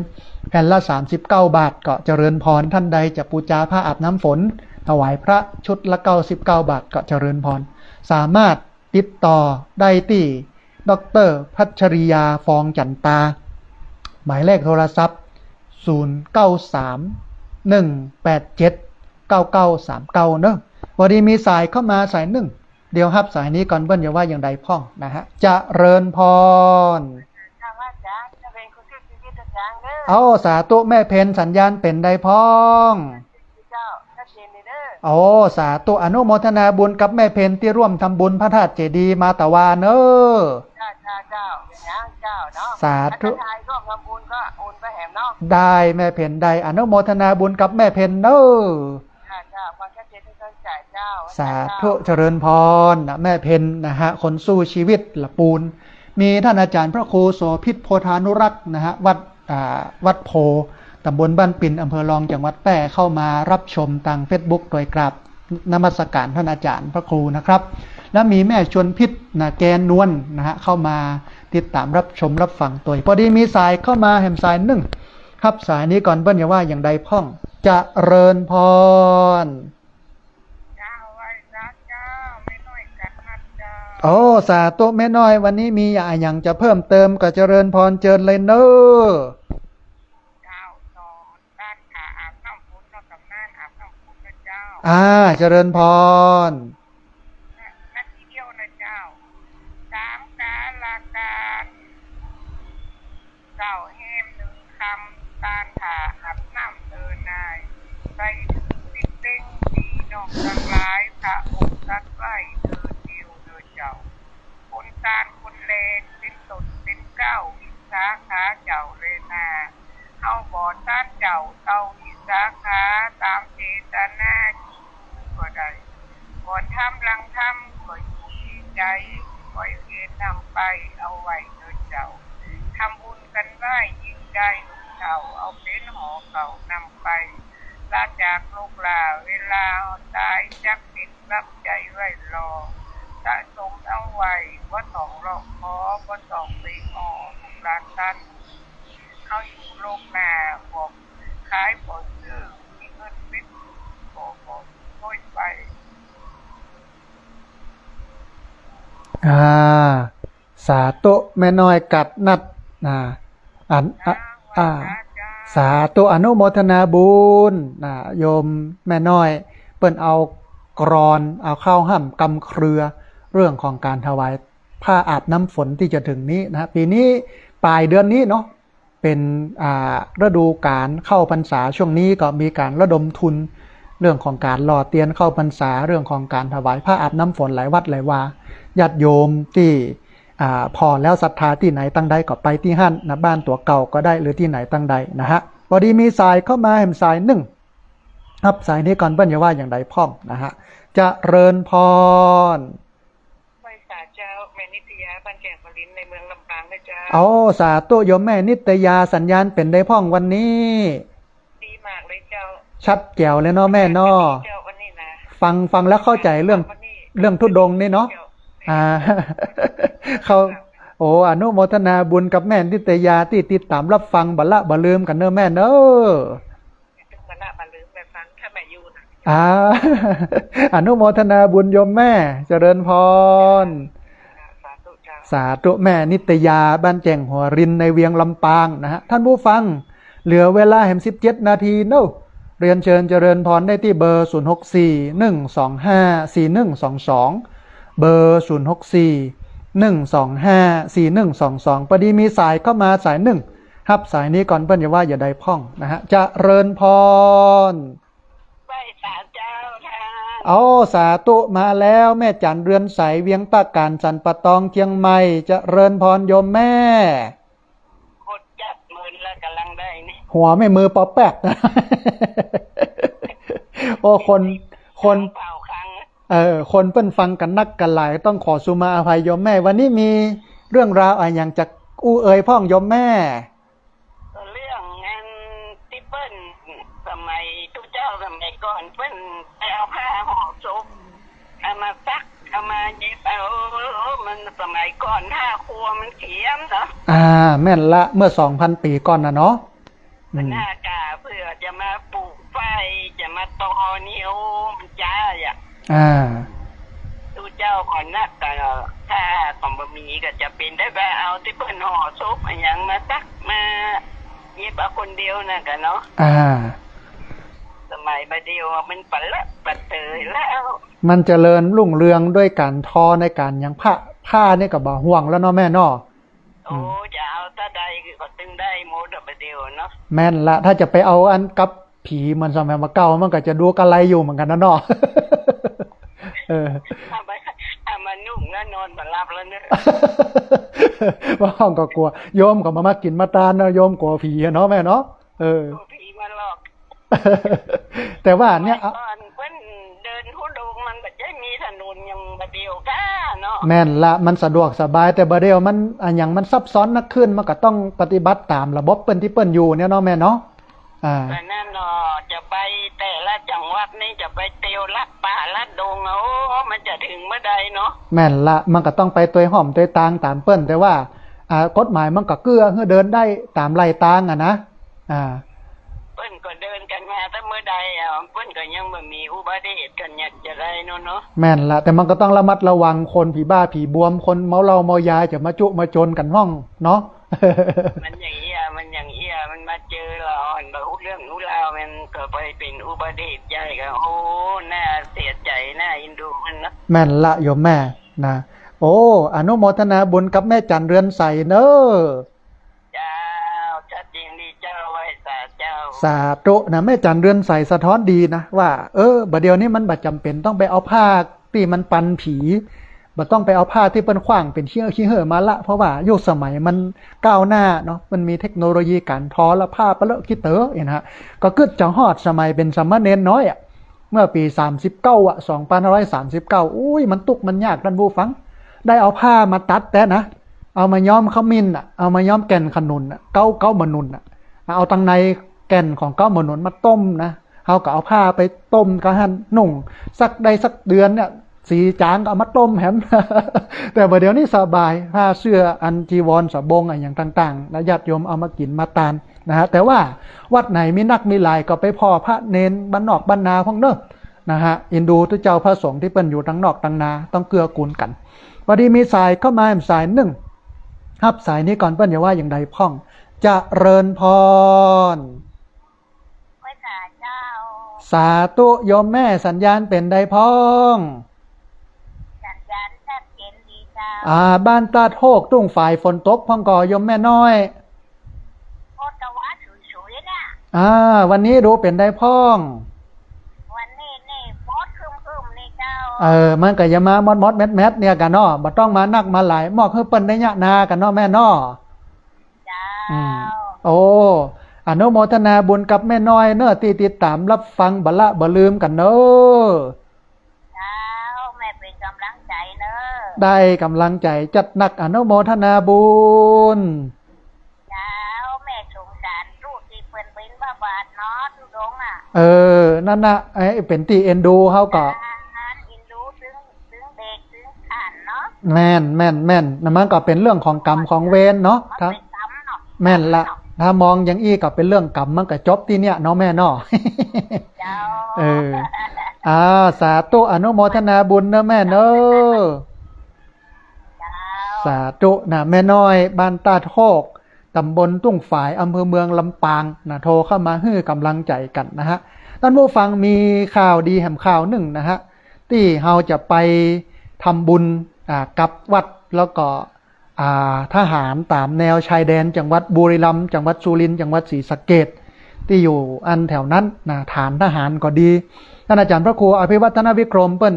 Speaker 1: แผ่นละ39 บาทก็เจริญพรท่านใดจะปูจาผ้าอาบน้ำฝนถวายพระชุดละ99 บาทก็เจริญพรสามารถติดต่อได้ที่ดร.พัชริยาฟองจันตาหมายเลขโทรศัพท์0931879939เนอะวันนี้มีสายเข้ามาสายหนึ่งเดี๋ยวรับสายนี้ก่อนเบิ้ลอย่าว่าอย่างใดพ่องนะฮะจะเริญพรเอาสาธุแม่เพนสัญญาณเป็นใดพ่องโอ้สาธุอนุโมทนาบุญกับแม่เพนที่ร่วมทำบุญพระธาตุเจดีย์มาตะวาเนอสาธุได้แม่เพนได้อนุโมทนาบุญกับแม่เพนเนอสาธุเจริญพรนะแม่เพนนะฮะคนสู้ชีวิตละปูนมีท่านอาจารย์พระครูโสภิตโพธานุรักษ์นะฮะวัดโพตำบลบ้านปิ่นอำเภอรองจังหวัดแพร่เข้ามารับชมทาง Facebook โดยกราบนมัสการท่านอาจารย์พระครูนะครับและมีแม่ชวนพิษนะแกนนวลนะฮะเข้ามาติดตามรับชมรับฟังตัวพอดีมีสายเข้ามาแหมสายหนึ่งครับสายนี้ก่อนเบิ้ลอย่าว่าอย่างใดพ่องจะเริญพรโอ้สาธุแม่น้อยวันนี้มีอย่างจะเพิ่มเติมก็เจริญพรเจิญเลยเนอะเจริญพร
Speaker 2: นักที่เดียวนะเจ้า3 กาลาการเจ้าแฮม1 คำตาลผ่าอาบน้ำนายใส่ติดเต็งดีนอกทั้งหลายพระองค์ตัดไว้เดียวเจ้าคนตาลคนแลเป็นตนเป็นเก้าวิสาขาเจ้าเรนาเอาบ่อต้านเจ้าเต้าวิสาขาตามเจตนาก็ได้ก่อนทำหลังทำก็ยีใจปล่อยเกณฑ์นำไปเอาไว้โดยเจ้าทำบุญกันได้ยิ่งได้เจ้าเอาเป็นหอเก่านำไปลาจากลูกลาเวลาตายจักปิดรับใจไว้รอสะสมเอาไว้ว่าต้องรอขอว่าต้องไปงอลาตันเขาอยู่โลกนาบอกขายผลซื้อมีเงินเป็นบอกไป
Speaker 1: สาธุแม่น้อยกัดนัดสาธุอนุโมทนาบุญโยมแม่น้อยเปิ้นเอากรอนเอาเข้าห้ำกำเครือเรื่องของการถวายผ้าอาบน้ำฝนที่จะถึงนี้นะปีนี้ปลายเดือนนี้เนาะเป็นฤดูกาลเข้าพรรษาช่วงนี้ก็มีการระดมทุนเรื่องของการหล่อเตียนเข้าพรรษาเรื่องของการถวายผ้าอาบน้ำฝนหลายวัดหลายวาญาติโยมที่พอแล้วศรัทธาที่ไหนตั้งใดก็ไปที่หั่นนะบ้านตัวเก่าก็ได้หรือที่ไหนตั้งใดนะฮะพอดีมีสายเข้ามาแห่มสายหนึ่ง รับสายนี้ก่อนเปิ้นอย่าว่าอย่างใดพ่องนะฮะจะเริญพร
Speaker 2: ไหว้ศาลเจ้าแม่นิตยาบ้านแก่งปรินในเมืองลำปางนะเจ้า
Speaker 1: เอาสาธุโยมแม่นิตยาสัญญาณเป็นได้พ่องวันนี้
Speaker 2: ดีมากเลยเจ้า
Speaker 1: ชัดแจ๋วเลยเนาะแม่เนาะ
Speaker 2: เจ้าวันนี้นะ
Speaker 1: ฟังแล้วเข้าใจเรื่องธุดงค์นี่เนาะเขาโอ้อนุโมทนาบุญกับแม่นิตยาที่ติดตามรับฟังบัลละบ่ลืมกันเนอะแม่เนอะ
Speaker 2: บัลละบ่ลืมไปฟังถ้าแม่อยู่นะ
Speaker 1: อนุโมทนาบุญโยมแม่เจริญพรสาธุแม่นิตยาบ้านแจ่งหัวรินในเวียงลำปางนะฮะท่านผู้ฟังเหลือเวลาแห่ง17 นาทีเนาะเรียนเชิญเจริญพรได้ที่เบอร์0641254122เบอร์0641254122พอดีมีสายเข้ามาสายหนึ่งรับสายนี้ก่อนเปิ้นอย่าว่าอย่าใดพ่องนะฮะจะเริญพร
Speaker 2: ไหว้ศาลเจ้าค่ะ
Speaker 1: เอาสาธุมาแล้วแม่จันเรือนใสเวียงปากการสันปะตองเชียงใหม่จะเริญพรโยมแม่
Speaker 2: กดจับมือแล้วกำลังได้นี่
Speaker 1: หัวไม่มือปอแป๊กนะโอ้คน
Speaker 2: เป่าครั้ง
Speaker 1: คนเปิ้นฟังกันนักกันหลายต้องขอสุมาอภัยโยมแม่วันนี้มีเรื่องราวอะไรอย่างจากอู้เอ๋ยพ่องโยมแม่
Speaker 2: เรื่องงานที่เปิ้นสมัยทุกเจ้าสมัยก่อนเปิ้นไปเอาผ้าห่อศพเอามาซักเอามาเย็บเอามันสมัยก่อนผ้าครัวมันเขียมเนาะ
Speaker 1: แม่นละเมื่อ 2,000 ปีก่อนนะเนาะ
Speaker 2: มันหน้ากาเพื่อจะมาปลูกไฟจะมาตอนิ้วมันจ้าดูเจ้าก่อนนักแต่ถ้าของบะหมี่ก็จะเป็นได้แบบเอาที่เปิ้นห่อซุปอย่างมาซักมาเย็บเอาคนเดียวนะกันเนาะสมัยบะเดียวมันปัดเตยแล้ว
Speaker 1: มันเจริญรุ่งเรืองด้วยการทอในการยังผ้านี่ก็บ่ห่วงแล้วเนาะแม่เนาะ
Speaker 2: โอ้จะเอาถ้าใดก็ตึงได้หมดบะเดียวเนาะ
Speaker 1: แม่นละถ้าจะไปเอาอันกับผีมันสมัยมาเก่ามันก็จะดูกะไรอยู่เหมือนกันนะเนาะ
Speaker 2: ถ้ามันนุ่มแล้วนอนมาหลับแล้วเนี่ย
Speaker 1: ว่าห้องก็กลัวโยมก็มากินมาตานนะโยมกลัวผีเนาะแม่เนาะ
Speaker 2: ผีมันหลอก
Speaker 1: แต่ว่าเนี่ย
Speaker 2: เพิ่นเดินทุดงมันแบบจะมีถนนยังบะเดียวก้าเนาะ
Speaker 1: แม่นละมันสะดวกสบายแต่บะเดียวมันอย่างมันซับซ้อนนักขึ้นมันก็ต้องปฏิบัติตามระบบเปิ้นที่เปิ้นอยู่เนี่ยเนาะแม่เนาะ
Speaker 2: แต่นั่นเนาะจะไปแต่ละจังหวัดนี่จะไปเตียวลัดป่าลัดดงมันจะถึงเมื่อใดเนาะ
Speaker 1: แม่นละมันก็ต้องไปตัวหอมตัวตางตามเปิ้นแต่ว่ากฎหมายมันก็เกื้อให้เดินได้ตามไล่ตางนะ
Speaker 2: เปิ้นก็เดินกันมาแต่เมื่อใดเปิ้นก็ยังบ่มีอุบัติเหตุกันอยากจะได้เนาะ
Speaker 1: แม่นละแต่มันก็ต้องระมัดระวังคนผีบ้าผีบวมคนเมาเหล้าเมายาจะมาจุมาจนกันห้องเนาะ
Speaker 2: มันอย่างเงี้ยมันมาเจอเราบ่รู้เรื่องรู้ราวมันก็ไปเป็นอุบัติเหตุใหญ่ก็โอ้น่าเสียใจน่าอินดูมันนะ
Speaker 1: แม่นละโยมแม่นะโอ้อนุโมทนาบุญกับแม่จันเรือนใสเนอะ
Speaker 2: เจ้าชัดจริงดีเจ้าไว้เจ้า
Speaker 1: สาธุนะแม่จันเรือนใสสะท้อนดีนะว่าบัดเดี๋ยวนี้มันบัดจำเป็นต้องไปเอาผ้าที่มันปันผีบ่ต้องไปเอาผ้าที่เปิ้นขว้างเป็นขี้เห่อมาละเพราะว่ายุคสมัยมันก้าวหน้าเนาะมันมีเทคโนโลยีการทอและผ้าปะเลอะขี้เต๋อเห็นฮะก็กึดจะฮอดสมัยเป็นสามเณรน้อยเมื่อปี39 2539อุ้ยมันตุกมันยากท่านผู้ฟังได้เอาผ้ามาตัดแต่นะเอามาย้อมขมิ้นเอามาย้อมแก่นขนุนเก้ามนุนเอาตังในแก่นของเก้ามนุนมาต้มนะเฮาก็เอาผ้าไปต้มก็หั่นนุ่งสักเดือนเนี่ยสีจางก็เอามาต้มแหมแต่เดี๋ยวนี้สบายผ้าเสื้ออันจีวรสบงอย่างต่างๆแล้วญาติโยมเอามากินมาทานนะฮะแต่ว่าวัดไหนมีนักมีหลายก็ไปพ่อพระเนนบ้านนอกบ้านนาพวกเนอะนะฮะอินดูทุเจ้าพระสงฆ์ที่เปิ้นอยู่ทั้งนอกทั้งนาต้องเกื้อกูลกันพอดีมีสายเข้ามาสายหนึ่งครับสายนี้ก่อนเปิ้นอย่าว่าอย่างใดพ่องจะเริญพรสาธุโยมแม่สัญญาณเป็นใดพ้อง
Speaker 2: สัญญาณชัดเจนดีเจ้า
Speaker 1: บ้านตาโทกตุ้งฝ่ายฝนตกพ่องก่อโยมแม่น้อย
Speaker 2: โคตรว่าสวยๆนะ
Speaker 1: วันนี้ดูเป็นใดพ้อง
Speaker 2: วันนี้นี่มดคึมนี่เจ้า
Speaker 1: มันก็อย่ามามดแมทเนี่ยกันเนาะบ่ต้องมานักมาหลายมอกให้เปิ้นได้ยะนากันเนาะแม่เนาะ
Speaker 2: จ้า
Speaker 1: โอ้ อนุโมทนาบุญกับแม่น้อยเนอะที่ติดตามรับฟังบละบ่ลืมกันเนอะ
Speaker 2: เจ้าแม่เป็นกำลังใจเนอะ
Speaker 1: ได้กำลังใจจัดหนักอนุโมทนาบุญ
Speaker 2: เจ้าแม่สงสารลูกที่เป็นบินบ้าบาดเนาะทุดงอ่ะ
Speaker 1: นั่นนะไอ้เป็นตีเอ็นดูเขาก็
Speaker 2: อินดูถึงเด็กถึงขันเนาะ
Speaker 1: แม่นนั่นมันก็เป็นเรื่องของกรรมของเวรเนาะ
Speaker 2: มัน
Speaker 1: ถ้า
Speaker 2: เป็นกรรมเนาะ
Speaker 1: แม่นละถ้ามองอย่างอี้ก็เป็นเรื่องกรรมมันก็จบที่เนี่ยเนาะแม่เนาะ
Speaker 2: เจ้า
Speaker 1: สาธุอนุโมทนาบุญเนอะแม่เนอะ
Speaker 2: เจ้า
Speaker 1: สาธุนะแม่น้อยบ้านตาโทกตำบลตุ้งฝายอำเภอเมืองลำปางนะโทรเข้ามาให้กำลังใจกันนะฮะท่านผู้ฟังมีข่าวดีแห่งข่าวหนึ่งนะฮะที่เราจะไปทำบุญกับวัดแล้วก็ทหารตามแนวชายแดนจังหวัดบุรีรัมย์จังหวัดสุรินทร์จังหวัดศรีสะเกษที่อยู่อันแถวนั้นนะฐานทหารก็ดีท่านอาจารย์พระครูอภิวัฒนวิกรมเปิ้น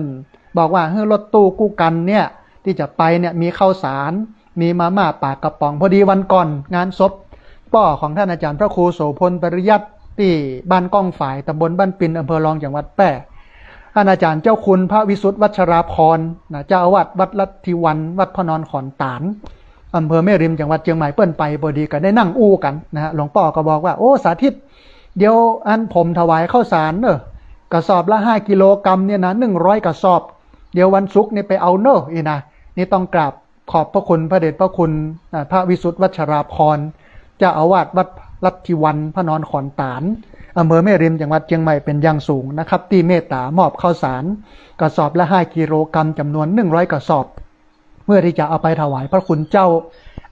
Speaker 1: บอกว่าให้รถตู้กู้กันเนี่ยที่จะไปเนี่ยมีข้าวสารมีมาม่าปากกระป๋องพอดีวันก่อนงานศพป่อของท่านอาจารย์พระครูโสพลปริยัติที่บ้านก้องฝายตำบลบ้านปินอำเภอรองจังหวัดแพร่ท่านอาจารย์เจ้าคุณพระวิสุทธิวัชราพรนะเจ้าอาวาสวัดลัทธิวันวัดพระนอนขอนตานอำเภอแม่ริมจังหวัดเชียงใหม่เปิ้นไปพอดีก็ได้นั่งอู้กันนะฮะหลวงพ่อก็บอกว่าโอ้สาธิตเดี๋ยวอันผมถวายข้าวสารกระสอบละ5 กิโลกรัมเนี่ยนะ100กระสอบเดี๋ยววันศุกร์นี่ไปเอาอีนะนี่ต้องกราบขอบพระคุณพระเดชพระคุณพระวิสุทธิวัชราพรเจ้าอาวาสวัดลัทธิวันพระนอนขอนตานอำเภอแม่ริมจังหวัดเชียงใหม่เป็นอย่างสูงนะครับที่เมตตามอบข้าวสารกระสอบละ5 กิโลกรัมจำนวน100กระสอบเพื่อที่จะเอาไปถวายพระคุณเจ้า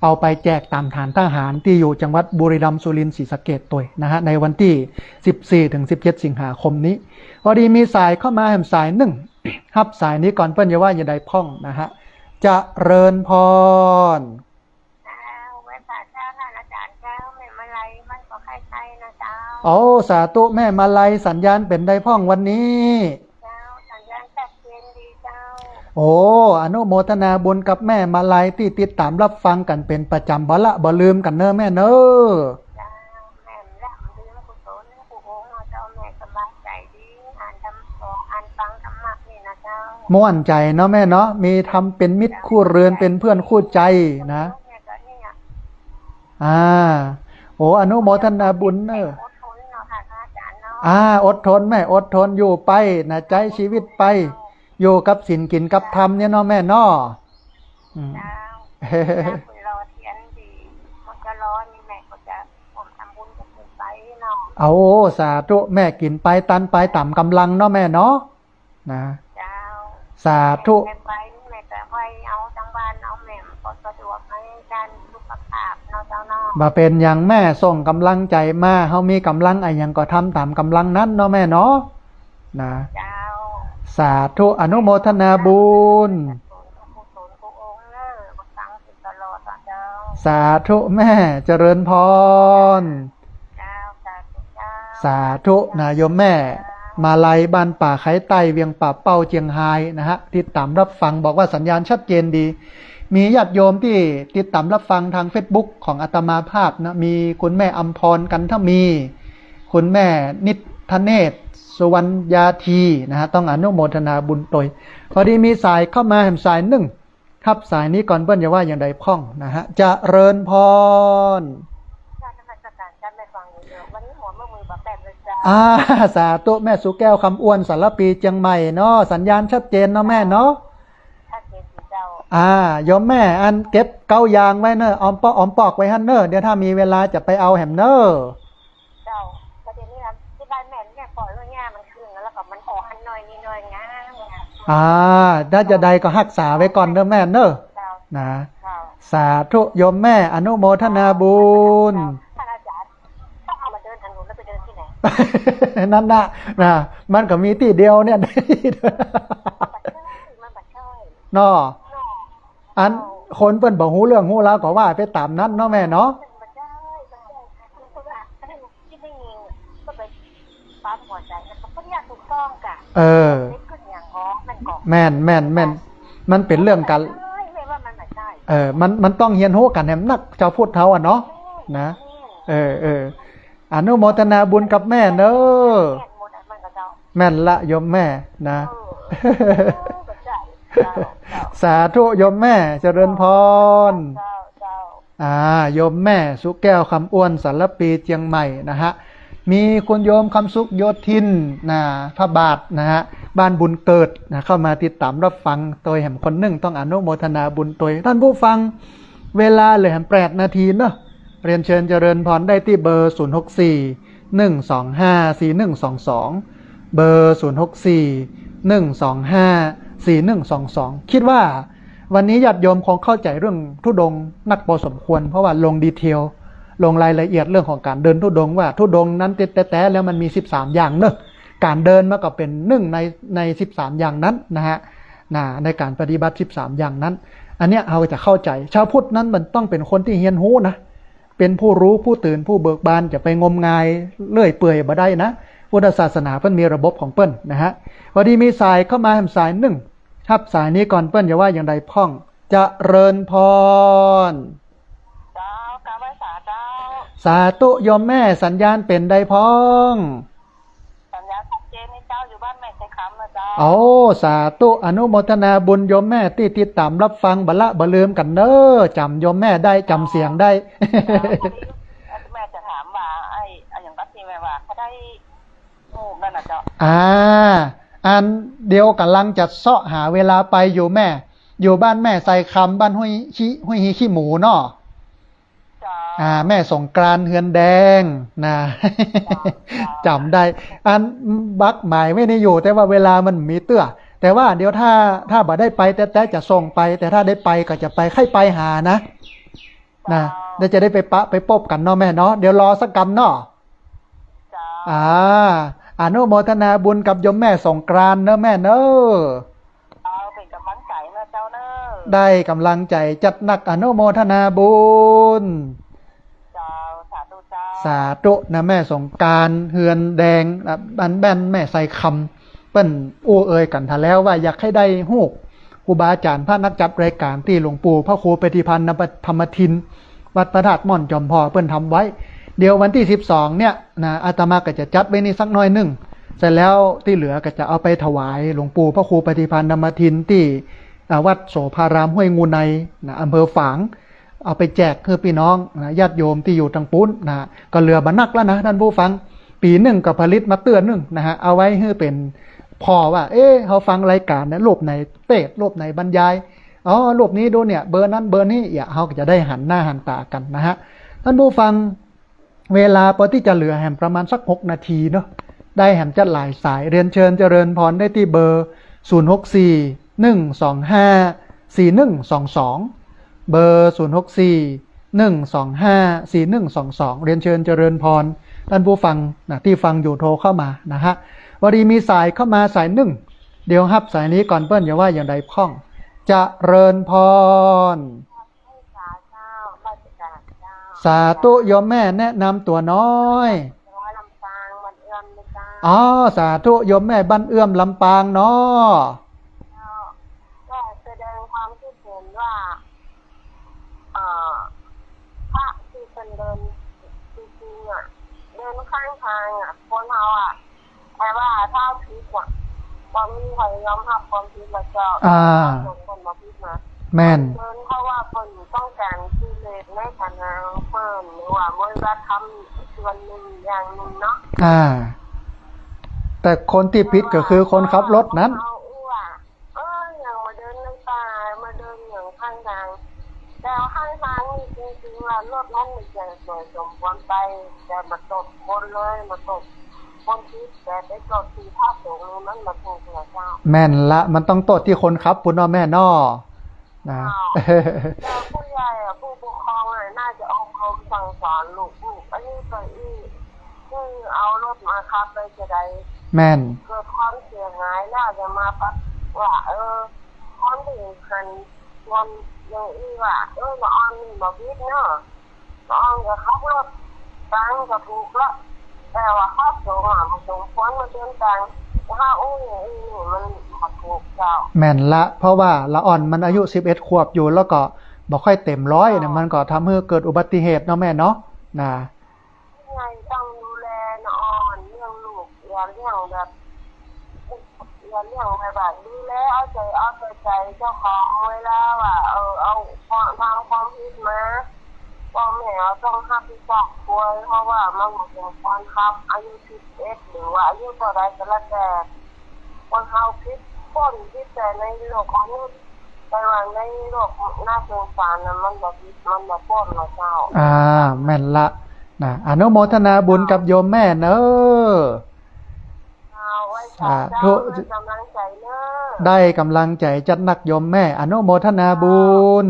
Speaker 1: เอาไปแจกตามฐานทหารที่อยู่จังหวัดบุรีรัมย์สุรินทร์ศรีสะเกษตัวนะฮะในวันที่14 ถึง 17 สิงหาคมนี้พอดีมีสายเข้ามาแห่มสายหนึ่งฮับสายนี้ก่อนเปิ้นจะว่าอย่าได้พ้องนะฮะจะเริญพร
Speaker 2: เจ้าไว้พระเจ้าท่านอาจารย์เจ้าไม่มาไรมันก็ใครๆนะเจ้า
Speaker 1: โอ้สาธุแม่มาลัยสัญญาณเป็นได้พ้องวันนี้
Speaker 2: เจ้าสัญญาณชัดเจนดีเจ้า
Speaker 1: โอ้อนุโมทนาบุญกับแม่มาลัยที่ติดตามรับฟังกันเป็นประจำบ่ละบ่ลืมกันเนอะแม่เนอะ
Speaker 2: เจ้าแม่ละลืมกุศลผู้องค์เจ้าแม่สบายใจดีอ่านทำอ่านฟังธรรมะนี่นะเจ้า
Speaker 1: ม่วนใจเนาะแม่เนาะมีทำเป็นมิตรคู่เรือนเป็นเพื่อนคู่ใจนะโอ้อนุโมทนาบุญเนอะ
Speaker 2: อดทนเนาะค่ะพระอาจารย์เนาะ
Speaker 1: อดทนแม่อดทนอยู่ไปนะใจชีวิตไปอยู่กับศีลกินกับธรรมเนี่ยเนาะแม่เนาะอืม
Speaker 2: เจ้าถ้าคุณรอเทียนดีมันก็ร้อนนี่แม่ก็จะผมทำบุญกับคุณไปเนาะ
Speaker 1: เอาสาธุแม่กินไปตันไปต่ำกำลังเนาะแม่เนาะนะ
Speaker 2: เจ้า
Speaker 1: สาธุ
Speaker 2: แม่ไปแม่แต่ไว้เอาทั้งบ้านเอาแม่ก็สะดวกให้การสุขภาพเนาะเจ้าเนาะ
Speaker 1: มาเป็นอย่างแม่ส่งกำลังใจมาเฮามีกำลังอะไรอย่างก็ทำตามกำลังนั้นเนาะแม่เนาะนะ
Speaker 2: เจ้า
Speaker 1: สาธุอนุโมทนาบุญ
Speaker 2: กุศลผู้องค์เนอะก็ตั้งสิตลอดเจ้า
Speaker 1: สาธุแม่เจริญพร
Speaker 2: เจ้าสาธุเจ้า
Speaker 1: สาธุนะโยมแม่มาลัยบ้านป่าไข่ใต้เวียงป่าเป้าเจียงไฮ้นะฮะติดตามรับฟังบอกว่าสัญญาณชัดเจนดี มีญาติโยมที่ติดตามรับฟังทาง Facebook ของอาตมาภาพนะมีคุณแม่อำพรกันทมีคุณแม่นิทเนศสุวรรณยาธีนะฮะต้องอนุโมทนาบุญตยพอดีมีสายเข้ามาแห่มสายหนึ่งครับสายนี้ก่อนเปิ้ลจะว่าอย่างใดพ้องนะฮะจะเริญพร
Speaker 2: การนมัสการจันไม่ฟังเยอะวันนี้หัวเมื่อมือแบบแบบเลยจ้า
Speaker 1: สาธุแม่สุแก้วคำอ้วนสารปีเจียงใหม่เนาะสัญญาณชัดเจนเนาะแม่เนาะ
Speaker 2: ถ้าเจนสีเจ้า
Speaker 1: โยมแม่อันเก็บเก้ายางไว้เนอะออมปอกไว้ฮั่นเนอะเดี๋ยวถ้ามีเวลาจะไปเอาแหมเนอะ
Speaker 2: เจ้าประเด็นนี้นะที่บ้านแม่เนี่ยปล่อยว่าเนี่ยมันขึ้นแล้วก็มันออกอันน้อยนี่น้อยงาม
Speaker 1: ถ้าจะใดก็รักษาไว้ก่อนเนอะแม่เนอะ
Speaker 2: เจ้า
Speaker 1: นะ
Speaker 2: เจ้า
Speaker 1: สาธุโยมแม่อนุโมทนาบุญ
Speaker 2: ท่านอาจารย์ต้องเอามาเดินทางนู้นแล้วไปเดินที่ไหน
Speaker 1: นั่นนะมันก็มีที่เดียวเนี่ย
Speaker 2: มันบัดช่อย
Speaker 1: เนาะอันคนเปิ้นบอกหูเรื่องหูแล้วก็ว่าไปตามนั้นเนาะแม่เนาะ
Speaker 2: มันบัดช่อยมันก็ว่าที่ไม่มีก็ไปฟ้าหัวใจนะเขาก็อยากถูกต้องกะไม่ขึ้นอย่างง้อมันก่อ
Speaker 1: แม่นมันเป็นเรื่องกัน
Speaker 2: ไม่ว่ามันบัดช่อย
Speaker 1: มันต้องเฮียนโฮกันแหมนักเจ้าพูดเท่าอ่ะเนาะนะ อนุโมทนาบุญกับแม่เนอะ
Speaker 2: แม่หมดมันก็เจ้า
Speaker 1: แม่นละโยมแม่นะ
Speaker 2: ก็ใจเจ้า
Speaker 1: สาธุโยมแม่เจริญพร
Speaker 2: เจ้าเจ้า
Speaker 1: โยมแม่สุแก้วคำอ้วนสารปีเชียงใหม่นะฮะมีคุณโยมคำสุขโยธินนะพระบาทนะฮะบ้านบุญเกิดนะเข้ามาติดตามรับฟังตัวแห่งคนหนึ่งต้องอนุโมทนาบุญตัวท่านผู้ฟังเวลาเหลือ8 นาทีเนาะเรียนเชิญเจริญพรได้ที่เบอร์064 125 4122เบอร์064 125 4122คิดว่าวันนี้ญาติโยมคงเข้าใจเรื่องธุดงค์นักพอสมควรเพราะว่าลงดีเทลลงรายละเอียดเรื่องของการเดินธุดงค์ว่าธุดงค์นั้นแต่แล้วมันมี13อย่างเนอะการเดินมันก็เป็น1ใน13อย่างนั้นนะฮะในการปฏิบัติ13อย่างนั้นอันเนี้ยเราจะเข้าใจชาวพุทธนั้นมันต้องเป็นคนที่เฮียนหูนะเป็นผู้รู้ผู้ตื่นผู้เบิกบานจะไปงมงายเลื่อยเปื่อยบ่ได้นะพุทธศาสนาเพิ่นมีระบบของเปิ้นนะฮะพอดีมีสายเข้ามาสาย1ครับสายนี้ก่อนเปิ้นอย่าว่าอย่างใดพ่องจะเริญพร
Speaker 2: เจ้ากาไว้สาเจ้า
Speaker 1: สาธุโยมแม่สัญญาณเป็นใดพ้อง
Speaker 2: สัญญาชัดเจนในเจ้าอยู่บ้านแม่ใจคำนะเจ้า
Speaker 1: เอาสาธุอนุโมทนาบุญโยมแม่ที่ติดตามรับฟังบละบลืมกันเนอจำโยมแม่ได้จำเสียงได้
Speaker 2: แม่จะถามว่าไอ้อย่างก็ที่แม่ว่าเขาได้งูนั่นนะเจ้า
Speaker 1: อันเดียวกำลังจะเสาะหาเวลาไปอยู่แม่ อยู่บ้านแม่ใส่คำบ้านห้วยฮีขี้หมูเนาะ แม่สงกรานต์เฮือนแดงนะจำได้อันบักหมายไม่ได้อยู่แต่ว่าเวลามันมีเตื้อแต่ว่าเดี๋ยวถ้าบ่ได้ไปแต่จะส่งไปแต่ถ้าได้ไปก็จะไปให้ไปหานะเดี๋ยวจะได้ไปปะไปปบกันเนาะแม่เนาะเดี๋ยวรอสักกำเนาะอนุโมทนาบุญกับโยมแม่สงกรานต์เนอะแม่เนอะ
Speaker 2: เป็นกำลังใจนะเจ้าเนอะ
Speaker 1: ได้กำลังใจจัดหนักอนุโมทนาบุญสาธุนะแม่สงกรานต์เฮือนแดงบันแบนแม่ใส่คำเปิ้นอู้เอ่ยกันทะแล้วว่าอยากให้ได้ฮูกครูบาอาจารย์พระนักจัดรายการที่หลวงปู่พระครูปฏิพันธ์ธรรมทินวัดพระธาตุม่อนจอมพอเปิ้นทำไว้เดี๋ยววันที่12เนี่ยนะอาตมาก็จะจัดไว้นี่สักหน่อยนึงเสร็จแล้วที่เหลือก็จะเอาไปถวายหลวงปู่พระครูปฏิพันธ์ธรรมทินที่วัดโสภารามห้วยงูในนะอำเภอฝางเอาไปแจกคือพี่น้องนะญาติโยมที่อยู่ทางปุ้นนะก็เหลือบันนักแล้วนะท่านผู้ฟังปีหนึ่งกับผลิตมาเตือนหนึ่งนะฮะเอาไว้ให้เป็นพอว่าเขาฟังรายการนะรูปไหนเตะรูปไหนบรรยายรูปนี้ดูเนี่ยเบอร์นั้นเบอร์นี้เขาก็จะได้หันหน้าหันตากันนะฮะท่านผู้ฟังเวลาพอที่จะเหลือแหมประมาณสัก6 นาทีเนาะได้แหมจะหลายสายเรียนเชิญเจริญพรได้ที่เบอร์064 125 4122เบอร์064 125 4122เรียนเชิญเจริญพรท่านผู้ฟังนะที่ฟังอยู่โทรเข้ามานะฮะวันนี้มีสายเข้ามาสาย1เดี๋ยวฮับสายนี้ก่อนเปิ้ลอย่าว่าอย่างใดพ้องจะเริญพรสาธุโยมแม่แนะนำตัวน้อยสาธุโยมแม่บ้านเอื้อมลำปางเนาะ
Speaker 2: ก็แสดงความคิดเห็นว่าพระที่เป็นเดินจริงๆเดินข้างทางคนเราแต่ว่าถ้าผิดความมีใครยอมรับความผิดแล้วก็คนมาผิดนะ
Speaker 1: แม่น
Speaker 2: เดินเพราะว่าคนต้องการที่เลสในฐานะเพิ่มหรือว่าบริษัททำส่วนหนึ่งอย่างหนึ่งเนาะ
Speaker 1: แต่คนที่ผิดก็คือคนขับรถนั้น
Speaker 2: อย่างมาเดินในป่ามาเดินอย่างข้างทางแต่ข้างทางนี่จริงๆแล้วรถนั้นมันจะสวยสมควรไปแต่มาตกคนเลยมาตกคนผิดแต่ได้ตกที่ภาพตรงนี้มันมาถูกเหรอเจ้า
Speaker 1: แม่นละมันต้องโทษที่คนขับปุ่นแม่นอนะ
Speaker 2: แต่ผู้ใหญ่ผู้ปกครองน่าจะเอาเขาสั่งสอนลูกอันนี้ก็คือเอารถมาขับไปจะได้
Speaker 1: แม่น
Speaker 2: เกิดความเสียหายน่าจะมาปัดว่าคนที่กันวันอย่างว่ามาออนนี่มาวิทย์เนาะมาออนกับขับรถตังกับถูกละแต่ว่าขับสงมาสงควรมาเดินตังถ้าอย่างนี้มันมาถูกเจ้า
Speaker 1: แม่นละเพราะว่าละอ่อนมันอายุ11 ขวบอยู่แล้วก็บ่ค่อยเต็ม100เนี่ยมันก็ทำให้เกิดอุบัติเหตุเนาะแม่เนาะ
Speaker 2: ไงต้องม แบบนี้แล้วเอาใจเจ้าของเวลาว่าเอาความคิดมาพ่อแม่ต้องรับผิดชอบป่วยเพราะว่ามันเป็นคนครับอายุ11หรือว่าอายุเท่าไรก็แล้วแต่คนเฮาคิดคิดแต่ในโลกของนี้แต่ว่าในโลกน่าสงสารมันแบบป้นเจ้า
Speaker 1: แม่นละนะอนุโมทนาบุญกับโยมแม่เนอะ
Speaker 2: ทุกกำลังใจเนอะ
Speaker 1: ได้กำลังใจจัดหนักโยมแม่อนุโมทนาบุญ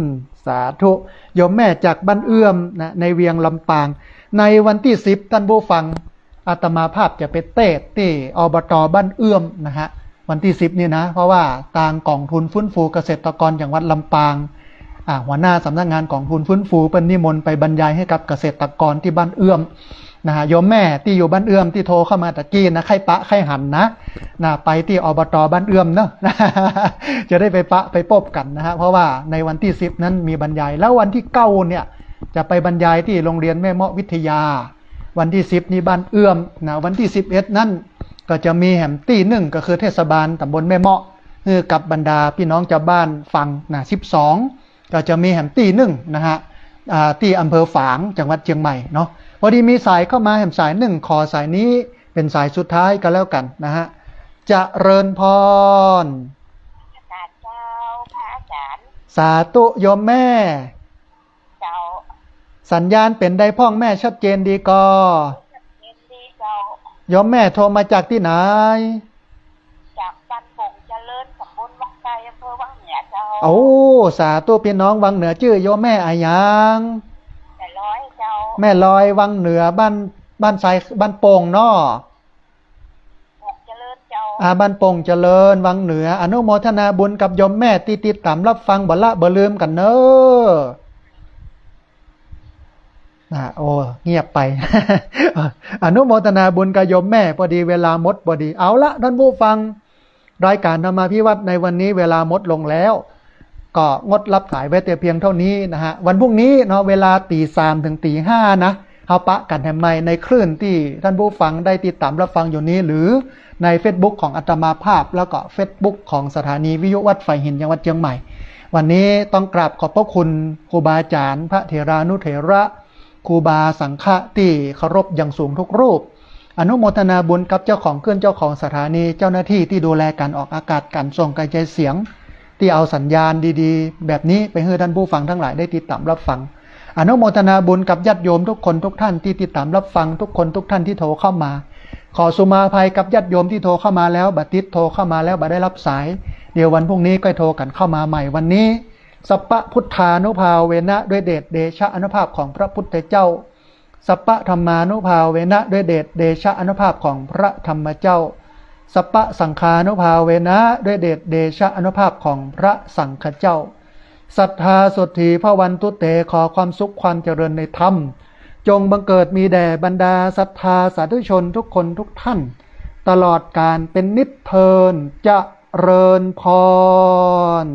Speaker 1: สาธุโยมแม่จากบ้านเอื้อมนะในเวียงลำปางในวันที่10ท่านผู้ฟังอาตมาภาพจะไปเทศที่อบต.บ้านเอื้อมนะฮะวันที่10นี่นะเพราะว่าทางกองทุนฟื้นฟูเกษตรกรจังหวัดลำปางหัวหน้าสำนักงานกองทุนฟื้นฟูเป็นนิมนต์ไปบรรยายให้กับเกษตรกรที่บ้านเอื้อมนะฮะโยมแม่ที่อยู่บ้านเอื้อมที่โทรเข้ามาตะกี้นะไข่ปะไข่หันนะไปที่อบต.บ้านเอื้อมเนาะ จะได้ไปปะไปพบกันนะฮะเพราะว่าในวันที่10นั้นมีบรรยายแล้ววันที่9เนี่ยจะไปบรรยายที่โรงเรียนแม่เมาะวิทยาวันที่10นี้บ้านเอื้อมนะวันที่11นั้นก็จะมีแหมตี้หนึ่งก็คือเทศบาลตำบลแม่เมาะกับบรรดาพี่น้องชาวบ้านฟังนะ12ก็จะมีแหมตี้หนึ่งนะฮะที่อำเภอฝางจังหวัดเชียงใหม่เนาะพอดีมีสายเข้ามาแหมสายหนึ่งขอสายนี้เป็นสายสุดท้ายก็แล้วกันนะฮะจะเริญพร
Speaker 2: สาธุพระอาจารย์
Speaker 1: สาธุโยมแม่
Speaker 2: เจ้า
Speaker 1: สัญญาณเป็นได้พ่องแม่ชัดเจนดีกโยมแม่โทรมาจากที่ไหน
Speaker 2: จากบ้านโป่งเจริญตำบลวังไกอำเภอวังเหนือเจ้า
Speaker 1: โอ้สาธุพี่น้องวังเหนือชื่อโยมแม่อายัง
Speaker 2: แม่ลอยเจ้า
Speaker 1: แม่ลอยวังเหนือบ้านไซบ้านโป่งเนาะ
Speaker 2: เจริญเจ้า
Speaker 1: บ้านโป่งเจริญวังเหนืออนุโมทนาบุญกับโยมแม่ที่ติดตามรับฟังบ่ละบ่ลืมกันเนอะโอ้เงียบไป อนุโมทนาบุญกับโยมแม่พอดีเวลาหมดพอดีเอาละท่านผู้ฟังรายการธรรมาภิวัตรในวันนี้เวลาหมดลงแล้วก็งดรับสายไว้แต่เพียงเท่านี้นะฮะวันพรุ่งนี้เนาะเวลา 3:00 ถึง 5:00 นะเฮาปะกันแห่งใหม่ในคลื่นที่ท่านผู้ฟังได้ติดตามรับฟังอยู่นี้หรือใน Facebook ของอาตมาภาพแล้วก็ Facebook ของสถานีวิทยุวัดไฟหินจังหวัดเชียงใหม่วันนี้ต้องกราบขอบพระคุณครูบาอาจารย์พระเถรานุเถระครูบาสังฆะที่เคารพอย่างสูงทุกรูปอนุโมทนาบุญกับเจ้าของเครื่องเจ้าของสถานีเจ้าหน้าที่ที่ดูแลการออกอากาศการส่งกระจายเสียงที่เอาสัญญาณดีๆแบบนี้ไปให้ท่านผู้ฟังทั้งหลายได้ติดตามรับฟังอนุโมทนาบุญกับญาติโยมทุกคนทุกท่านที่ติดตามรับฟังทุกคนทุกท่านที่โทรเข้ามาขอสุมาภัยกับญาติโยมที่โทรเข้ามาแล้วบัดติดโทรเข้ามาแล้วบัดได้รับสายเดี๋ยววันพรุ่งนี้ก็โทรกันเข้ามาใหม่วันนี้สัพพพุทธานุภาเวนะด้วยเดชเดชะอนุภาพของพระพุทธเจ้าสัพพธรรมานุภาเวนะด้วยเดชเดชะอนุภาพของพระธรรมเจ้าสัพพสังฆานุภาเวนะด้วยเดชเดชะอนุภาพของพระสังฆเจ้าศรัทธาสุทธีพระวันตุเตขอความสุขความเจริญในธรรมจงบังเกิดมีแด่บรรดาศรัทธาสาธุชนทุกคนทุกท่านตลอดการเป็นนิจเทินเจริญพร